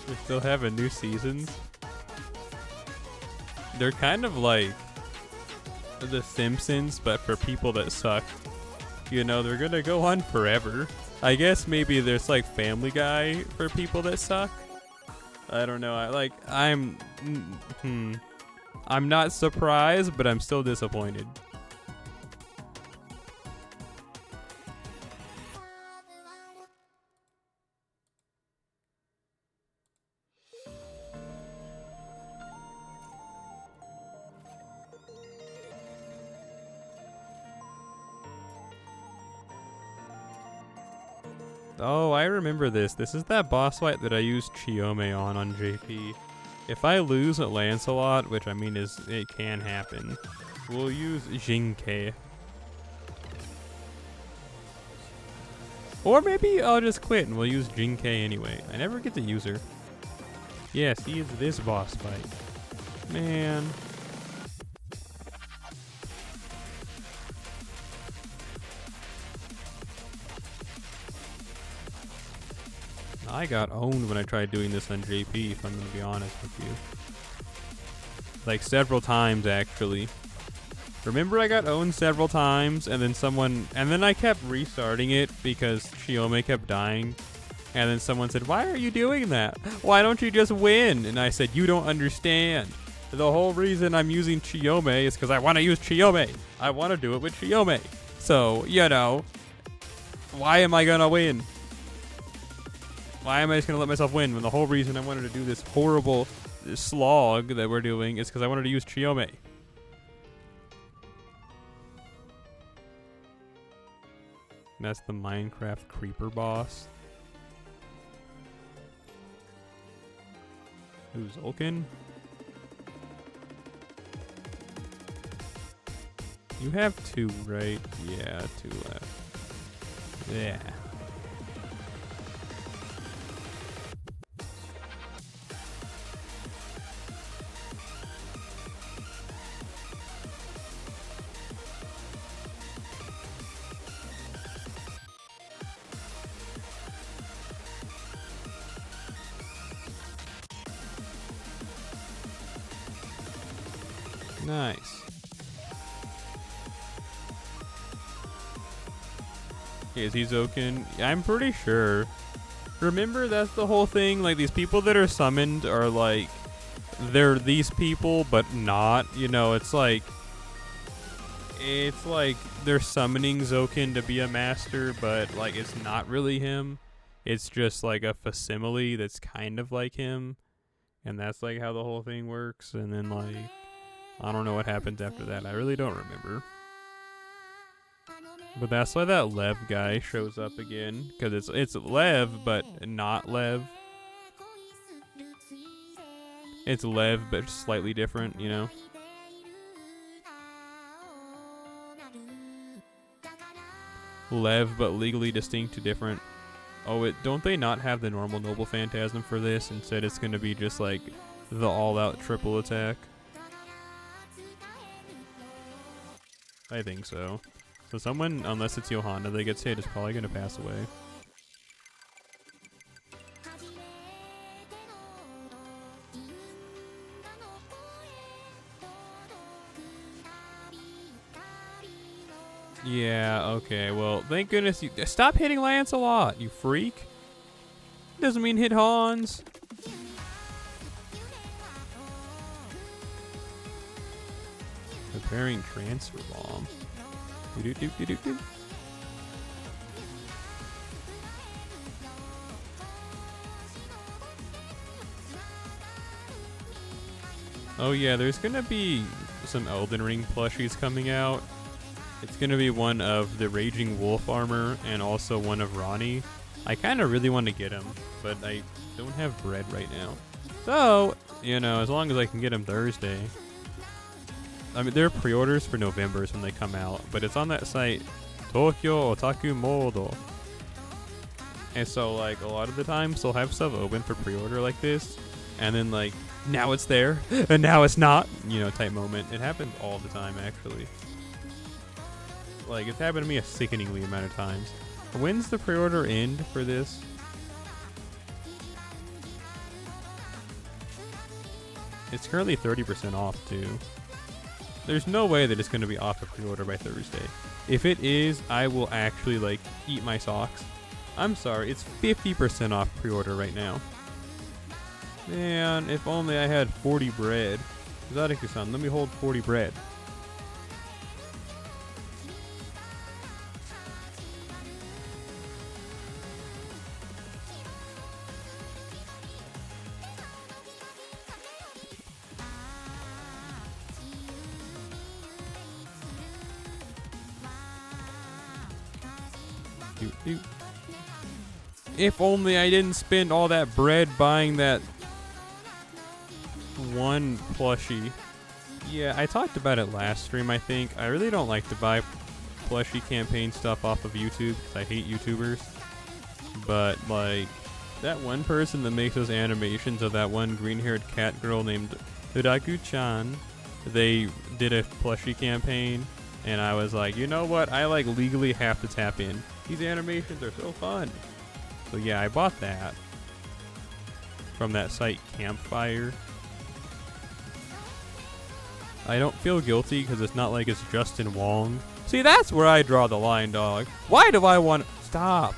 They're still having new seasons. They're kind of like The Simpsons, but for people that suck. You know, they're gonna go on forever. I guess maybe there's like Family Guy for people that suck. I don't know. I'm not surprised, but I'm still disappointed. Oh, I remember this. This is that boss fight that I used Chiome on JP. If I lose at Lancelot, which I mean it can happen, we'll use Jinkei. Or maybe I'll just quit and we'll use Jinkei anyway. I never get to use her. Yes, he is this boss fight. Man. I got owned when I tried doing this on JP, if I'm going to be honest with you. Like several times, actually. Remember I got owned several times, and then I kept restarting it because Chiome kept dying. And then someone said, why are you doing that? Why don't you just win? And I said, you don't understand. The whole reason I'm using Chiome is because I want to use Chiome. I want to do it with Chiome. So, you know, why am I going to win? Why am I just going to let myself win when the whole reason I wanted to do this horrible slog that we're doing is because I wanted to use Chiome? That's the Minecraft creeper boss. Who's Zulkin? You have 2, right? Yeah, 2 left. Yeah. Nice. Is he Zokin? I'm pretty sure. Remember, that's the whole thing. Like, these people that are summoned are like, they're these people, but not. You know, it's like they're summoning Zokin to be a master, but like it's not really him. It's just like a facsimile that's kind of like him, and that's like how the whole thing works. And then like, I don't know what happens after that. I really don't remember. But that's why that Lev guy shows up again, because it's Lev, but not Lev. It's Lev, but slightly different, you know? Lev, but legally distinct to different. Oh, don't they not have the normal Noble Phantasm for this? Instead, it's going to be just like the all-out triple attack. I think so. So someone, unless it's Johanna that gets hit, is probably going to pass away. Yeah, okay, well, thank goodness you... Stop hitting Lancelot, you freak! Doesn't mean hit Hans! Preparing transfer bomb. Do-do-do-do-do-do. Oh yeah, there's gonna be some Elden Ring plushies coming out. It's gonna be one of the Raging Wolf armor and also one of Ronnie. I kind of really want to get them, but I don't have bread right now. So, you know, as long as I can get them Thursday. I mean, they're pre-orders for November when they come out, but it's on that site, Tokyo Otaku Modo. And so, like, a lot of the times they'll have stuff open for pre-order like this, and then, like, now it's there, and now it's not, you know, type moment. It happens all the time, actually. Like, it's happened to me a sickeningly amount of times. When's the pre-order end for this? It's currently 30% off, too. There's no way that it's going to be off a pre-order by Thursday. If it is, I will actually, like, eat my socks. I'm sorry, it's 50% off pre-order right now. Man, if only I had 40 bread. Zadeki-san, let me hold 40 bread. If only I didn't spend all that bread buying that one plushie. Yeah, I talked about it last stream, I think. I really don't like to buy plushie campaign stuff off of YouTube because I hate YouTubers. But, like, that one person that makes those animations of that one green-haired cat girl named Uraku-chan, they did a plushie campaign, and I was like, you know what? I, like, legally have to tap in. These animations are so fun. So, yeah, I bought that from that site Campfire. I don't feel guilty because it's not like it's Justin Wong. See, that's where I draw the line, dog. Why do I want... Stop.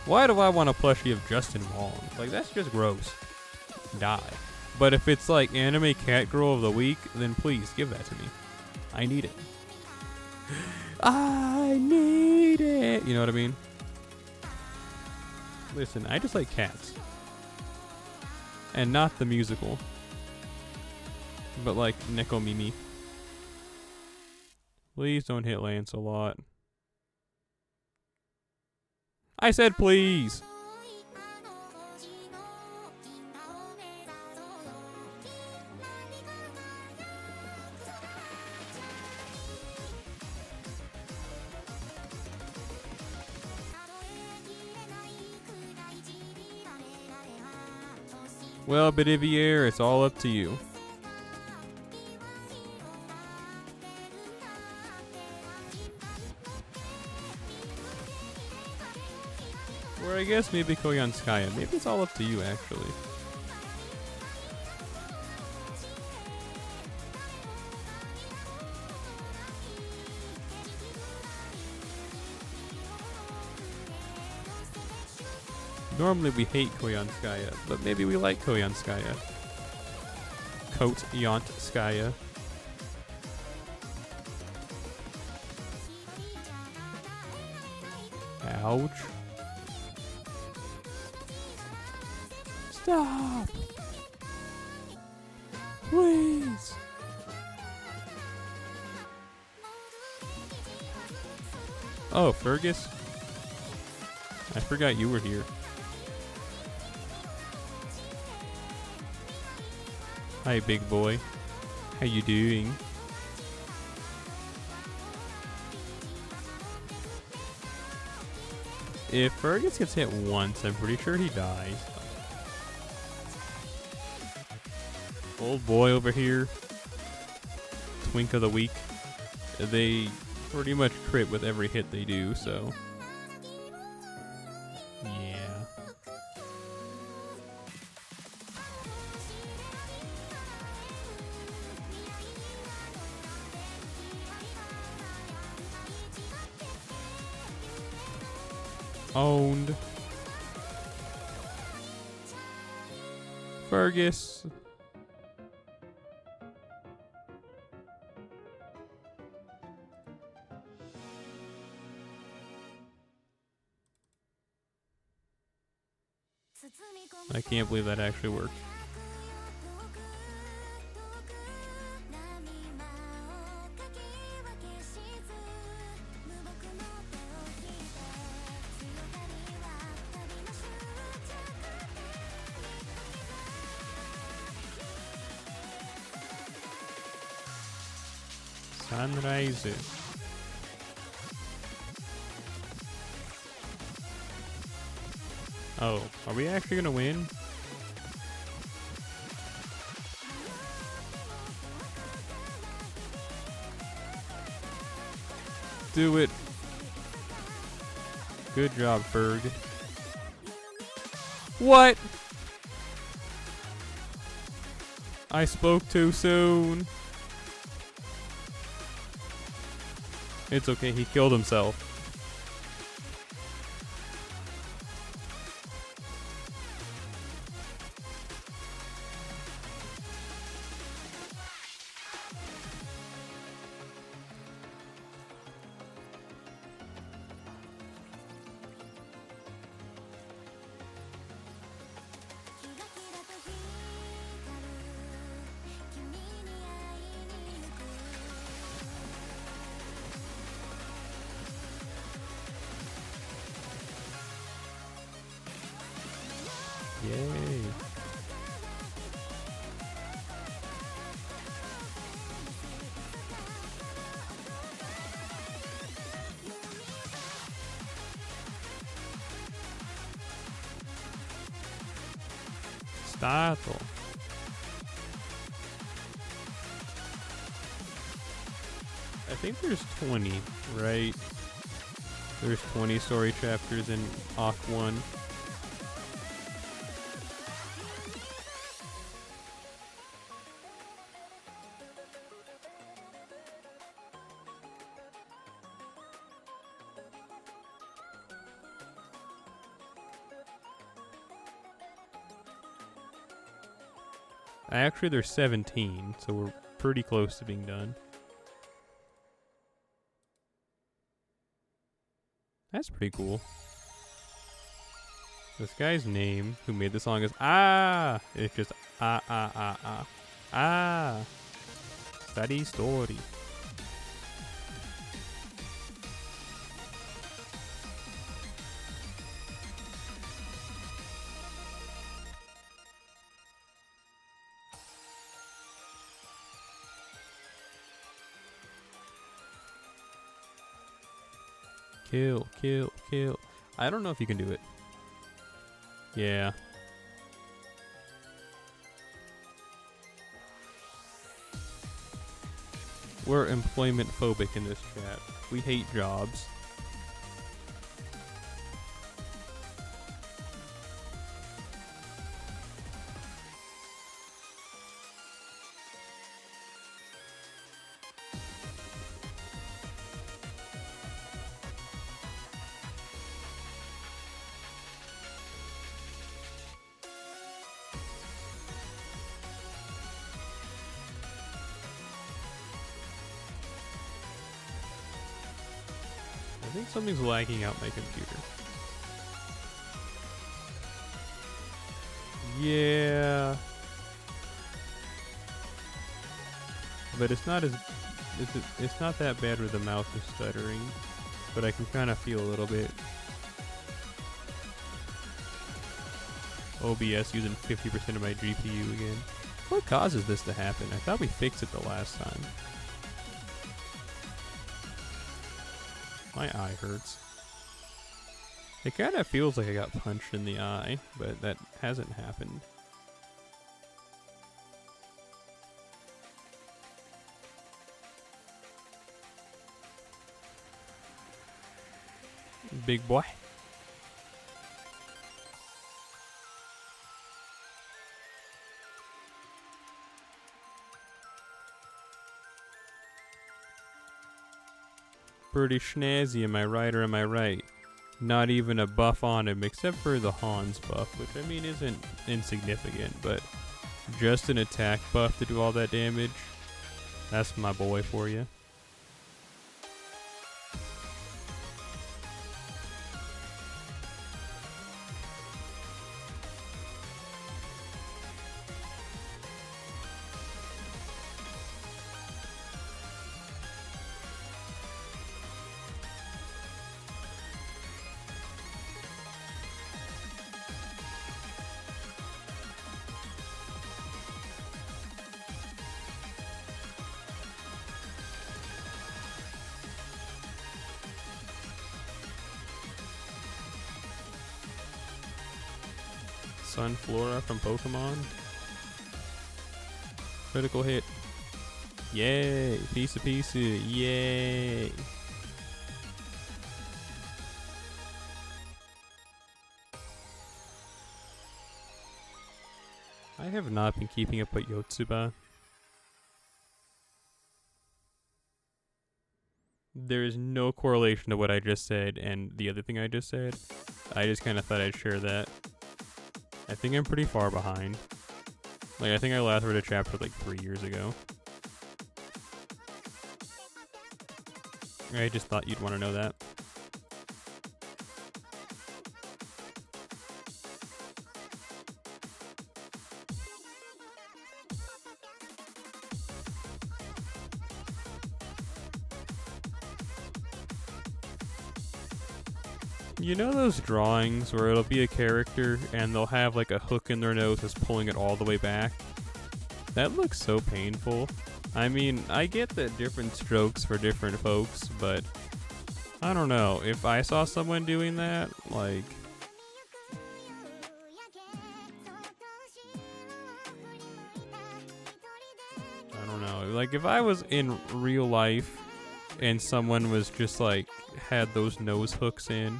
Why do I want a plushie of Justin Wong? Like, that's just gross. Die. But if it's like Anime Cat Girl of the Week, then please give that to me. I need it. I need it. You know what I mean? Listen, I just like cats. And not the musical. But like Neko Mimi. Please don't hit Lancelot. I said please. Well, Bedivier, it's all up to you. Or I guess maybe Koyanskaya. Maybe it's all up to you, actually. Normally we hate Koyanskaya, but maybe we like Koyanskaya. Koyanskaya. Ouch. Stop! Please! Oh, Fergus? I forgot you were here. Hi, big boy. How you doing? If Fergus gets hit once, I'm pretty sure he dies. Old boy over here, Twink of the Week, they pretty much crit with every hit they do, so yeah. Owned. Fergus. I can't believe that actually worked. Sunrise. Oh, are we actually gonna win? Do it. Good job, Ferg. What? I spoke too soon. It's okay, he killed himself. Yay. Stato. I think there's 20, right? There's 20 story chapters in Arc 1. Actually, there's 17, so we're pretty close to being done. That's pretty cool. This guy's name, who made the song, is Ah! It's just Ah, Ah, Ah, Ah. Ah! Study story. Kill, kill, kill. I don't know if you can do it. Yeah. We're employment phobic in this chat. We hate jobs. I think something's lagging out my computer. Yeah. But it's not as it's not that bad where the mouse is stuttering, but I can kind of feel a little bit. OBS using 50% of my GPU again. What causes this to happen? I thought we fixed it the last time. My eye hurts. It kind of feels like I got punched in the eye, but that hasn't happened. Big boy. Pretty snazzy, am I right or am I right? Not even a buff on him, except for the Hans buff, which I mean isn't insignificant, but just an attack buff to do all that damage. That's my boy for you. Sunflora from Pokemon. Critical hit. Yay. Piece of piece. Yay. I have not been keeping up with Yotsuba. There is no correlation to what I just said and the other thing I just said. I just kind of thought I'd share that. I think I'm pretty far behind. Like, I think I last read a chapter like 3 years ago. I just thought you'd want to know that. You know those drawings where it'll be a character and they'll have like a hook in their nose that's pulling it all the way back? That looks so painful. I mean, I get that different strokes for different folks, but I don't know. If I saw someone doing that, like, I don't know. Like, if I was in real life and someone was just like, had those nose hooks in,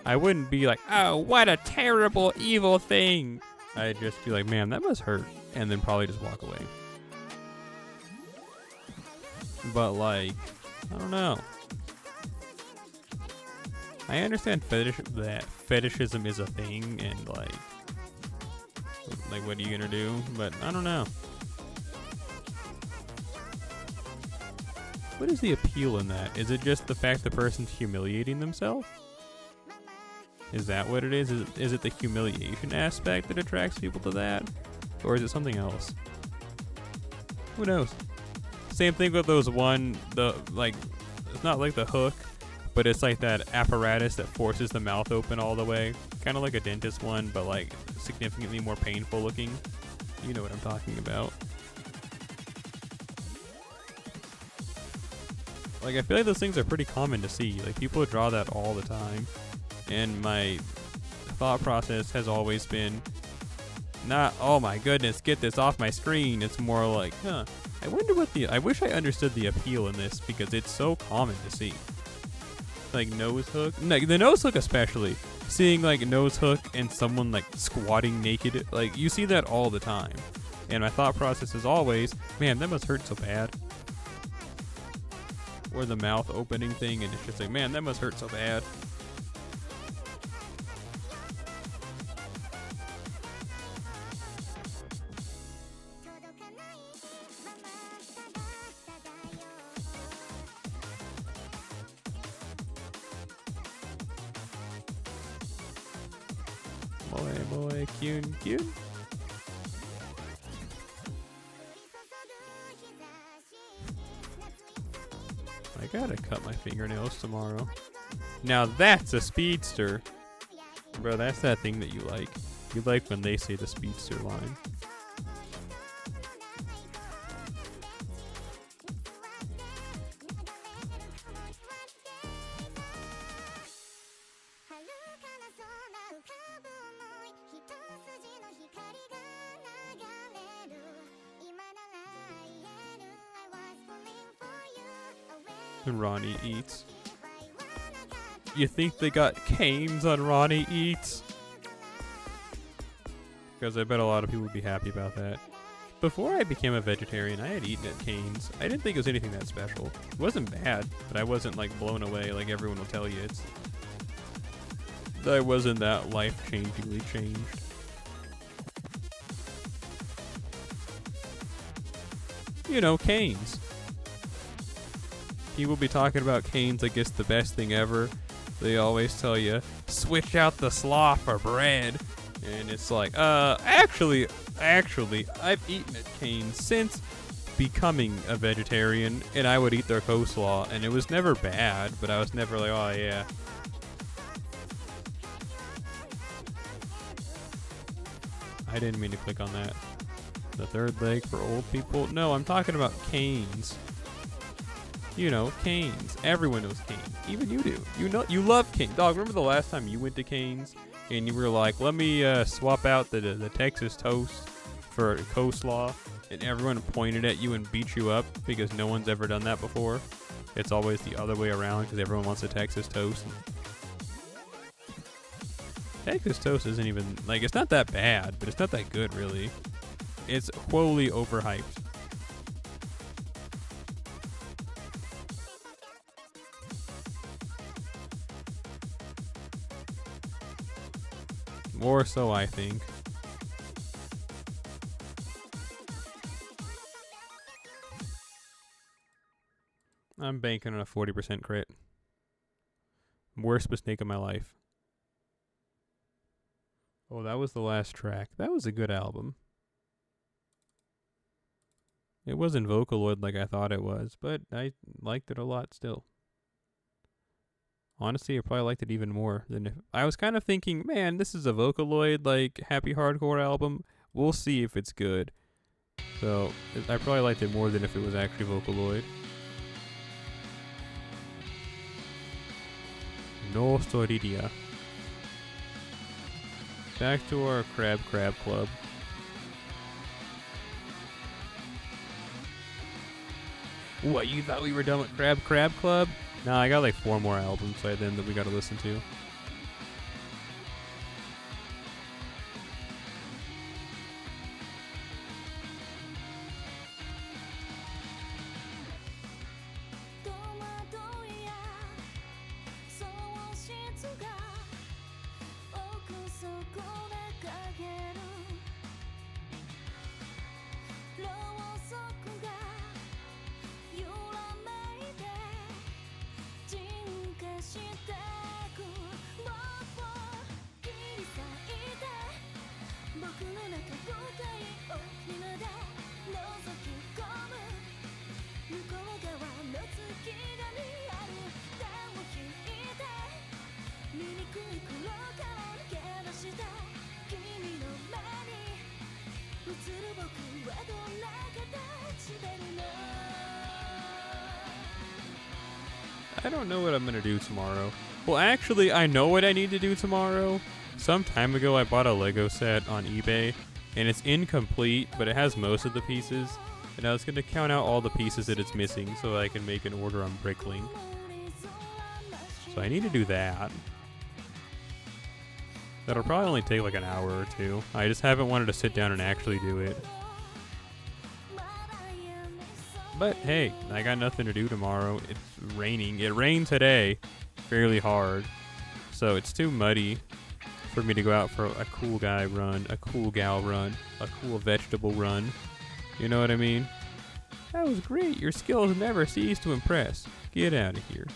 I wouldn't be like, oh, what a terrible, evil thing. I'd just be like, man, that must hurt. And then probably just walk away. But, like, I don't know. I understand that fetishism is a thing, and, like, what are you gonna do? But, I don't know. What is the appeal in that? Is it just the fact the person's humiliating themselves? Is that what it is? Is it the humiliation aspect that attracts people to that? Or is it something else? Who knows? Same thing with those it's not like the hook, but it's like that apparatus that forces the mouth open all the way. Kind of like a dentist one, but like significantly more painful looking. You know what I'm talking about. Like, I feel like those things are pretty common to see. Like, people draw that all the time. And my thought process has always been not, oh my goodness, get this off my screen. It's more like, I wish I understood the appeal in this because it's so common to see. Like nose hook, the nose hook especially. Seeing like nose hook and someone like squatting naked, like you see that all the time. And my thought process is always, man, that must hurt so bad. Or the mouth opening thing, and it's just like, man, that must hurt so bad. Boy, cute. I gotta cut my fingernails tomorrow. Now that's a speedster. Bro, that's that thing that you like. You like when they say the speedster line. Ronnie Eats. You think they got canes on Ronnie Eats? Because I bet a lot of people would be happy about that. Before I became a vegetarian, I had eaten at Cane's. I didn't think it was anything that special. It wasn't bad, but I wasn't like blown away like everyone will tell you. I wasn't that life-changingly changed. You know, Cane's. People be talking about Cane's like it's the best thing ever. They always tell you, switch out the slaw for bread. And it's like, actually, I've eaten at Cane's since becoming a vegetarian, and I would eat their coleslaw, and it was never bad, but I was never like, oh yeah. I didn't mean to click on that. The third leg for old people? No, I'm talking about Cane's. You know, Cane's. Everyone knows Cane's. Even you do. You love Cane's. Dog, remember the last time you went to Cane's and you were like, let me swap out the Texas toast for coleslaw, and everyone pointed at you and beat you up because no one's ever done that before? It's always the other way around because everyone wants a Texas toast. Texas toast isn't even, like, it's not that bad, but it's not that good, really. It's wholly overhyped. More so, I think. I'm banking on a 40% crit. Worst mistake of my life. Oh, that was the last track. That was a good album. It wasn't Vocaloid like I thought it was, but I liked it a lot still. Honestly, I probably liked it even more than if I was kind of thinking, man, this is a Vocaloid like happy hardcore album. We'll see if it's good. So I probably liked it more than if it was actually Vocaloid. No Storidia. Back to our Crab Club. What, you thought we were done with Crab Club? Nah, I got like 4 more albums by then that we gotta listen to. I don't know what I'm gonna do tomorrow. Well, actually, I know what I need to do tomorrow. Some time ago, I bought a Lego set on eBay, and it's incomplete, but it has most of the pieces. And I was gonna count out all the pieces that it's missing so I can make an order on Bricklink. So I need to do that. That'll probably only take like an hour or 2. I just haven't wanted to sit down and actually do it. But hey, I got nothing to do tomorrow. It's raining. It rained today fairly hard. So it's too muddy for me to go out for a cool guy run, a cool gal run, a cool vegetable run. You know what I mean? That was great. Your skills never cease to impress. Get out of here.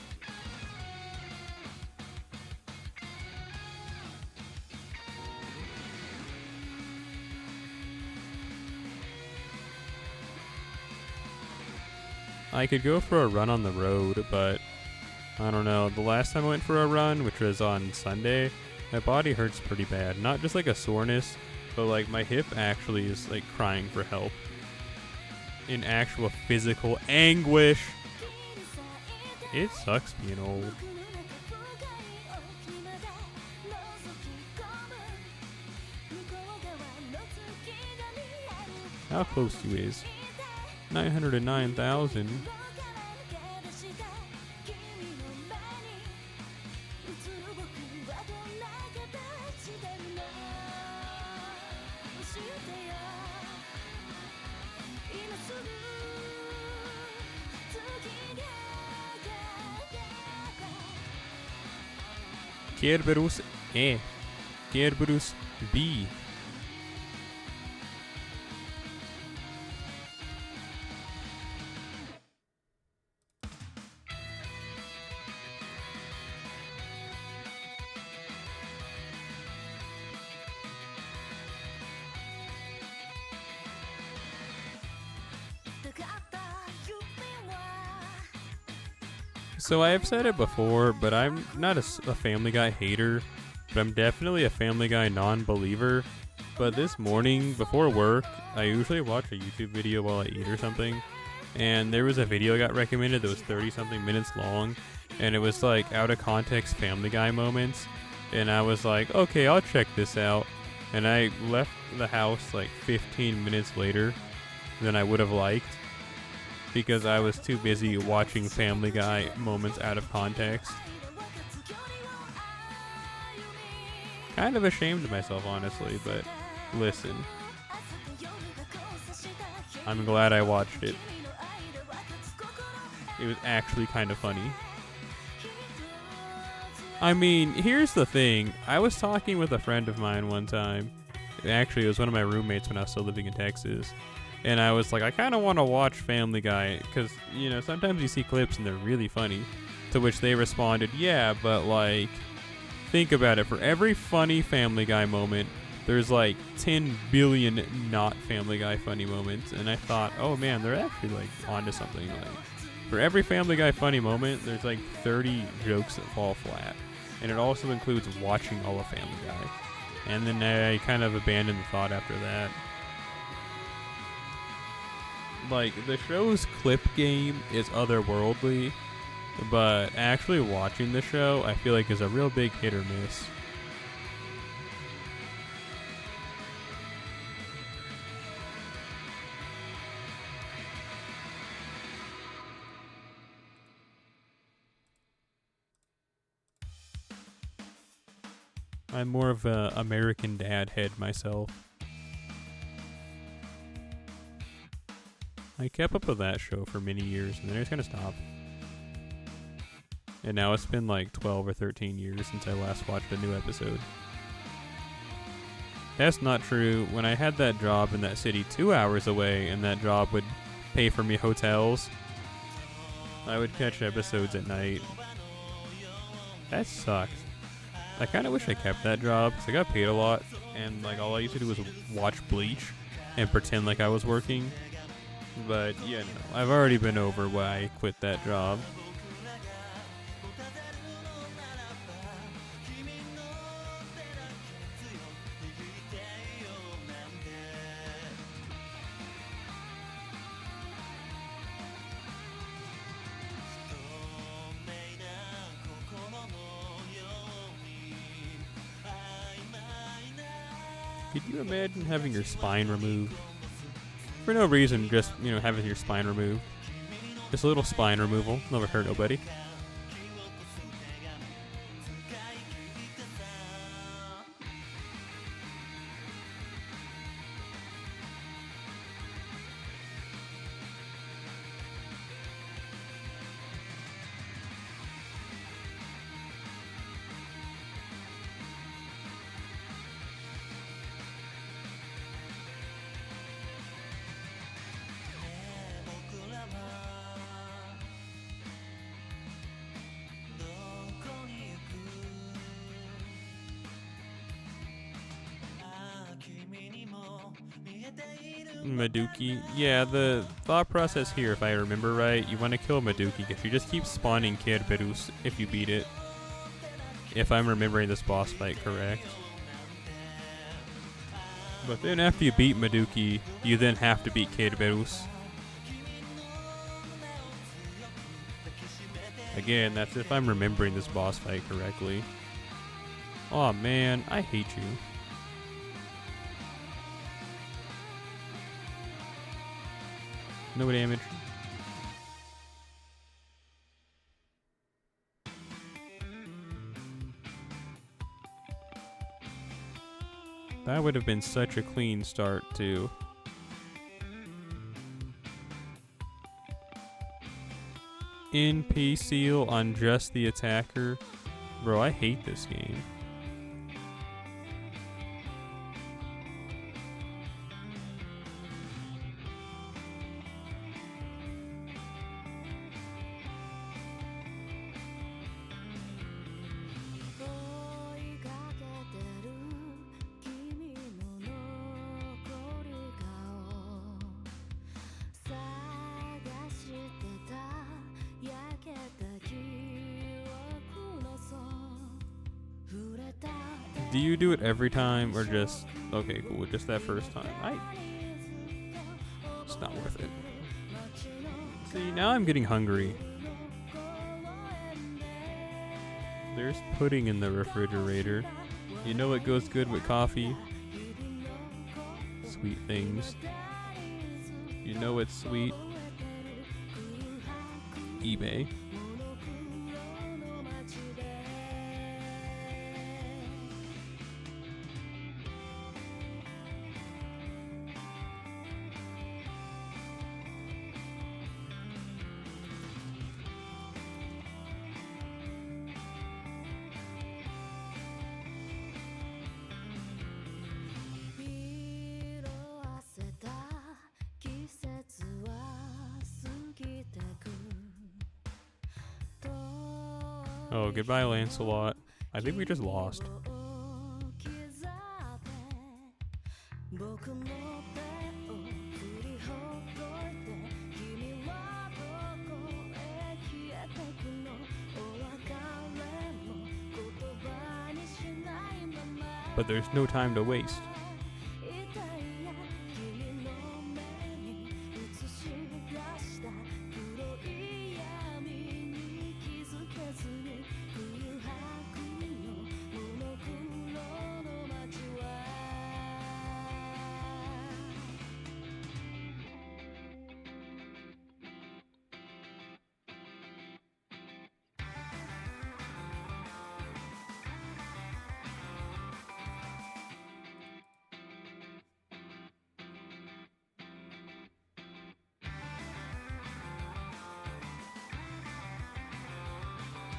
I could go for a run on the road, but I don't know. The last time I went for a run, which was on Sunday, my body hurts pretty bad. Not just like a soreness, but like my hip actually is like crying for help. In actual physical anguish. It sucks being old. How close to you is? 909,000. Kerberos E. Kerberos B. So I have said it before, but I'm not a Family Guy hater, but I'm definitely a Family Guy non-believer. But this morning, before work, I usually watch a YouTube video while I eat or something, and there was a video I got recommended that was 30-something minutes long, and it was like out of context Family Guy moments, and I was like, okay, I'll check this out, and I left the house like 15 minutes later than I would have liked, because I was too busy watching Family Guy moments out of context. Kind of ashamed of myself, honestly, but listen. I'm glad I watched it. It was actually kind of funny. I mean, here's the thing. I was talking with a friend of mine one time. Actually, it was one of my roommates when I was still living in Texas. And I was like, I kind of want to watch Family Guy because, you know, sometimes you see clips and they're really funny. To which they responded, yeah, but like, think about it. For every funny Family Guy moment, there's like 10 billion not Family Guy funny moments. And I thought, oh man, they're actually like onto something. Like, For every Family Guy funny moment, there's like 30 jokes that fall flat. And it also includes watching all of Family Guy. And then I kind of abandoned the thought after that. Like, the show's clip game is otherworldly, but actually watching the show, I feel like is a real big hit or miss. I'm more of a American Dad head myself. I kept up with that show for many years, and then I just kind of stopped. And now it's been like 12 or 13 years since I last watched a new episode. That's not true. When I had that job in that city 2 hours away, and that job would pay for me hotels, I would catch episodes at night. That sucks. I kind of wish I kept that job, because I got paid a lot, and like all I used to do was watch Bleach and pretend like I was working. But, you know, I've already been over why I quit that job. Could you imagine having your spine removed? For no reason, just, you know, having your spine removed. Just a little spine removal. Never hurt nobody. Maduki. Yeah, the thought process here, if I remember right, you want to kill Maduki because she just keeps spawning Kerberos if you beat it. If I'm remembering this boss fight correct. But then after you beat Maduki, you then have to beat Kerberos. Again, that's if I'm remembering this boss fight correctly. Aw man, I hate you. No damage. That would have been such a clean start too. NP seal on just the attacker. Bro, I hate this game. Do you do it every time or just... Okay, cool, just that first time. It's not worth it. See, now I'm getting hungry. There's pudding in the refrigerator. You know what goes good with coffee? Sweet things. You know what's sweet? eBay. Oh, goodbye, Lancelot. I think we just lost. but there's no time to waste.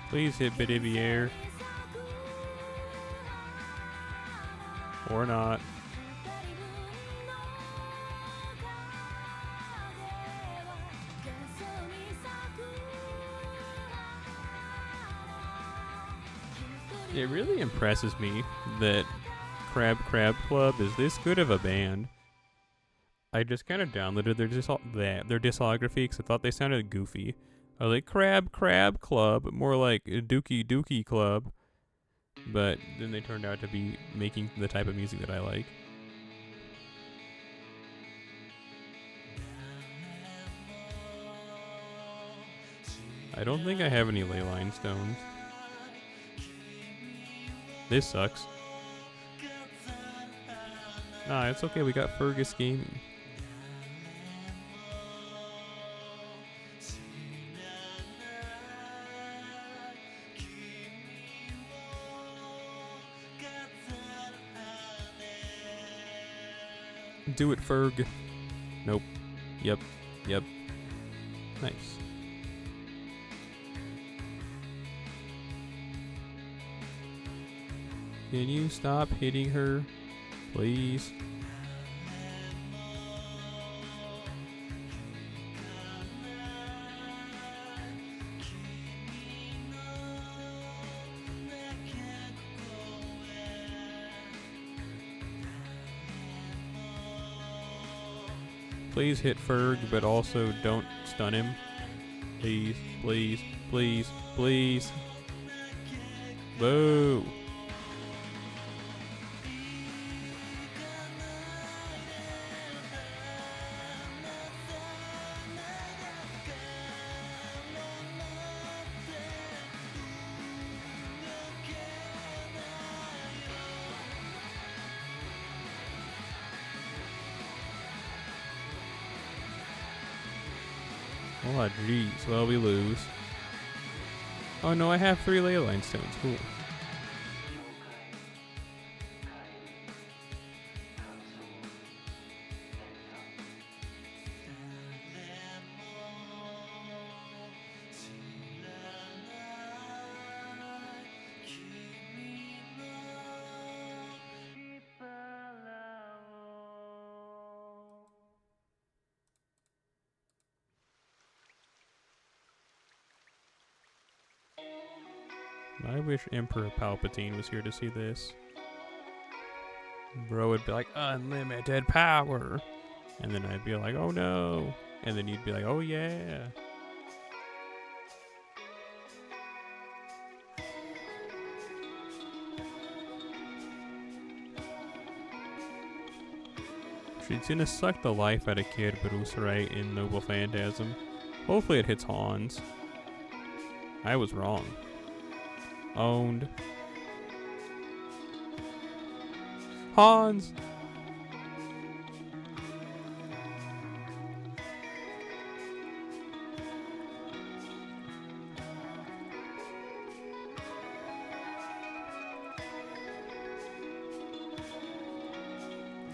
Please hit Bidivier. Or not. It really impresses me that Crab Club is this good of a band. I just kind of downloaded their discography because I thought they sounded goofy. I was like, Crab Club, more like Dookie Club. But then they turned out to be making the type of music that I like. I don't think I have any ley line stones. This sucks. Nah, it's okay, we got Fergus Gaming. Do it, Ferg. Nope. Yep. Nice. Can you stop hitting her, please? Please hit Ferg, but also don't stun him. Please. Boo! Oh, jeez. Well, we lose. Oh, no, I have 3 ley line stones. Cool. I wish Emperor Palpatine was here to see this. Bro would be like, unlimited power. And then I'd be like, oh no. And then you'd be like, oh yeah. She's gonna suck the life out of Kid Bruce-right in Noble Phantasm. Hopefully it hits Hans. I was wrong. Owned. Hans!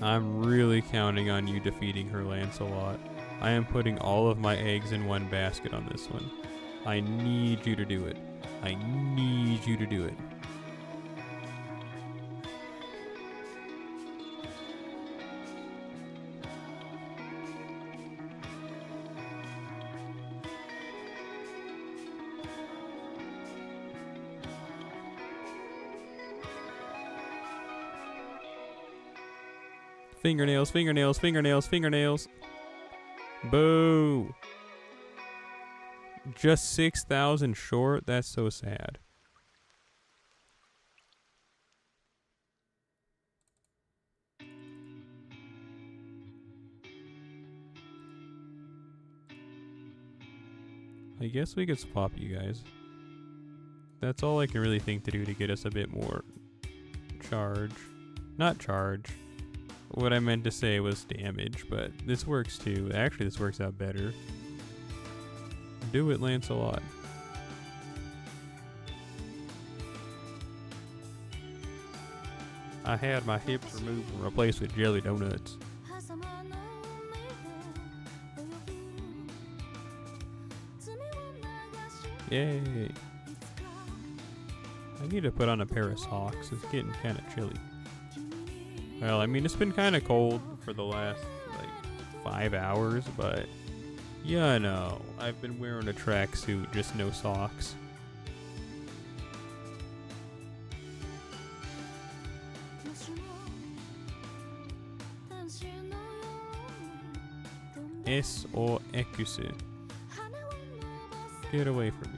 I'm really counting on you defeating her, Lancelot. I am putting all of my eggs in one basket on this one. I need you to do it. I need you to do it. Fingernails, fingernails, fingernails, fingernails. Boo. Just 6,000 short? That's so sad. I guess we could swap you guys. That's all I can really think to do to get us a bit more charge. Not charge. What I meant to say was damage, but this works too. Actually, this works out better. Do it, Lancelot. I had my hips removed and replaced with jelly donuts. Yay! I need to put on a pair of socks. It's getting kind of chilly. Well, I mean, it's been kind of cold for the last, 5 hours, but yeah, no. I've been wearing a tracksuit, just no socks. SOX. Get away from me.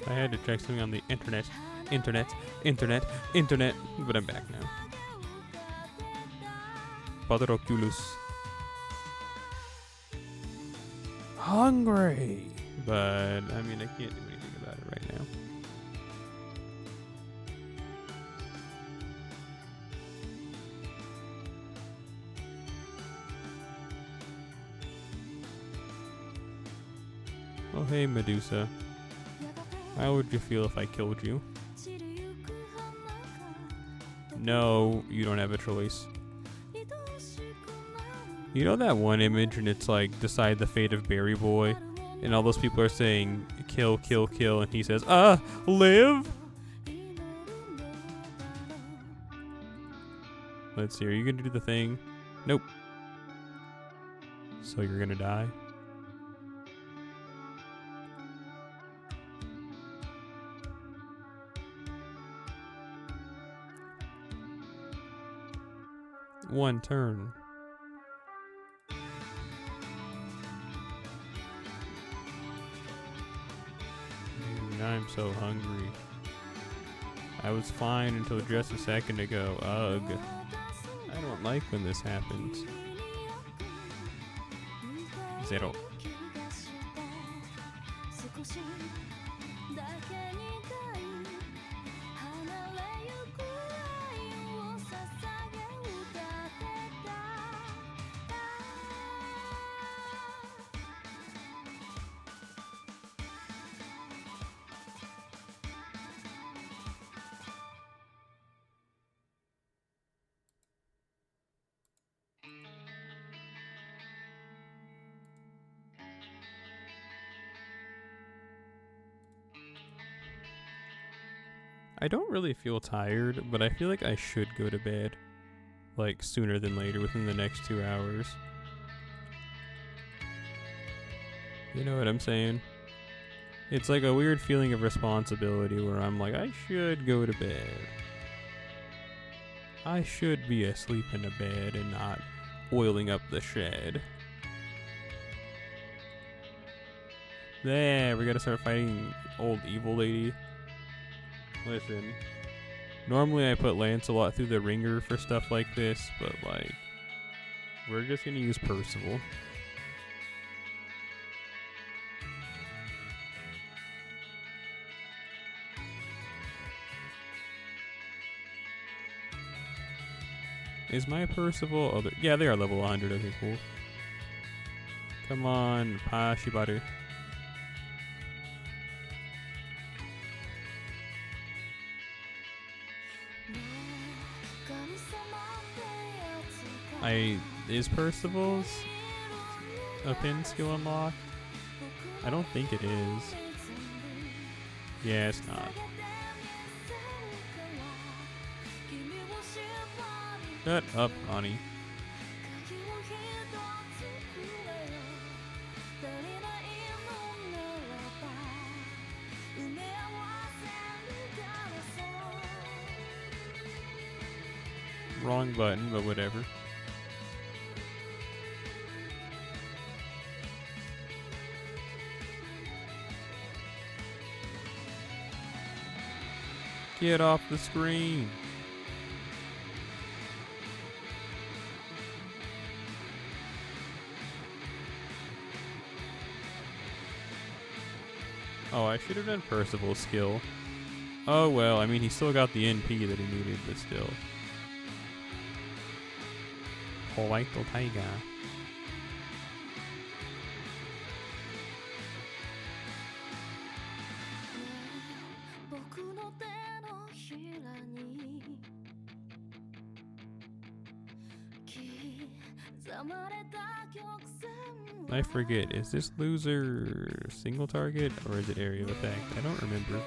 I had to check something on the internet, but I'm back now. Patroculus. Hungry! But, I mean, I can't do anything about it right now. Oh, hey, Medusa. How would you feel if I killed you? No, you don't have a choice. You know that one image and it's like, decide the fate of Berry Boy? And all those people are saying, kill, kill, kill, and he says, live? Let's see, are you gonna do the thing? Nope. So you're gonna die? One turn. I'm so hungry. I was fine until just a second ago. Ugh. I don't like when this happens. Zero. I don't really feel tired, but I feel like I should go to bed. Like, sooner than later, within the next 2 hours. You know what I'm saying? It's like a weird feeling of responsibility where I'm like, I should go to bed. I should be asleep in a bed and not oiling up the shed. There, we gotta start fighting old evil lady. Listen, normally I put Lancelot through the ringer for stuff like this, but like, we're just gonna use Percival. Is my Percival other? Yeah, they are level 100. Okay, cool. Come on, Pashibaru. Is Percival's a pin skill unlocked? I don't think it is. Yeah, it's not. Shut up, Connie. Wrong button, but whatever. Get off the screen. Oh, I should have done Percival's skill. Oh well, I mean he still got the NP that he needed, but still. White Tiger. I forget, is this loser single target or is it area of effect? I don't remember.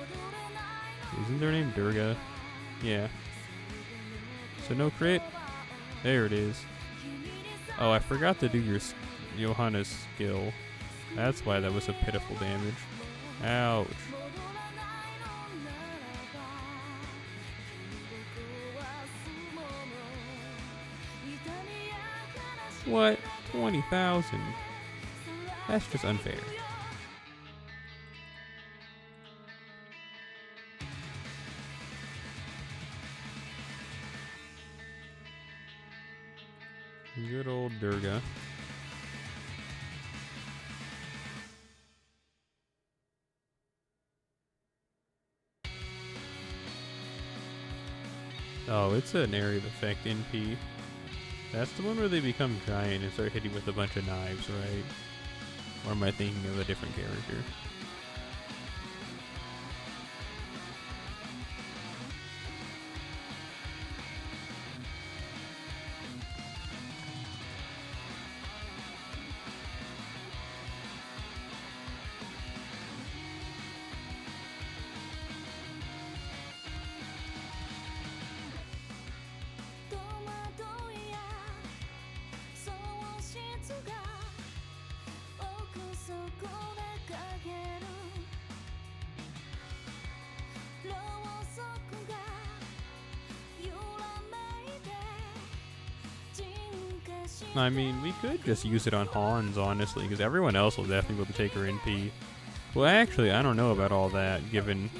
Isn't their name Durga? Yeah. So no crit? There it is. Oh, I forgot to do your Johanna's skill. That's why that was so pitiful damage. Ouch. What? 20,000? That's just unfair. Good old Durga. Oh, it's an area of effect NP. That's the one where they become giant and start hitting with a bunch of knives, right? Or am I thinking of a different character? I mean, we could just use it on Hans, honestly, because everyone else will definitely be able to take her NP. Well, actually, I don't know about all that, given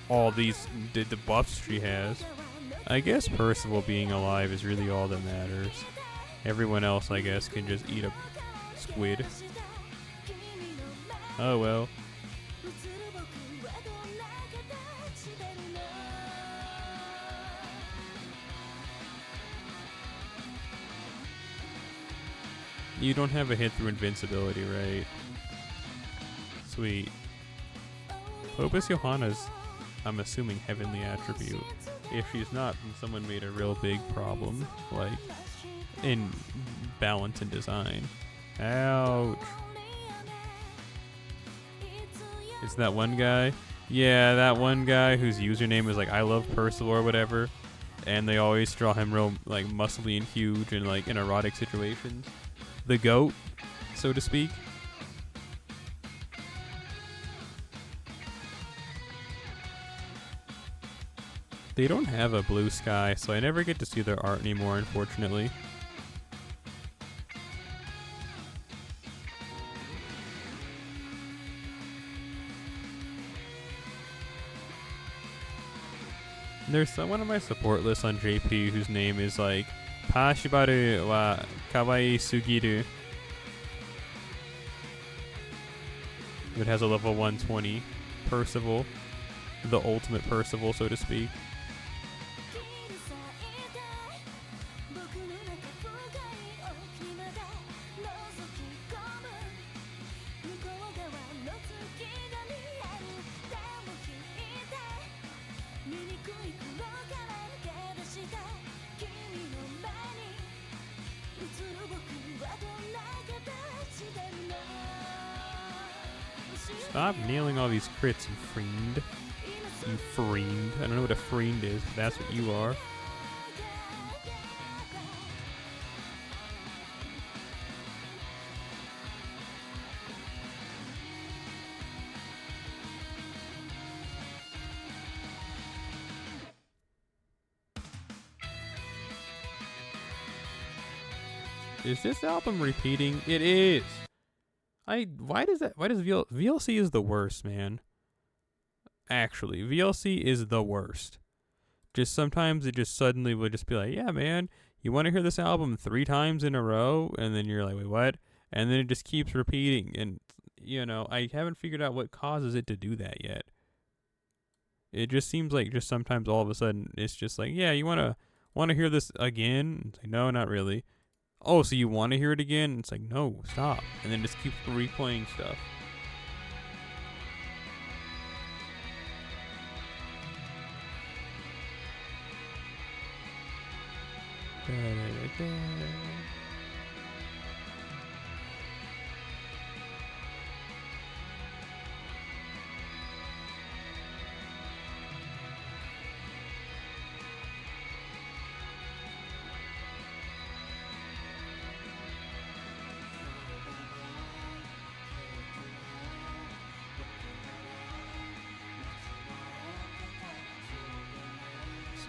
all these the buffs she has. I guess Percival being alive is really all that matters. Everyone else, I guess, can just eat a squid. Oh well. You don't have a hit through invincibility, right? Sweet. Opus Johanna's, I'm assuming, heavenly attribute. If she's not, then someone made a real big problem, like, in balance and design. Ouch. It's that one guy? Yeah, that one guy whose username is like, I love Percival or whatever, and they always draw him real, like, muscly and huge and, like, in erotic situations. The GOAT, so to speak. They don't have a blue sky, so I never get to see their art anymore, unfortunately. There's someone on my support list on JP whose name is like Pashibaru wa kawaii sugiru. It has a level 120 Percival, the ultimate Percival, so to speak. Stop nailing all these crits, you fiend. You fiend. I don't know what a fiend is, but that's what you are. Is this album repeating? It is. Why does VLC is the worst, man. Actually, VLC is the worst. Just sometimes it just suddenly would just be like, yeah, man, you want to hear this album 3 times in a row? And then you're like, wait, what? And then it just keeps repeating. And, I haven't figured out what causes it to do that yet. It just seems like just sometimes all of a sudden it's just like, yeah, you want to hear this again? It's like, no, not really. Oh, so you want to hear it again? It's like, no, stop. And then just keeps replaying stuff.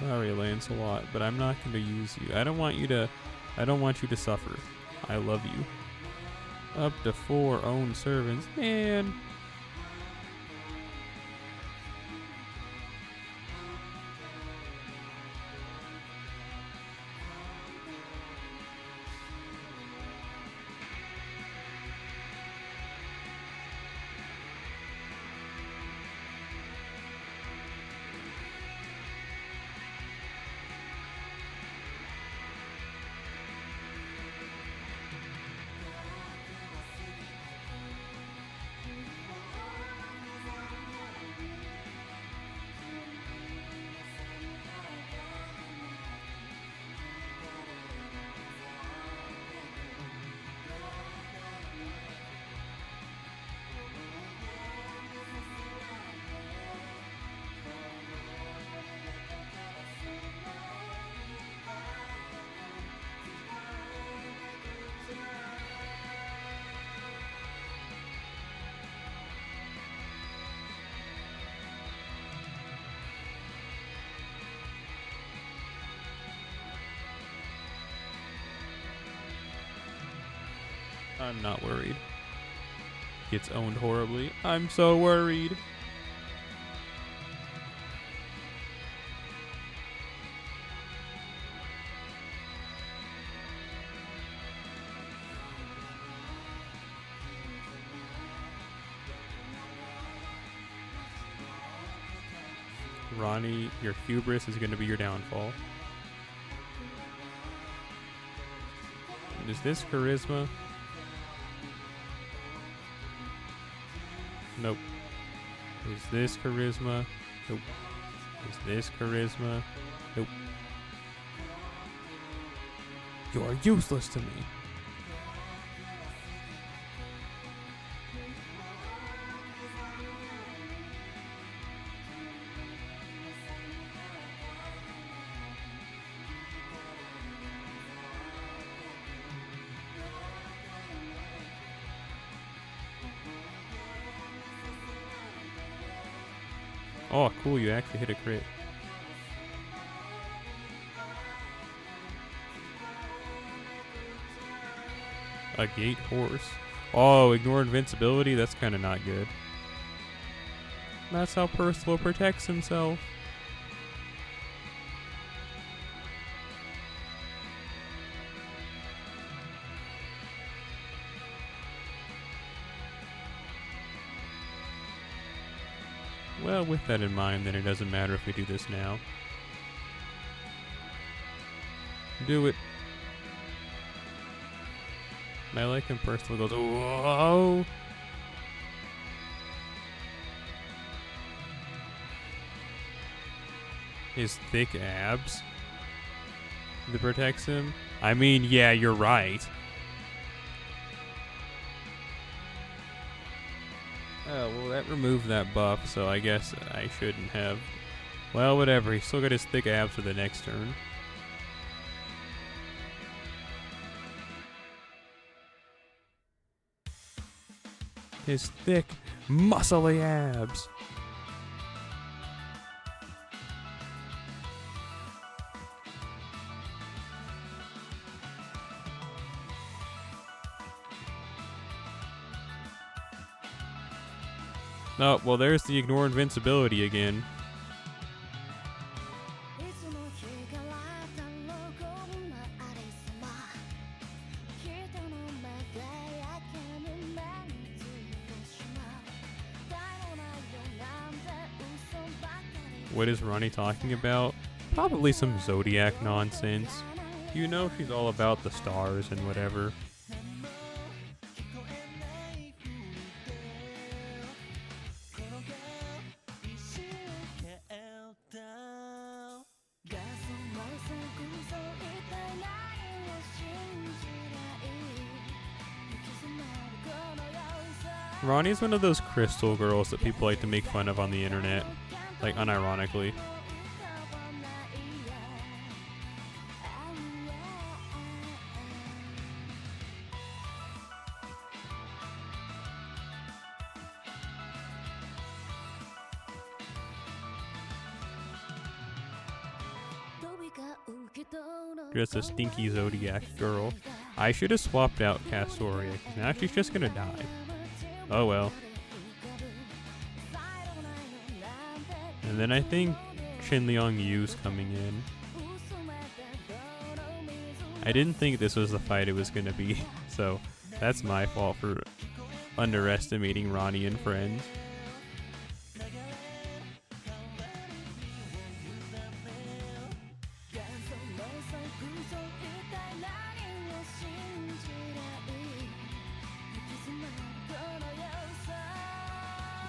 Sorry, Lancelot, but I'm not going to use you. I don't want you to suffer. I love you. Up to 4 own servants. Man. I'm not worried. Gets owned horribly. I'm so worried. Ronnie, your hubris is going to be your downfall. And is this charisma? Nope. Is this charisma? Nope. Is this charisma? Nope. You are useless to me. Oh, cool, you actually hit a crit. A gate horse. Oh, ignore invincibility? That's kind of not good. That's how Percival protects himself. Well, with that in mind, then it doesn't matter if we do this now. Do it. And I like him Percival goes, whoa! His thick abs that protects him. I mean, yeah, you're right. Oh, well, that removed that buff, so I guess I shouldn't have. Well, whatever. He's still got his thick abs for the next turn. His thick, muscly abs. Oh, well, there's the ignore invincibility again. What is Ronnie talking about? Probably some Zodiac nonsense. You know she's all about the stars and whatever. Ronnie's one of those crystal girls that people like to make fun of on the internet, like unironically. Just a stinky Zodiac girl. I should have swapped out Castoria, because now she's just gonna die. Oh well. And then I think Shin Leong Yu's coming in. I didn't think this was the fight it was gonna be, so that's my fault for underestimating Ronnie and friends.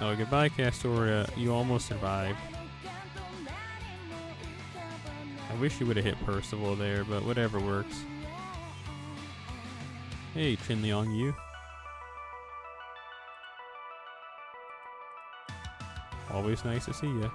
Oh, goodbye, Castoria. You almost survived. I wish you would have hit Percival there, but whatever works. Hey, Chin Leong Yu. Always nice to see you.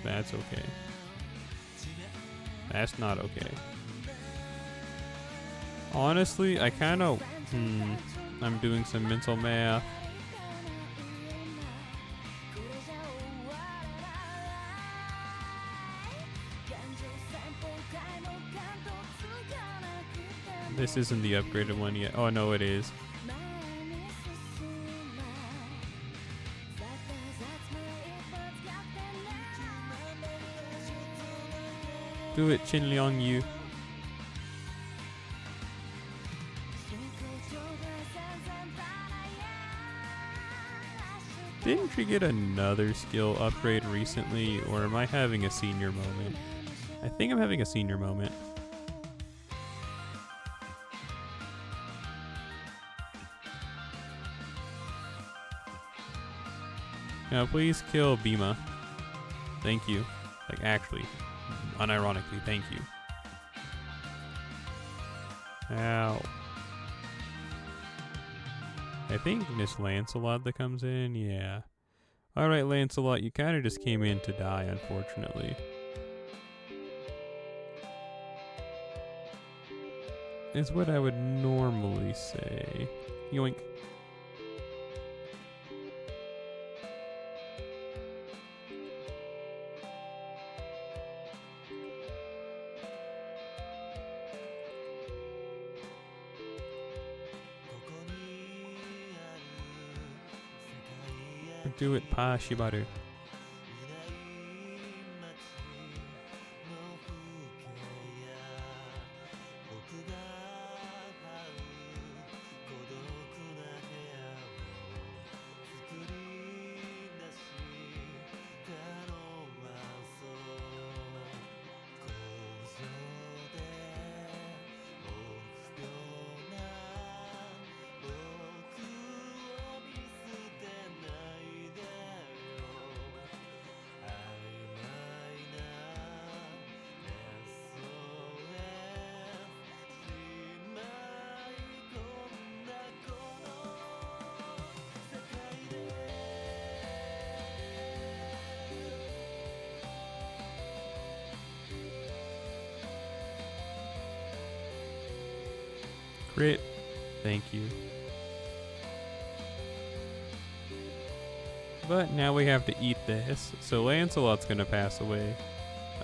That's okay. That's not okay. Honestly, I kind of... I'm doing some mental math. This isn't the upgraded one yet. Oh, no, it is. Do it, Chin Leong Yu. Didn't she get another skill upgrade recently, or am I having a senior moment? I think I'm having a senior moment. Now please kill Bhima. Thank you. Like actually, unironically, thank you. Ow. I think Miss Lancelot that comes in, yeah. Alright, Lancelot, you kind of just came in to die, unfortunately. Is what I would normally say. Yoink. Do it, Pa Shibaru. Crit. Thank you. But now we have to eat this. So Lancelot's gonna pass away.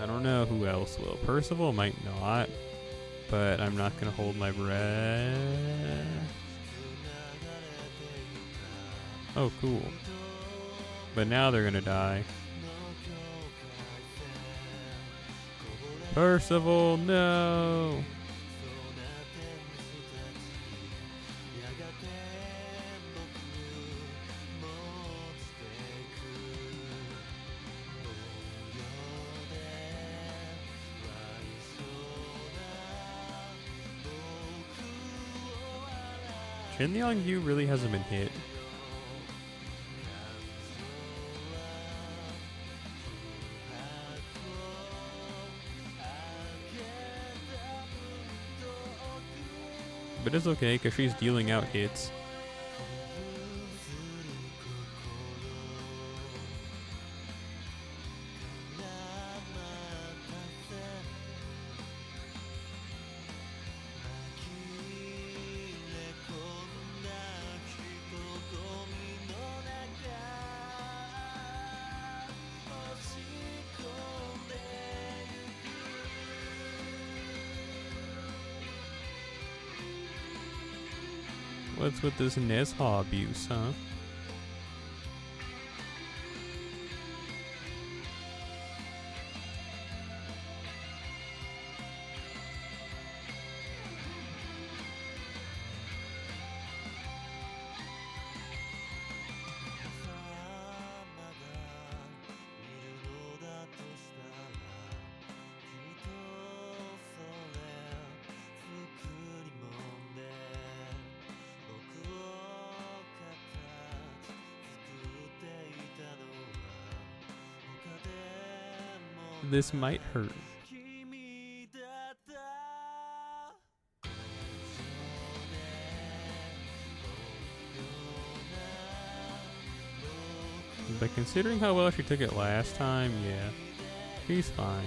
I don't know who else will. Percival might not. But I'm not gonna hold my breath. Oh, cool. But now they're gonna die. Percival, no! Shin Liang-yu really hasn't been hit. But it's okay, because she's dealing out hits. What's with this Nezha abuse, huh? This might hurt. But considering how well she took it last time, yeah, she's fine.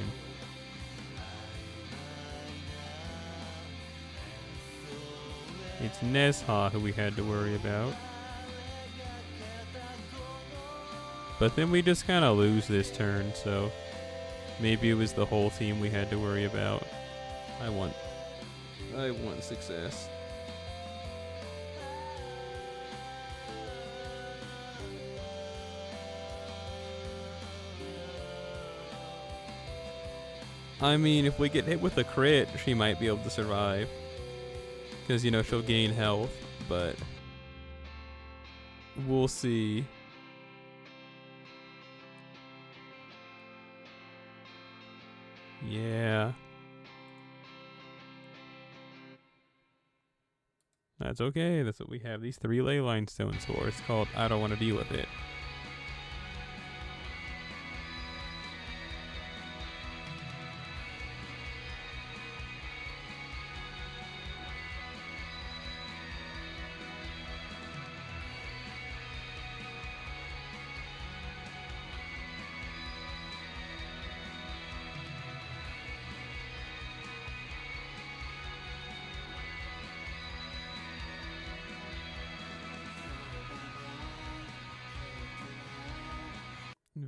It's Nezha who we had to worry about. But then we just kind of lose this turn, so maybe it was the whole team we had to worry about. I want success. I mean, if we get hit with a crit, she might be able to survive. Because, you know, she'll gain health, but we'll see. Yeah. That's okay. That's what we have these 3 ley line stones for. It's called I don't want to deal with it.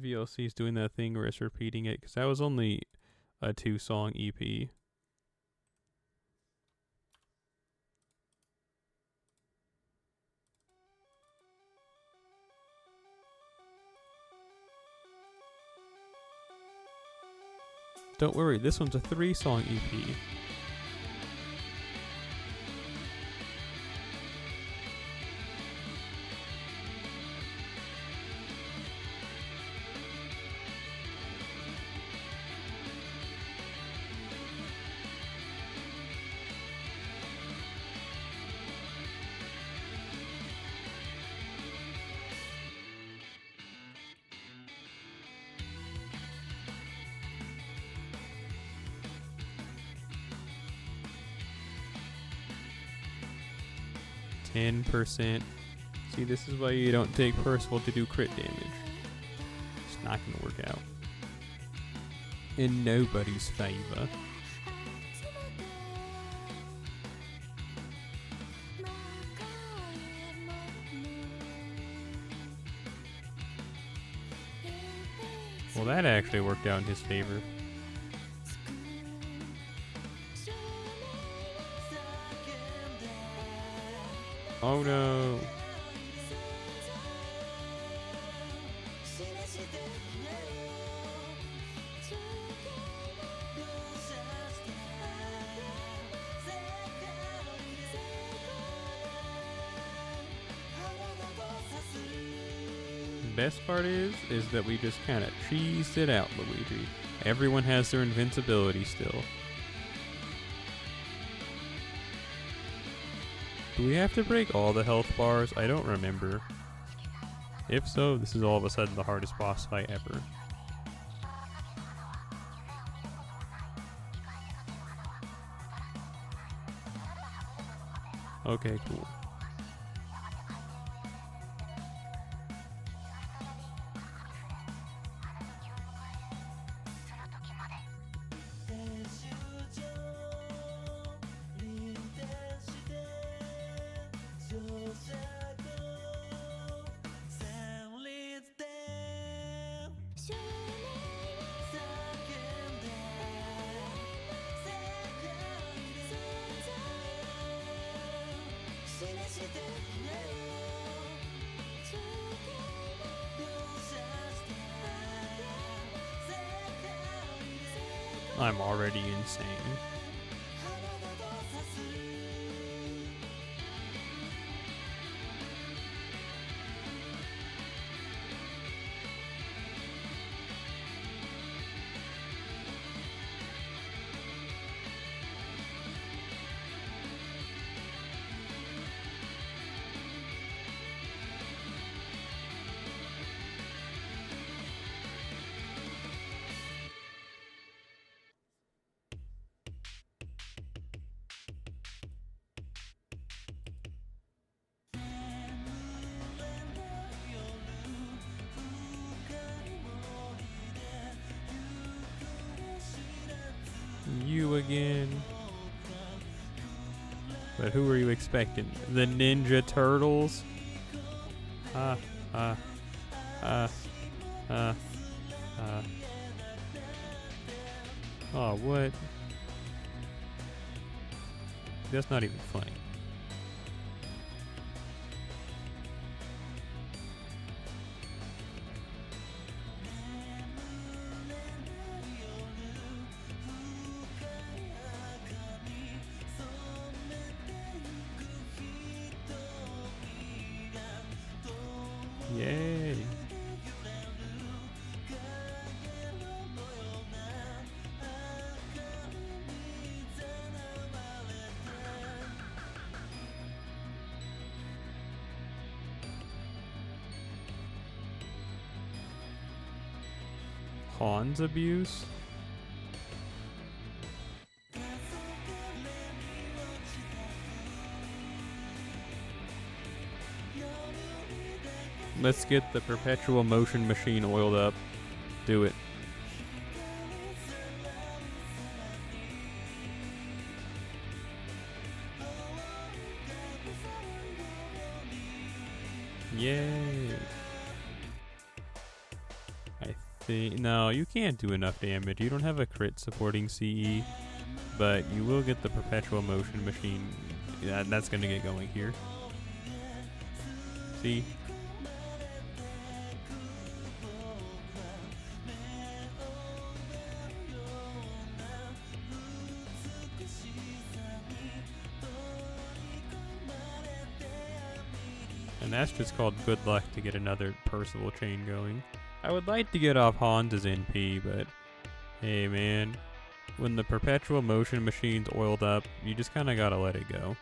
VLC's doing that thing where it's repeating it, because that was only a 2-song EP. Don't worry, this one's a 3-song EP. %. See, this is why you don't take Percival to do crit damage. It's not going to work out. In nobody's favor. that actually worked out in his favor. Oh no. Best part is that we just kind of cheesed it out, Luigi. Everyone has their invincibility still. Do we have to break all the health bars? I don't remember. If so, this is all of a sudden the hardest boss fight ever. Okay, cool. I'm already insane. You again. But who are you expecting? The Ninja Turtles? Oh, what? That's not even funny. Yay. Han's abuse? Let's get the perpetual motion machine oiled up. Do it. Yay. I think... No, you can't do enough damage. You don't have a crit supporting CE, but you will get the perpetual motion machine. Yeah, that's gonna get going here. See? And that's just called good luck to get another Percival chain going. I would like to get off Hans' NP, but hey man, when the perpetual motion machine's oiled up, you just kinda gotta let it go.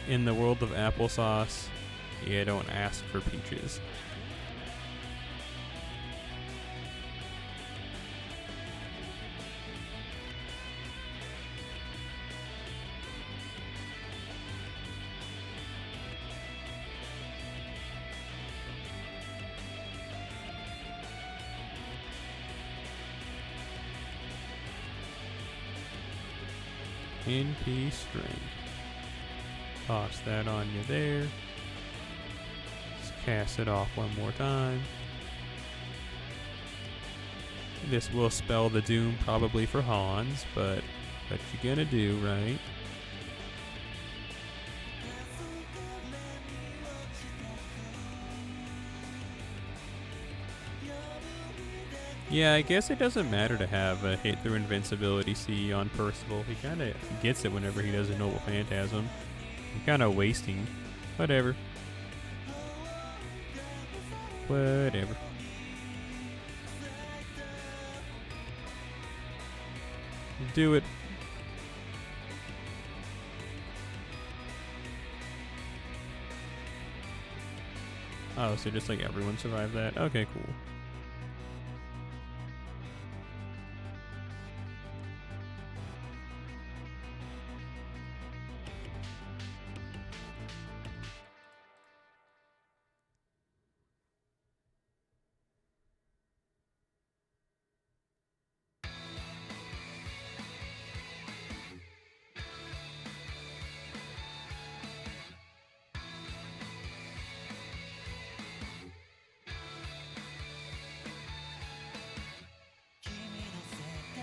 In the world of applesauce, yeah, don't ask for peaches. NP string. Toss that on you there. Just cast it off one more time. This will spell the doom probably for Hans, but what you gonna do, right? Yeah, I guess it doesn't matter to have a hit through invincibility C on Percival. He kind of gets it whenever he does a Noble Phantasm. I'm kind of wasting. Whatever. Whatever. Do it. Oh, so just like everyone survived that? Okay, cool.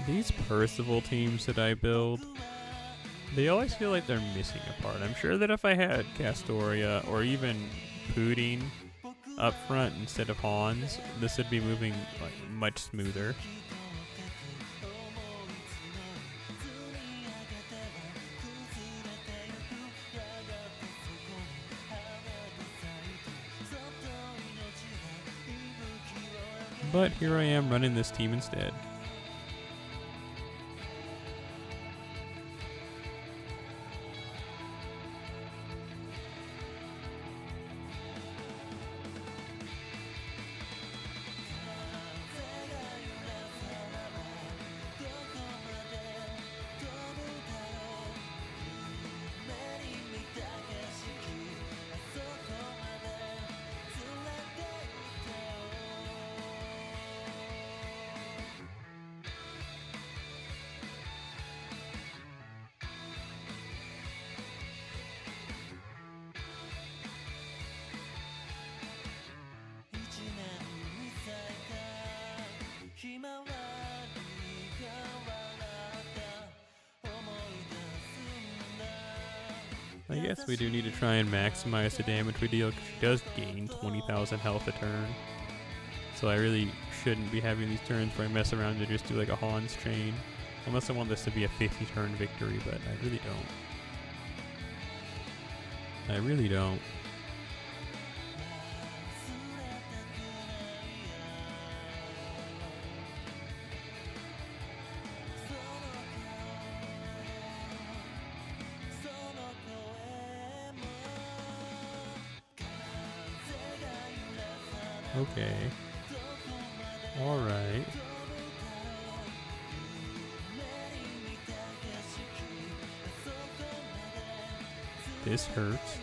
These Percival teams that I build, they always feel like they're missing a part. I'm sure that if I had Castoria or even Pudding up front instead of Hans, this would be moving like much smoother. But here I am running this team instead. I guess we do need to try and maximize the damage we deal, because she does gain 20,000 health a turn. So I really shouldn't be having these turns where I mess around and just do like a Hans chain. Unless I want this to be a 50 turn victory, but I really don't. I really don't. Okay. Alright. This hurts.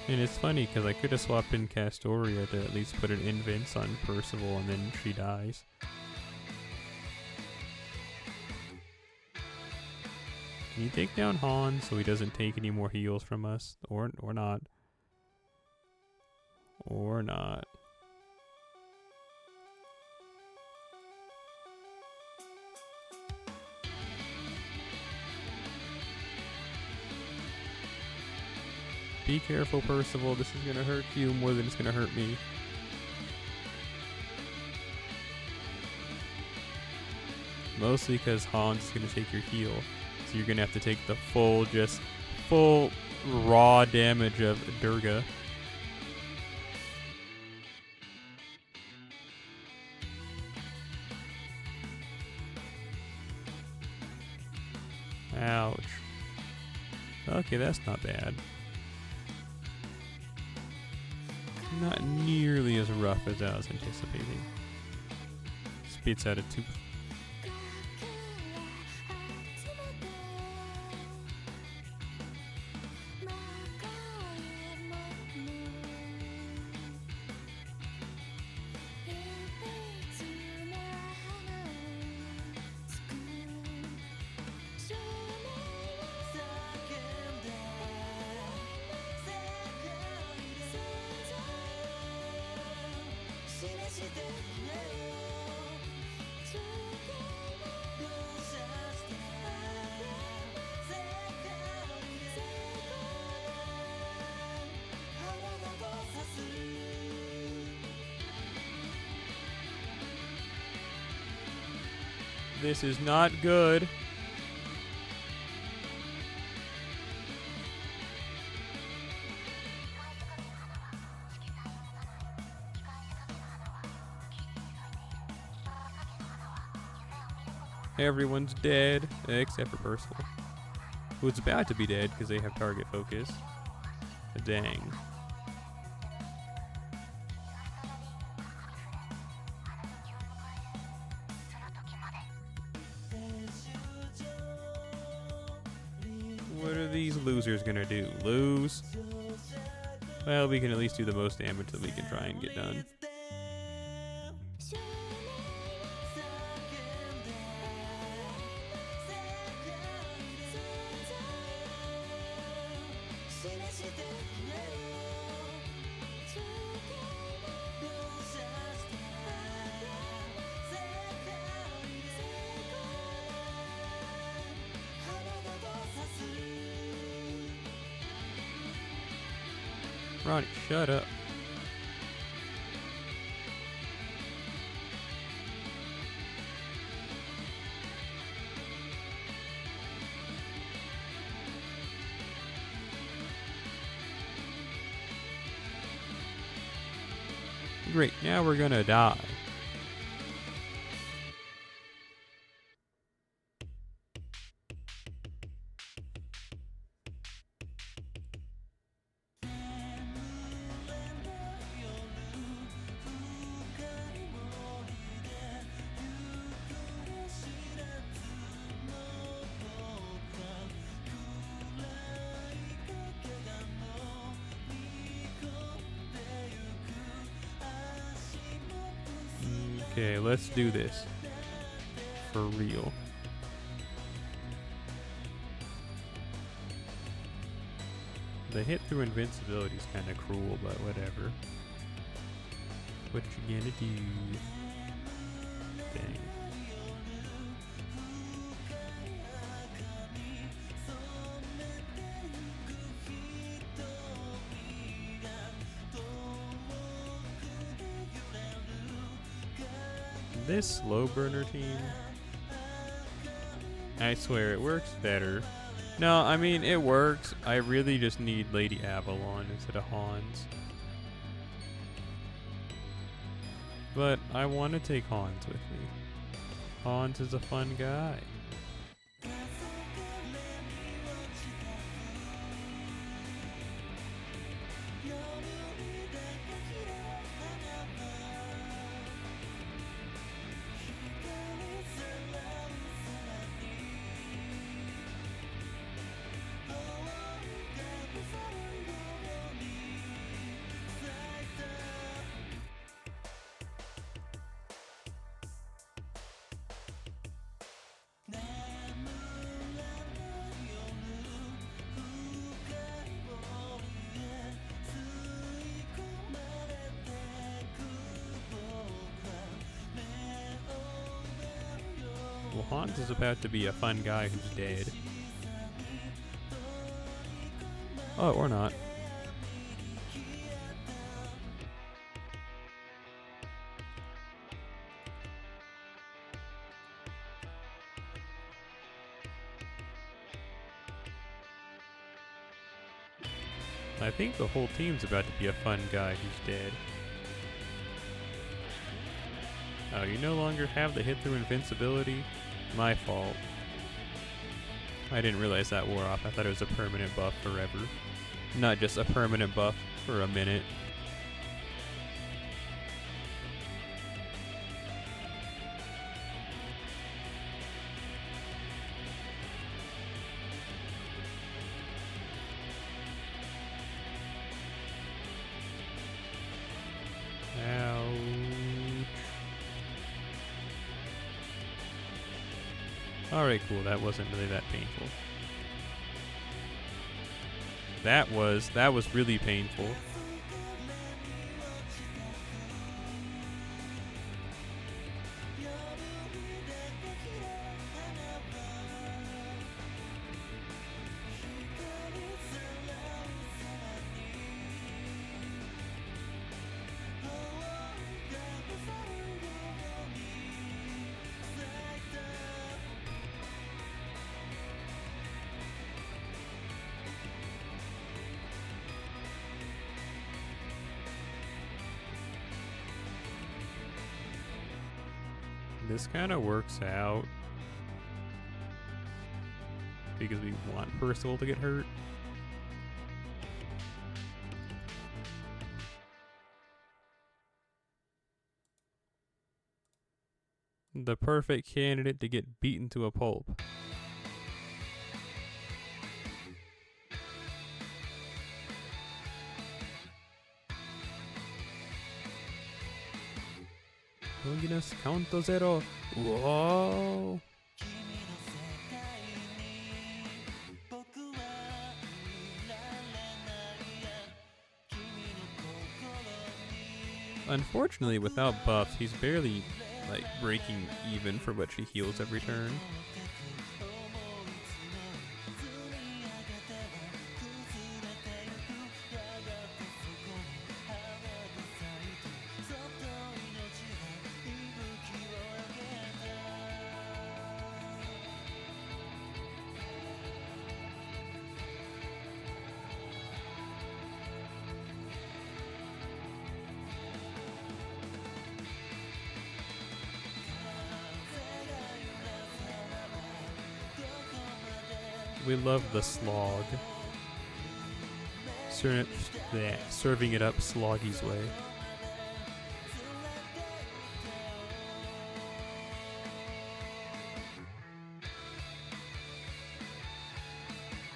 And it's funny because I could have swapped in Castoria to at least put an invince on Percival and then she dies. Can you take down Hans so he doesn't take any more heals from us? Or not. Or not. Be careful, Percival. This is gonna hurt you more than it's gonna hurt me. Mostly because Hans is gonna take your heal. So you're gonna have to take the full raw damage of Durga. Ouch. Okay, that's not bad. Not nearly as rough as I was anticipating. Spits out a 2. This is not good. Everyone's dead, except for Percival, who's about to be dead because they have target focus. Dang. What are these losers gonna do? Lose? Well, we can at least do the most damage that we can try and get done. Ronnie, shut up. Great, now we're gonna die. Okay, let's do this. For real. The hit through invincibility is kind of cruel, but whatever. What you gonna do? Dang. This slow burner team, I swear it works better. No, I mean it works. I really just need Lady Avalon instead of Hans. But I want to take Hans with me. Hans is a fun guy. Well, Hans is about to be a fun guy who's dead. Oh, or not. I think the whole team's about to be a fun guy who's dead. Oh, you no longer have the hit through invincibility? My fault. I didn't realize that wore off. I thought it was a permanent buff forever. Not just a permanent buff for a minute. Alright, cool. That wasn't really that painful. That was really painful. This kind of works out because we want Percival to get hurt. The perfect candidate to get beaten to a pulp. Loginus count to 0. Whoa. Unfortunately, without buffs, he's barely like breaking even for what she heals every turn. We love the slog. Serving it up Sloggy's way.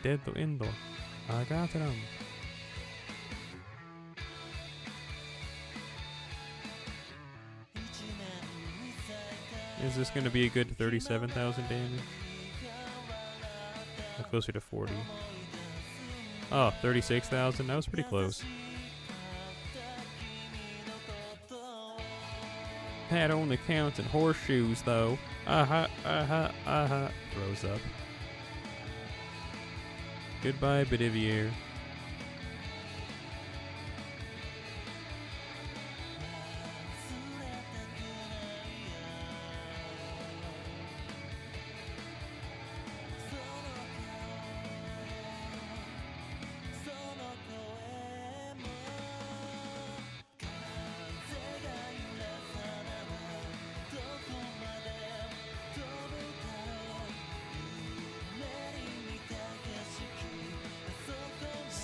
Dedo Endo. Agatram. Is this going to be a good 37,000 damage? Or closer to 40. Oh, 36,000. That was pretty close. That only counts in horseshoes, though. Throws up. Goodbye, Bedivier.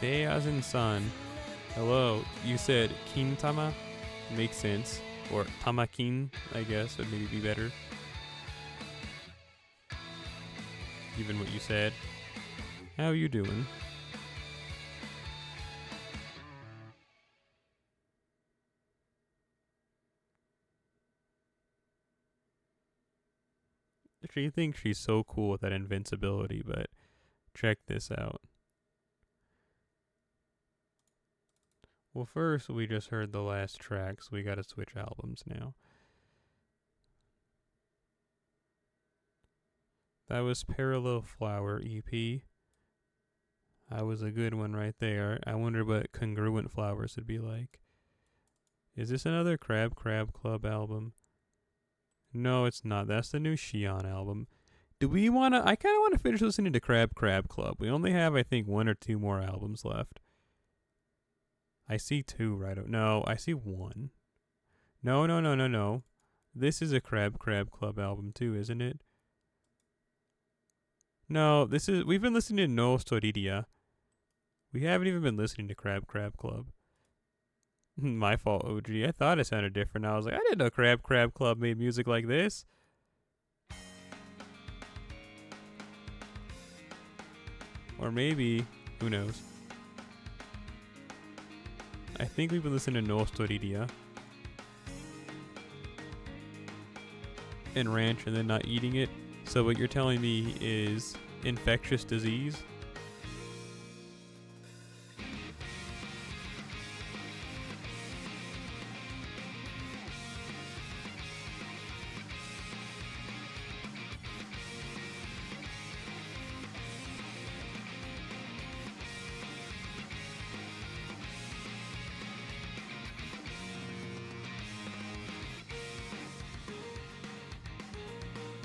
Sanson. Hello. You said Kintama? Makes sense. Or Tamakin, I guess, would maybe be better. Given what you said. How you doing? She thinks she's so cool with that invincibility, but check this out. Well, first, we just heard the last track, so we gotta switch albums now. That was Parallel Flower EP. That was a good one right there. I wonder what Congruent Flowers would be like. Is this another Crab Club album? No, it's not. That's the new Shion album. Do we want to... I kind of want to finish listening to Crab Club. We only have, I think, 1 or 2 more albums left. I see 2 right over. No, I see 1. No. This is a Crab Club album too, isn't it? No, this is... We've been listening to No Storidia. We haven't even been listening to Crab Club. My fault, OG. I thought it sounded different. I was like, I didn't know Crab Club made music like this. Or maybe, who knows? I think we've been listening to No Storidia and Ranch and then not eating it. So what you're telling me is infectious disease?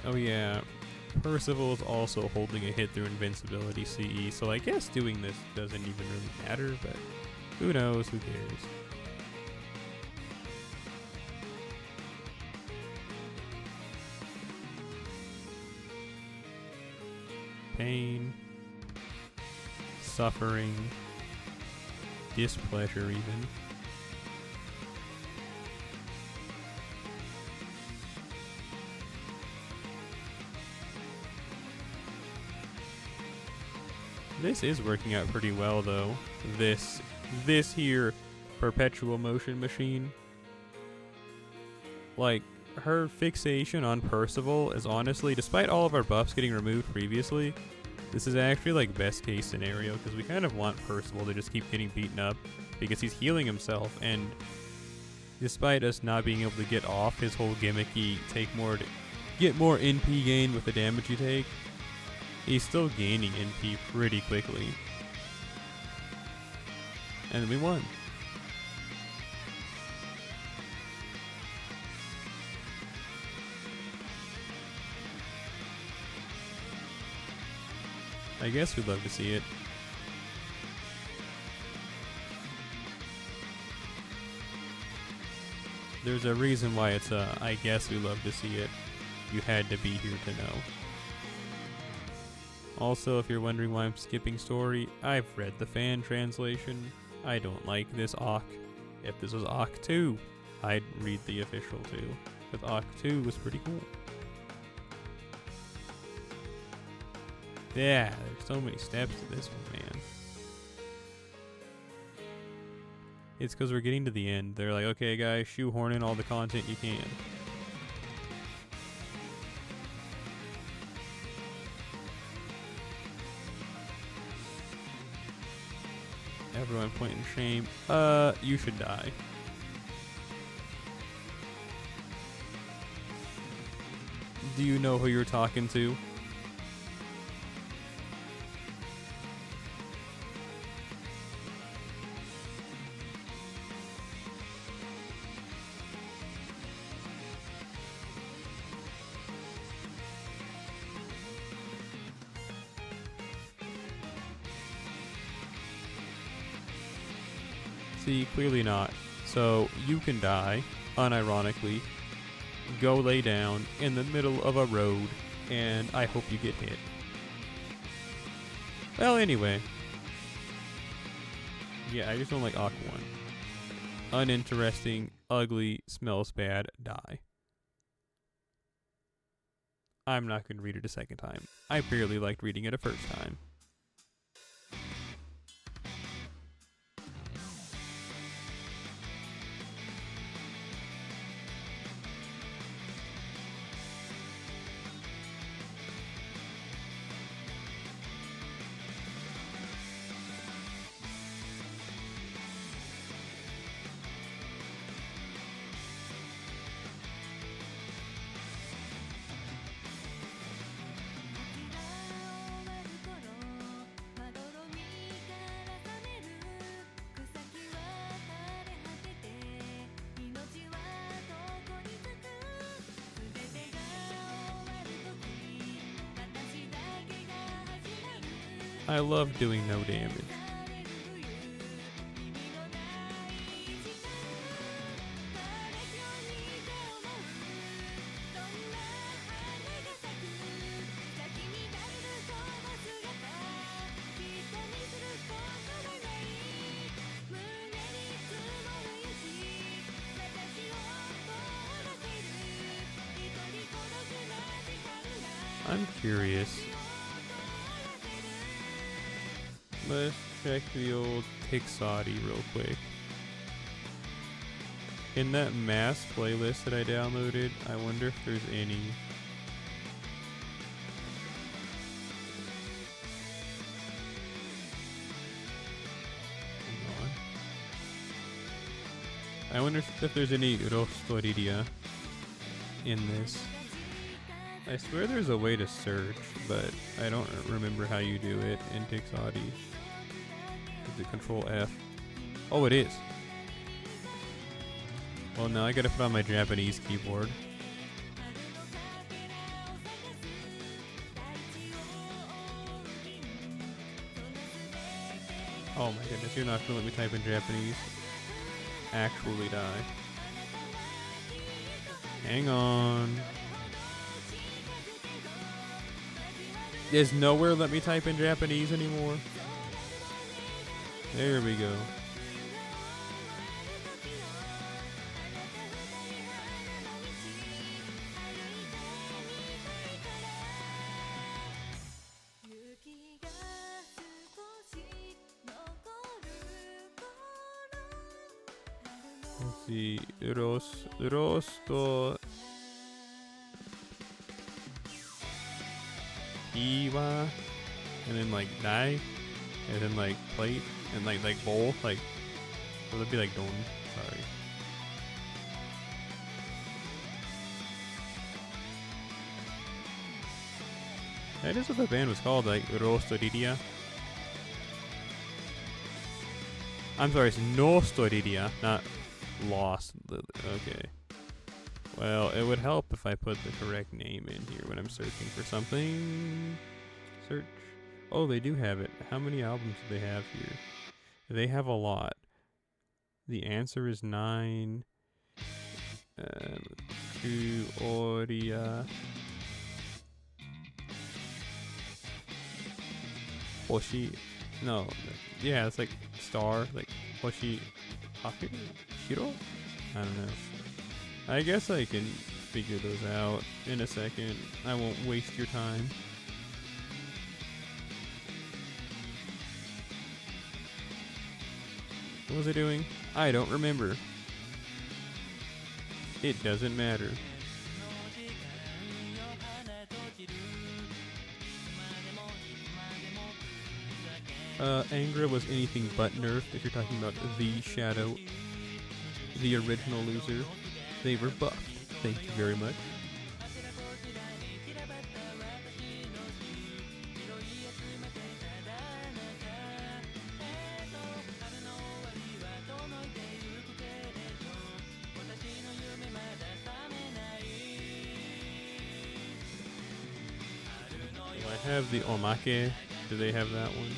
Oh yeah, Percival is also holding a hit through invincibility CE, so I guess doing this doesn't even really matter, but who knows, who cares. pain, suffering, displeasure even. This is working out pretty well though. This here perpetual motion machine. Like, her fixation on Percival is honestly, despite all of our buffs getting removed previously, this is actually like best case scenario because we kind of want Percival to just keep getting beaten up because he's healing himself, and despite us not being able to get off his whole gimmicky get more NP gain with the damage you take, he's still gaining NP pretty quickly. And we won. I guess we'd love to see it. There's a reason why it's I guess we love to see it. You had to be here to know. Also, if you're wondering why I'm skipping story, I've read the fan translation. I don't like this Ock. If this was Ock 2, I'd read the official 2. Because Ock 2 was pretty cool. Yeah, there's so many steps to this one, man. It's because we're getting to the end. They're like, okay guys, shoehorn in all the content you can. Everyone pointing shame. You should die. Do you know who you're talking to? See, clearly not. So you can die, unironically, go lay down in the middle of a road, and I hope you get hit. Well, anyway. Yeah, I just don't like Aqua 1. Uninteresting, ugly, smells bad, die. I'm not going to read it a second time. I barely liked reading it a first time. I love doing no damage. I'm curious. Let's check the old Pixotti real quick. In that mass playlist that I downloaded, I wonder if there's any. Hang on. I wonder if there's any Rostoridia in this. I swear there's a way to search, but I don't remember how you do it in Pixotti. Is it Control F? Oh, it is. Well, now I gotta put on my Japanese keyboard. Oh my goodness, you're not gonna let me type in Japanese. Actually die. Hang on. There's nowhere let me type in Japanese anymore. There we go. Let's see. Rosto. Iwa. And then like dai. And then like plate. And like bowl. Like. Would it be like don? Sorry. That is what the band was called, like Rostoridia. I'm sorry, it's Nostoridia, not Lost. Okay. Well, it would help if I put the correct name in here when I'm searching for something. Search. Oh, they do have it. How many albums do they have here? They have a lot. The answer is 9. 2 Oria. Hoshi. No. Yeah, it's like star. Like Hoshi. Shiro? I don't know. I guess I can figure those out in a second. I won't waste your time. What was I doing? I don't remember. It doesn't matter. Angra was anything but nerfed if you're talking about the Shadow, the original loser. They were buffed. Thank you very much. Do I have the Omake? Do they have that one?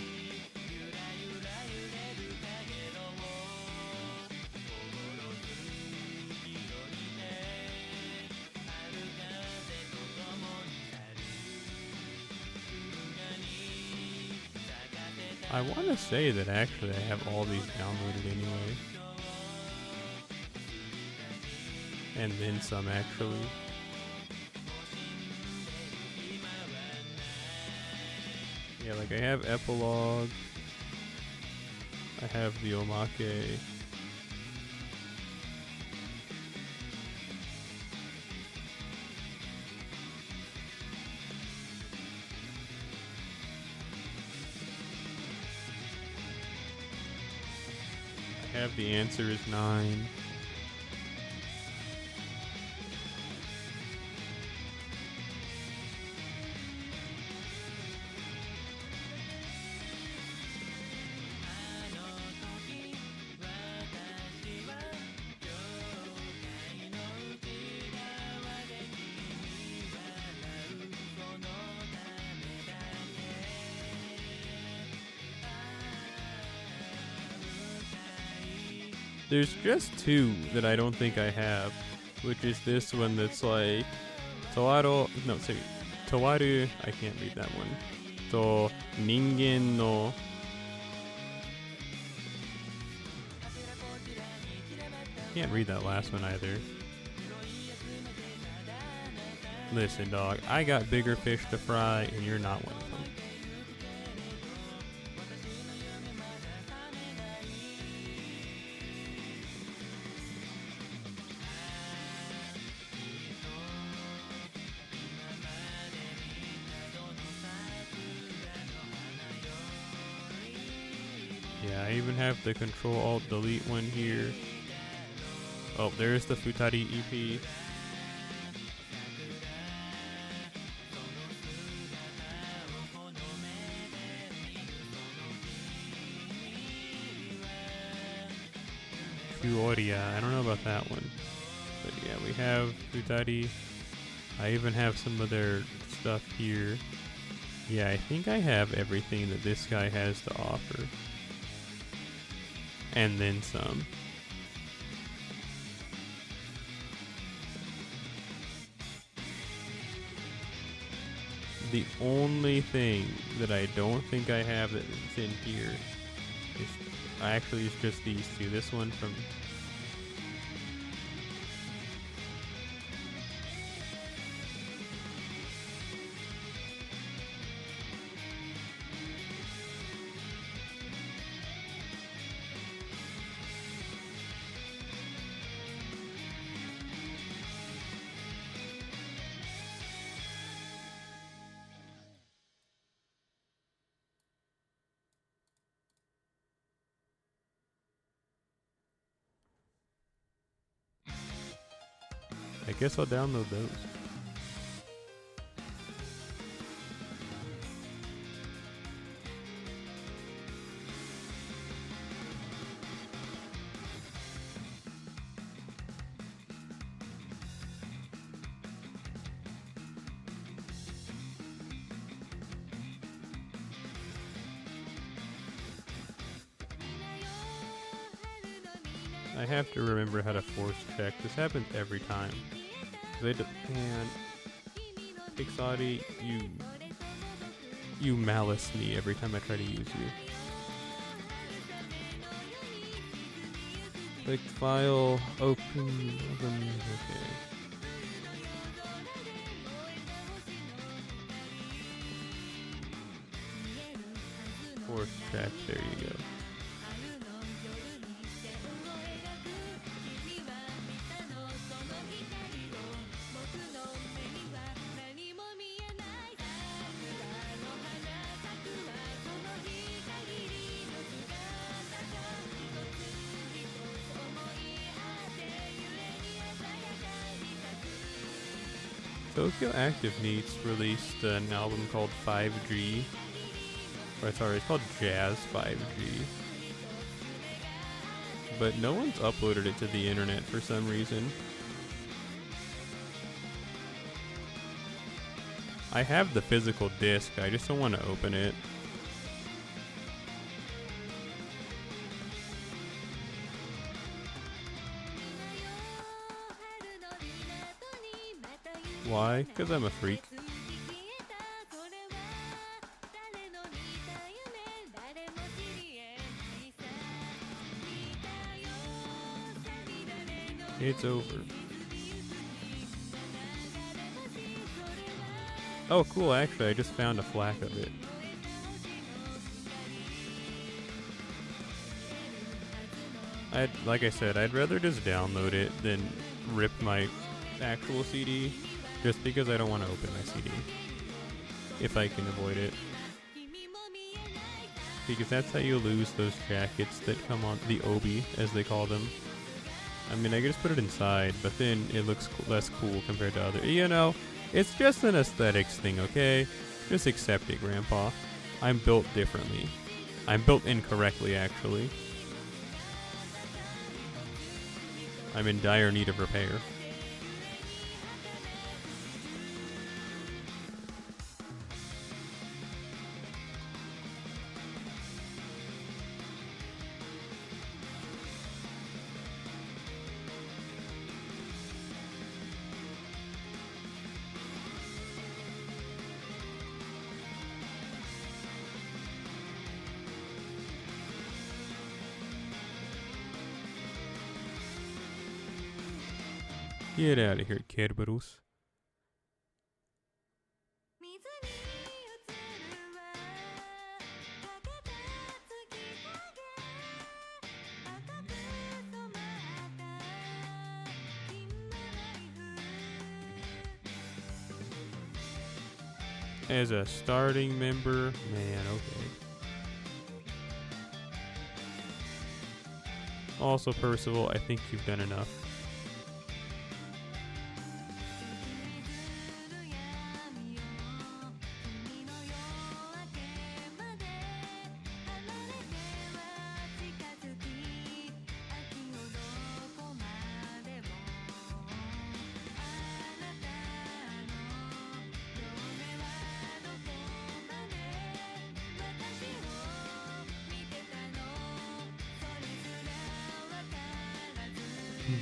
I want to say that actually I have all these downloaded anyway. And then some actually. Yeah, like I have Epilogue. I have the Omake. I have the answer is 9. There's just 2 that I don't think I have, which is this one that's like Towaru, no, sorry, Towaru, I can't read that one. To Ningen no. Can't read that last one either. Listen, dog, I got bigger fish to fry, and you're not one of them. Yeah, I even have the Control-Alt-Delete one here. Oh, there's the Futari EP. Fuoria, I don't know about that one. But yeah, we have Futari. I even have some of their stuff here. Yeah, I think I have everything that this guy has to offer. And then some. The only thing that I don't think I have that's in here is actually it's just these two. This one from I guess I'll download those. I have to remember how to force check. This happens every time. And Pixati, you malice me every time I try to use you. Click file, open, okay. Force check, there you go. Tokyo Active Neats released an album called 5G. Or sorry, it's called Jazz 5G. But no one's uploaded it to the internet for some reason. I have the physical disc, I just don't want to open it. Why? Because I'm a freak. It's over. Oh, cool. Actually, I just found a FLAC of it. Like I said, I'd rather just download it than rip my actual CD, just because I don't want to open my CD, if I can avoid it. Because that's how you lose those jackets that come on, the obi, as they call them. I mean, I could just put it inside, but then it looks less cool compared to other. You know, it's just an aesthetics thing, okay? Just accept it, Grandpa. I'm built differently. I'm built incorrectly, actually. I'm in dire need of repair. Get out of here, Kerberos. As a starting member, man, okay. Also, Percival, I think you've done enough.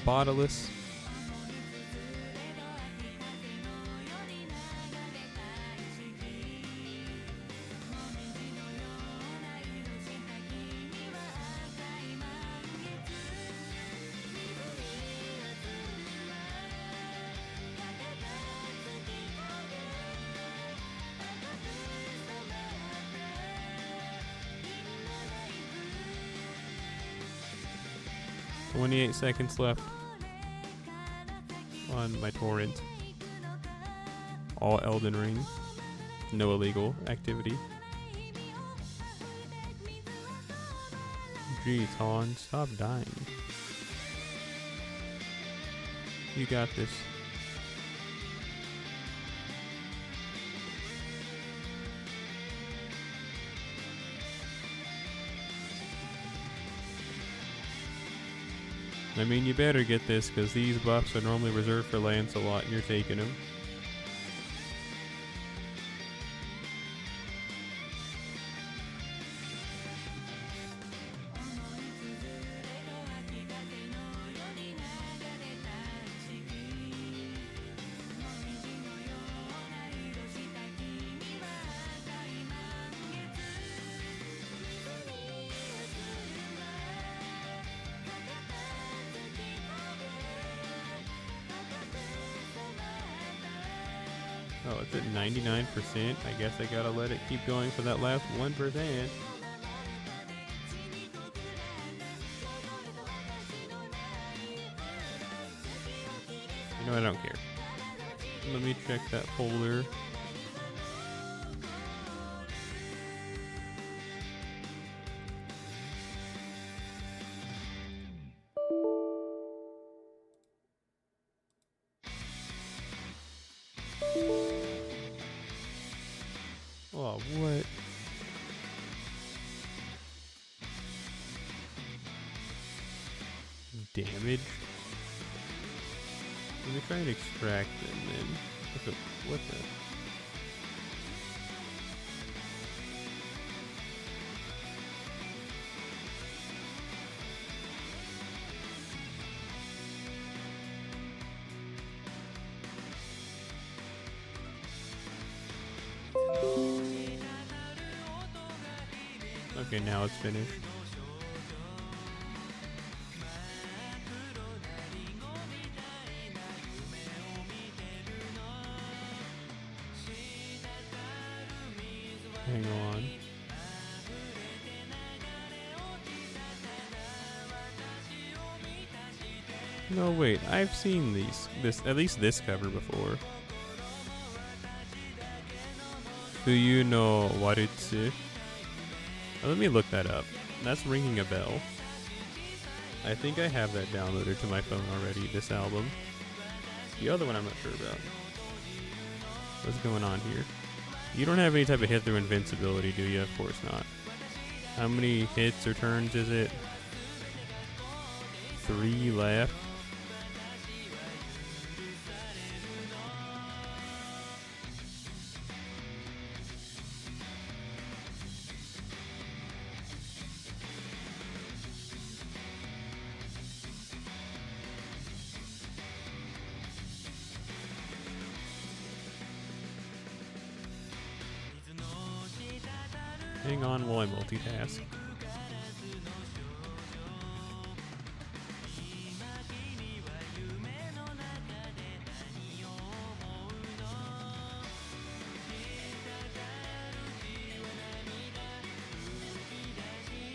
Bodiless. 28 seconds left on my torrent. All Elden Ring. No illegal activity. Jeez, Han, stop dying. You got this. I mean, you better get this, because these buffs are normally reserved for Lancelot, and you're taking them. Oh, it's at 99%. I guess I gotta let it keep going for that last 1%. You know, I don't care. Let me check that folder. Oh, what? Damage? Let me try and extract them then. What the? Okay, now it's finished. Hang on. No, wait. I've seen at least this cover before. Do you know what it's? Let me look that up. That's ringing a bell. I think I have that downloaded to my phone already, this album. The other one I'm not sure about. What's going on here? You don't have any type of hit through invincibility, do you? Of course not. How many hits or turns is it? 3 left. Hang on while I multitask.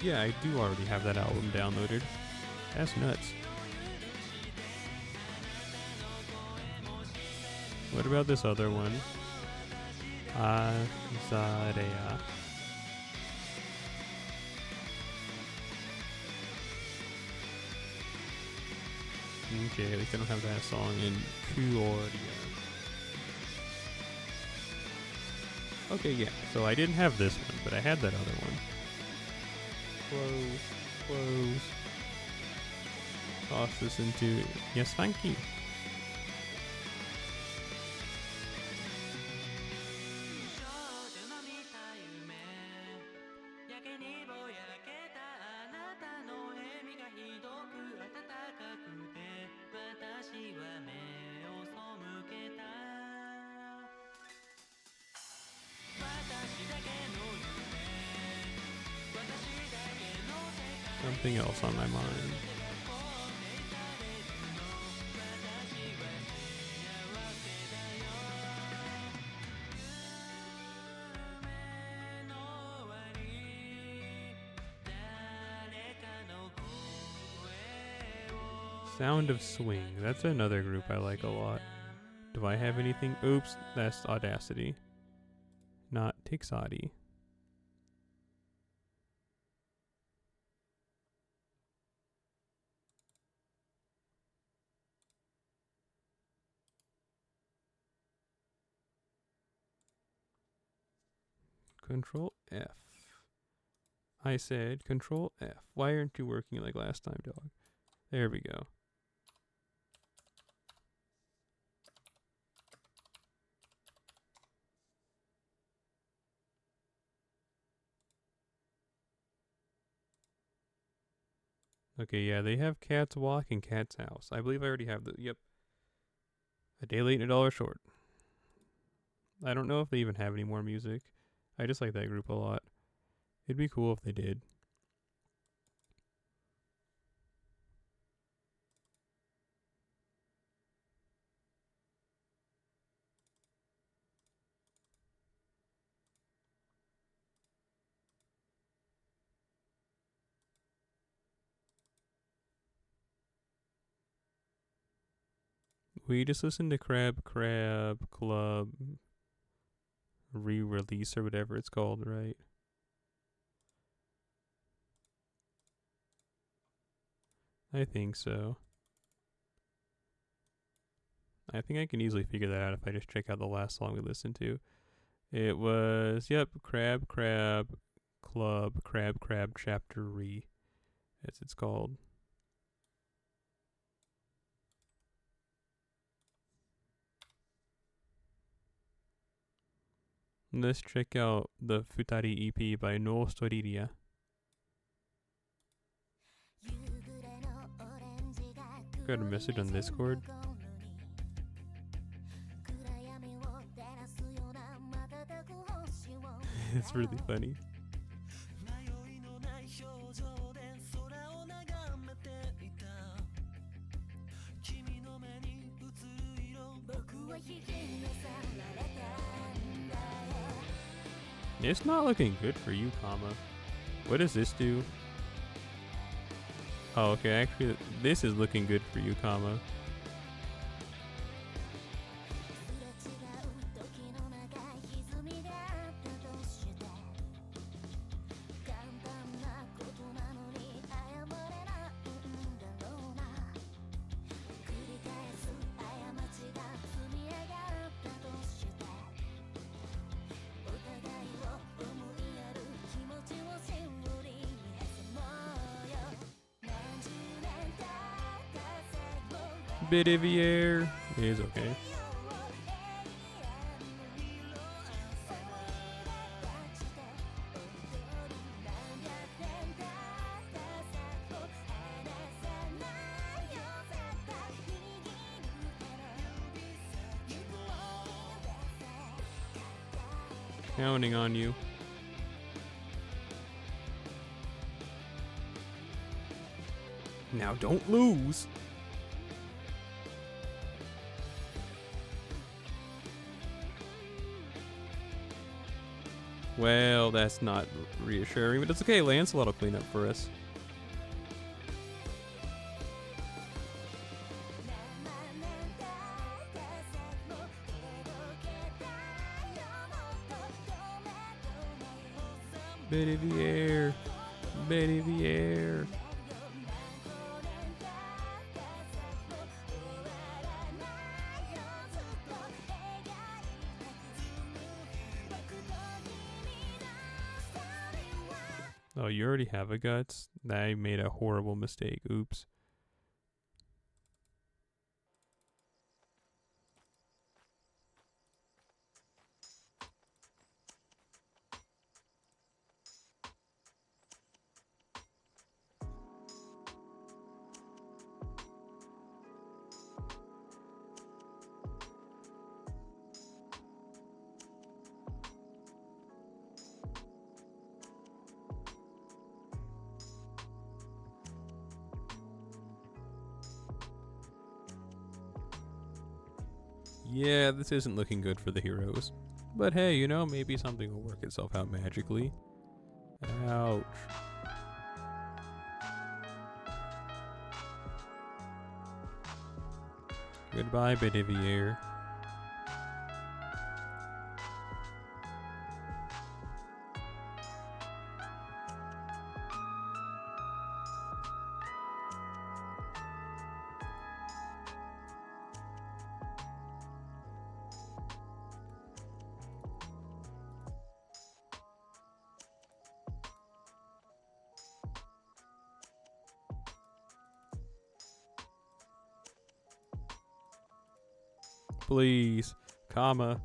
Yeah, I do already have that album downloaded. That's nuts. What about this other one? Azarea. Okay, at least I don't have that song in Cuordia. Okay, yeah, so I didn't have this one, but I had that other one. Close. Toss this into... Yes, thank you. Something else on my mind. Sound of Swing. That's another group I like a lot. Do I have anything? Oops, that's Audacity. Not Tixati. Control F. I said Control F. Why aren't you working like last time, dog? There we go. Okay, yeah, they have Cat's Walk and Cat's House. I believe I already have the. Yep. A day late and $1 short. I don't know if they even have any more music. I just like that group a lot. It'd be cool if they did. We just listened to Crab Club re-release or whatever it's called, right? I think so. I think I can easily figure that out if I just check out the last song we listened to. It was, yep, Crab Club, Crab Chapter Re, as it's called. Let's check out the Futari EP by No Storiria. Got a message on Discord. It's really funny. It's not looking good for you, comma. What does this do? Oh, okay, actually, this is looking good for you, comma. Bidivier is okay. Counting on you. Now don't lose. Well, that's not reassuring, but it's okay. Lancelot will clean up for us. Bidivier. Bidivier. Oh, you already have a guts? I made a horrible mistake. Oops. Yeah, this isn't looking good for the heroes. But hey, you know, maybe something will work itself out magically. Ouch. Goodbye, Bedivier. Please, comma.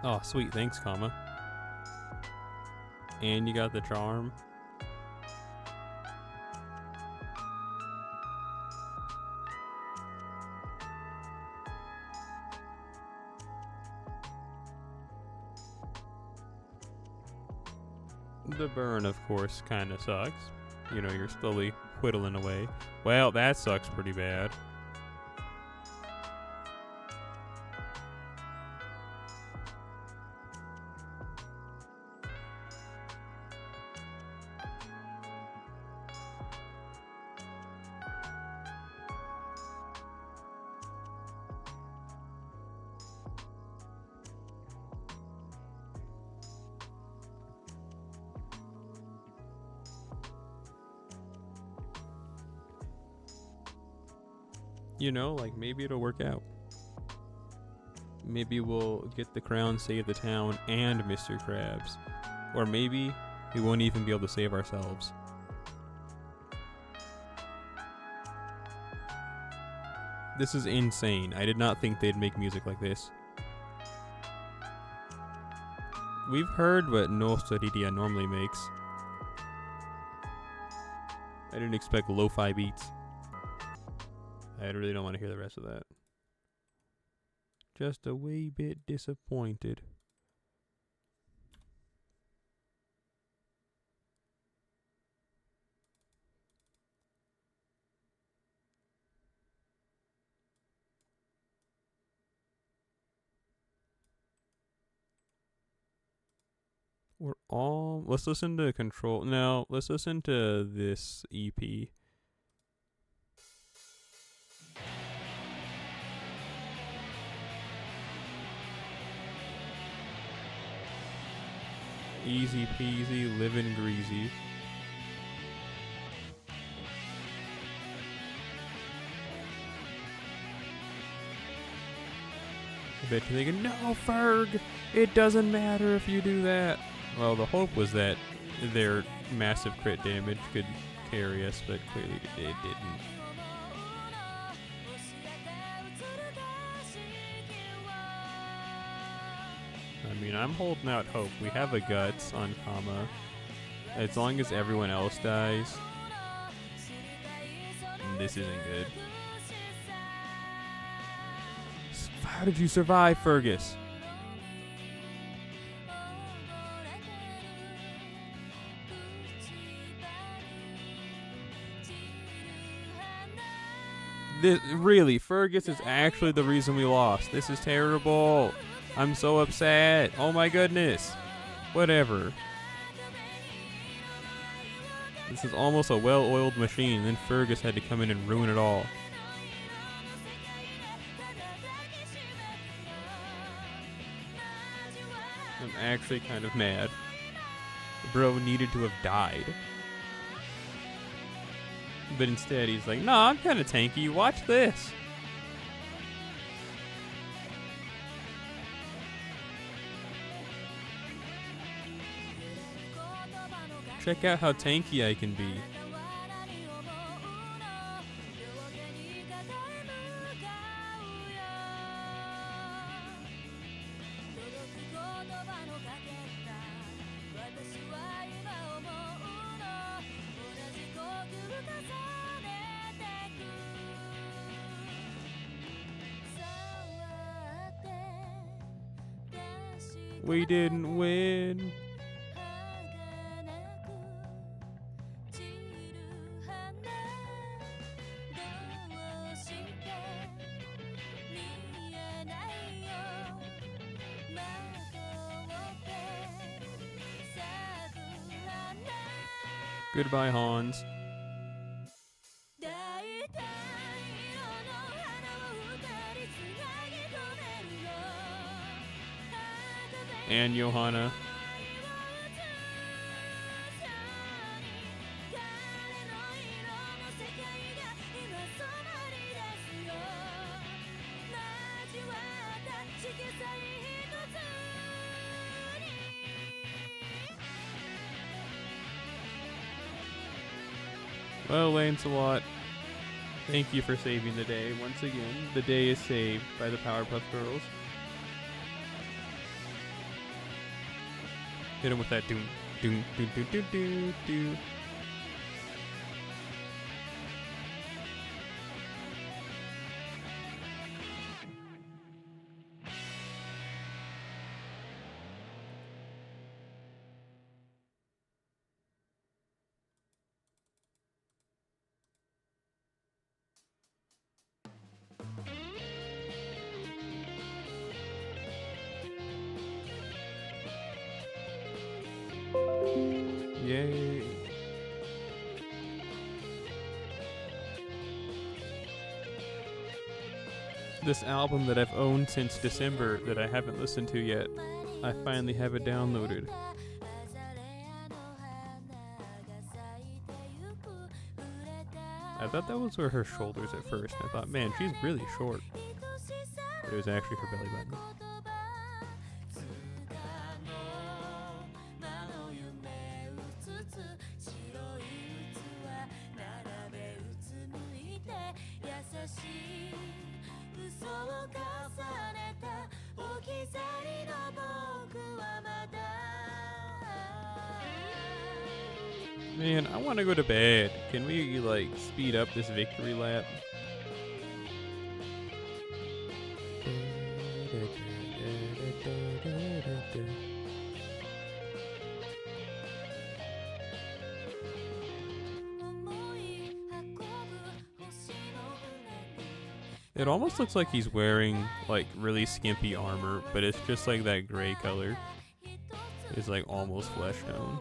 Oh, sweet, thanks, comma. And you got the charm. The burn, of course, kind of sucks. You know, you're slowly whittling away. Well, that sucks pretty bad. You know, like, maybe it'll work out. Maybe we'll get the crown, save the town, and Mr. Krabs. Or maybe we won't even be able to save ourselves. This is insane. I did not think they'd make music like this. We've heard what Nostaridia normally makes. I didn't expect lo-fi beats. I really don't want to hear the rest of that. Just a wee bit disappointed. Let's listen to Control. No, let's listen to this EP. Easy peasy, living greasy. I bet you're thinking, no, Ferg, it doesn't matter if you do that. Well, the hope was that their massive crit damage could carry us, but clearly it didn't. I mean, I'm holding out hope. We have a guts on comma. As long as everyone else dies, this isn't good. How did you survive, Fergus? Really, Fergus is actually the reason we lost. This is terrible. I'm so upset. Oh my goodness. Whatever. This is almost a well-oiled machine, and then Fergus had to come in and ruin it all. I'm actually kind of mad. Bro needed to have died. But instead he's like, nah, I'm kind of tanky. Watch this. Check out how tanky I can be. We didn't win. Goodbye, Hans. And Johanna. Well, Lancelot, thank you for saving the day. Once again, the day is saved by the Powerpuff Girls. Hit him with that doom, doom, doom, doom, doom, doom, doom. Yay. This album that I've owned since December that I haven't listened to yet, I finally have it downloaded. I thought that was where her shoulders at first. I thought, man, she's really short. But it was actually her belly button. Man, I want to go to bed. Can we, like, speed up this victory lap? It almost looks like he's wearing, like, really skimpy armor, but it's just, like, that gray color is, like, almost flesh tone.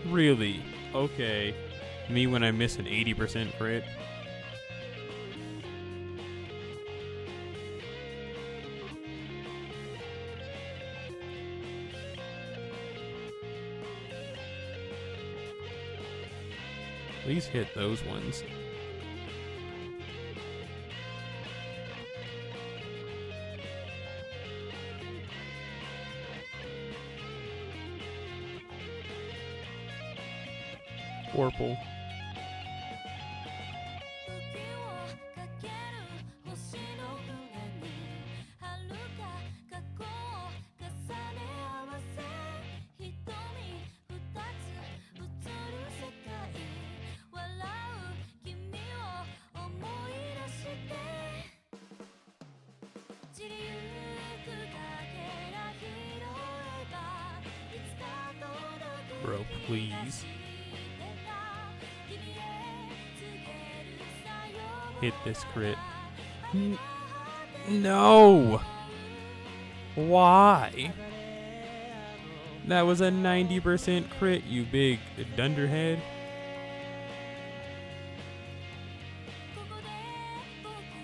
Really? Okay. Me when I miss an 80% crit? Please hit those ones. Orpal. Bro, please. Hit this crit. No! Why? That was a 90% crit, you big dunderhead.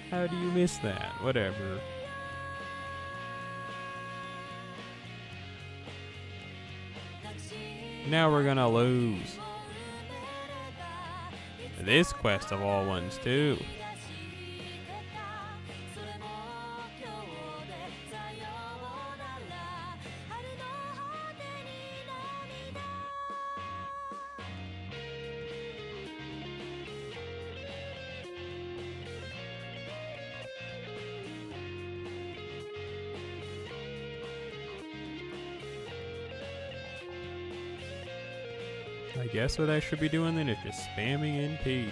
How do you miss that? Whatever. Now we're gonna lose. This quest of all ones, too. I guess what I should be doing then is just spamming NP.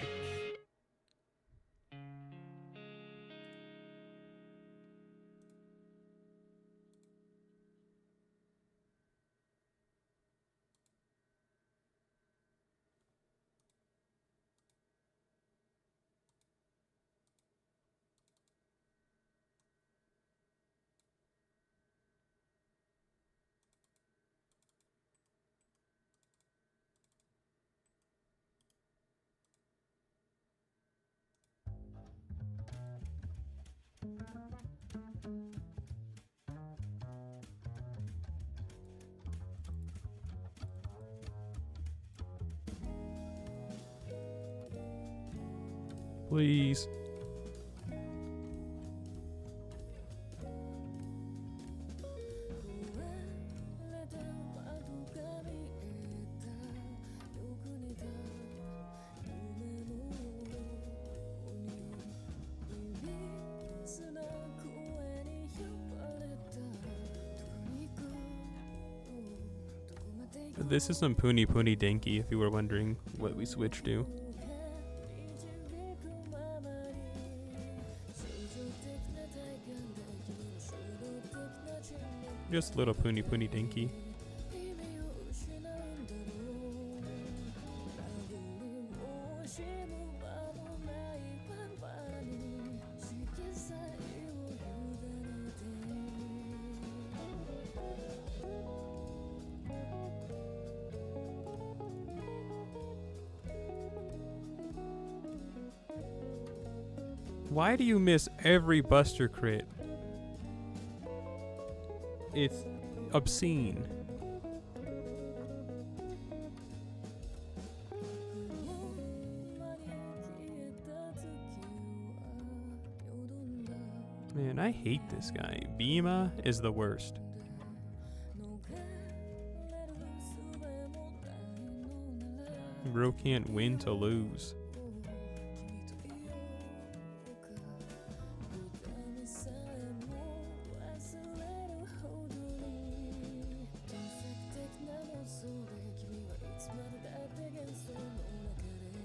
Please. This is some Puni Puni Denki, if you were wondering what we switched to. Just little Puni Puni Denki. Why do you miss every Buster crit? It's obscene. Man, I hate this guy. Bhima is the worst. Bro can't win to lose.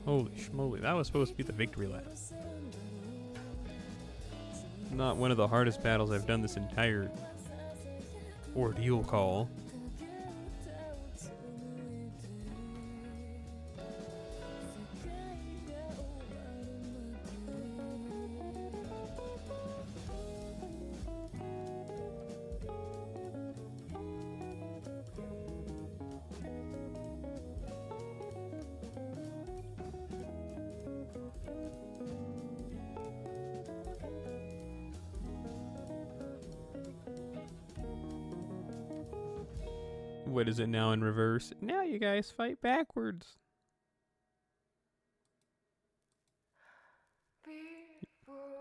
Holy schmoly, that was supposed to be the victory lap. Not one of the hardest battles I've done this entire ordeal call. What is it now in reverse? Now you guys fight backwards.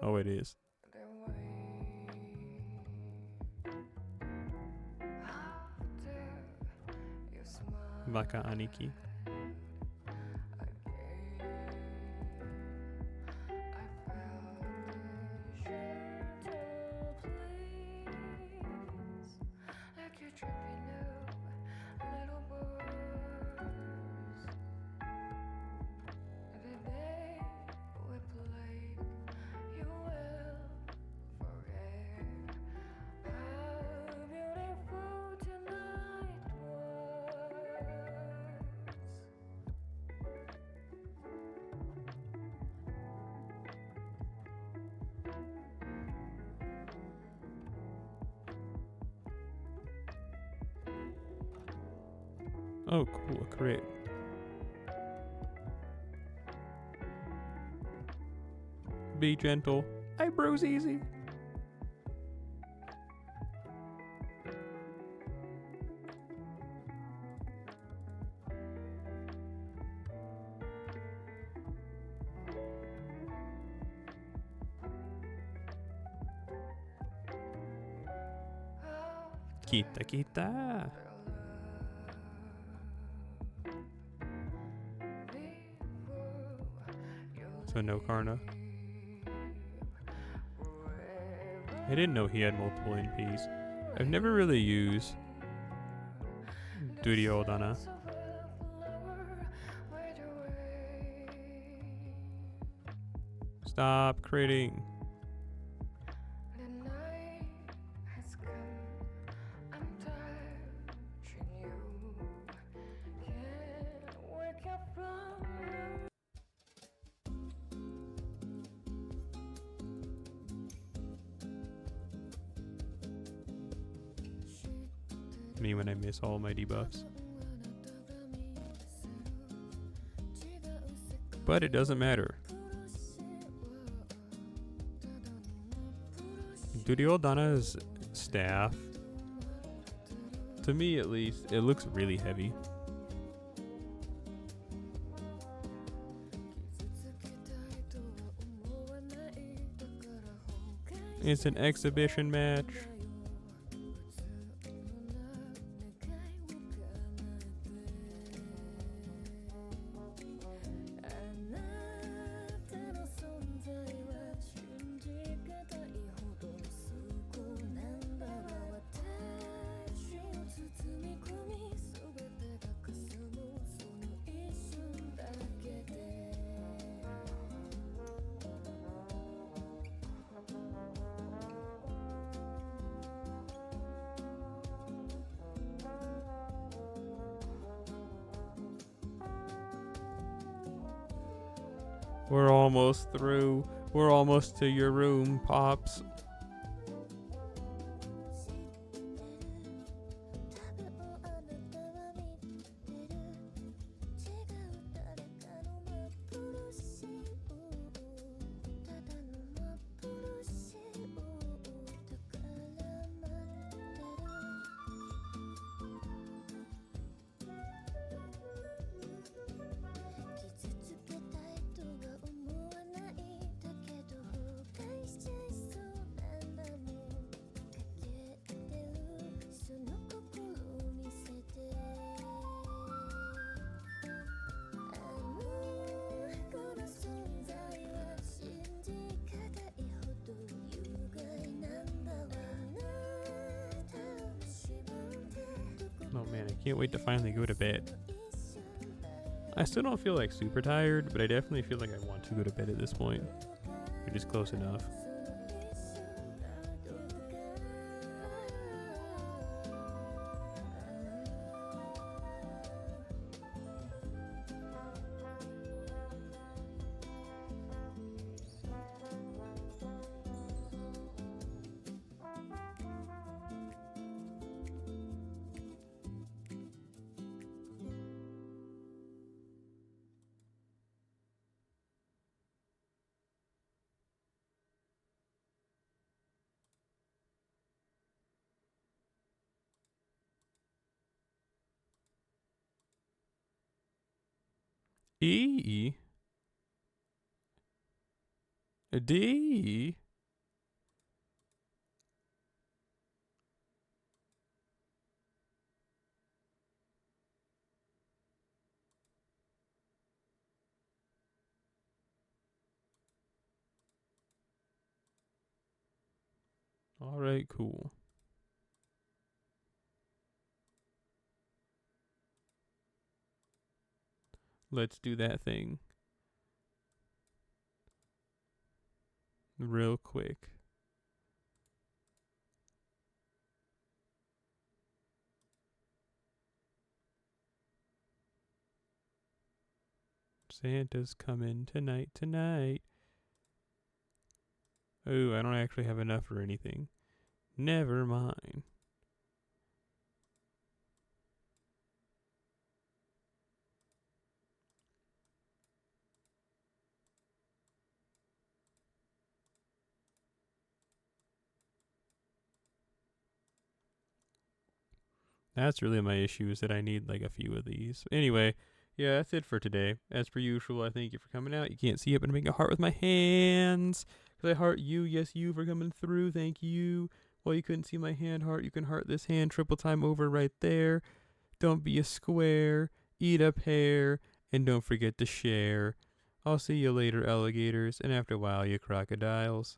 Oh, it is. Baka Aniki. Oh, cool, a crit. Be gentle. Eyebrows easy. Kita kita. So no Karna. I didn't know he had multiple NPs. I've never really used Duryodhana. Stop critting. Me when I miss all my debuffs. But it doesn't matter. Duryodhana's staff, to me at least, it looks really heavy. It's an exhibition match. We're almost through. We're almost to your room, Pops. Oh man, I can't wait to finally go to bed. I still don't feel like super tired, but I definitely feel like I want to go to bed at this point. It is close enough. E. D. Alright, cool. Let's do that thing. Real quick. Santa's coming tonight. Oh, I don't actually have enough for anything. Never mind. That's really my issue, is that I need like a few of these. Anyway, yeah, that's it for today. As per usual, I thank you for coming out. You can't see it, but I'm making a heart with my hands. Because I heart you, yes, you, for coming through. Thank you. Well, you couldn't see my hand heart. You can heart this hand triple time over right there. Don't be a square. Eat a pear. And don't forget to share. I'll see you later, alligators. And after a while, you crocodiles.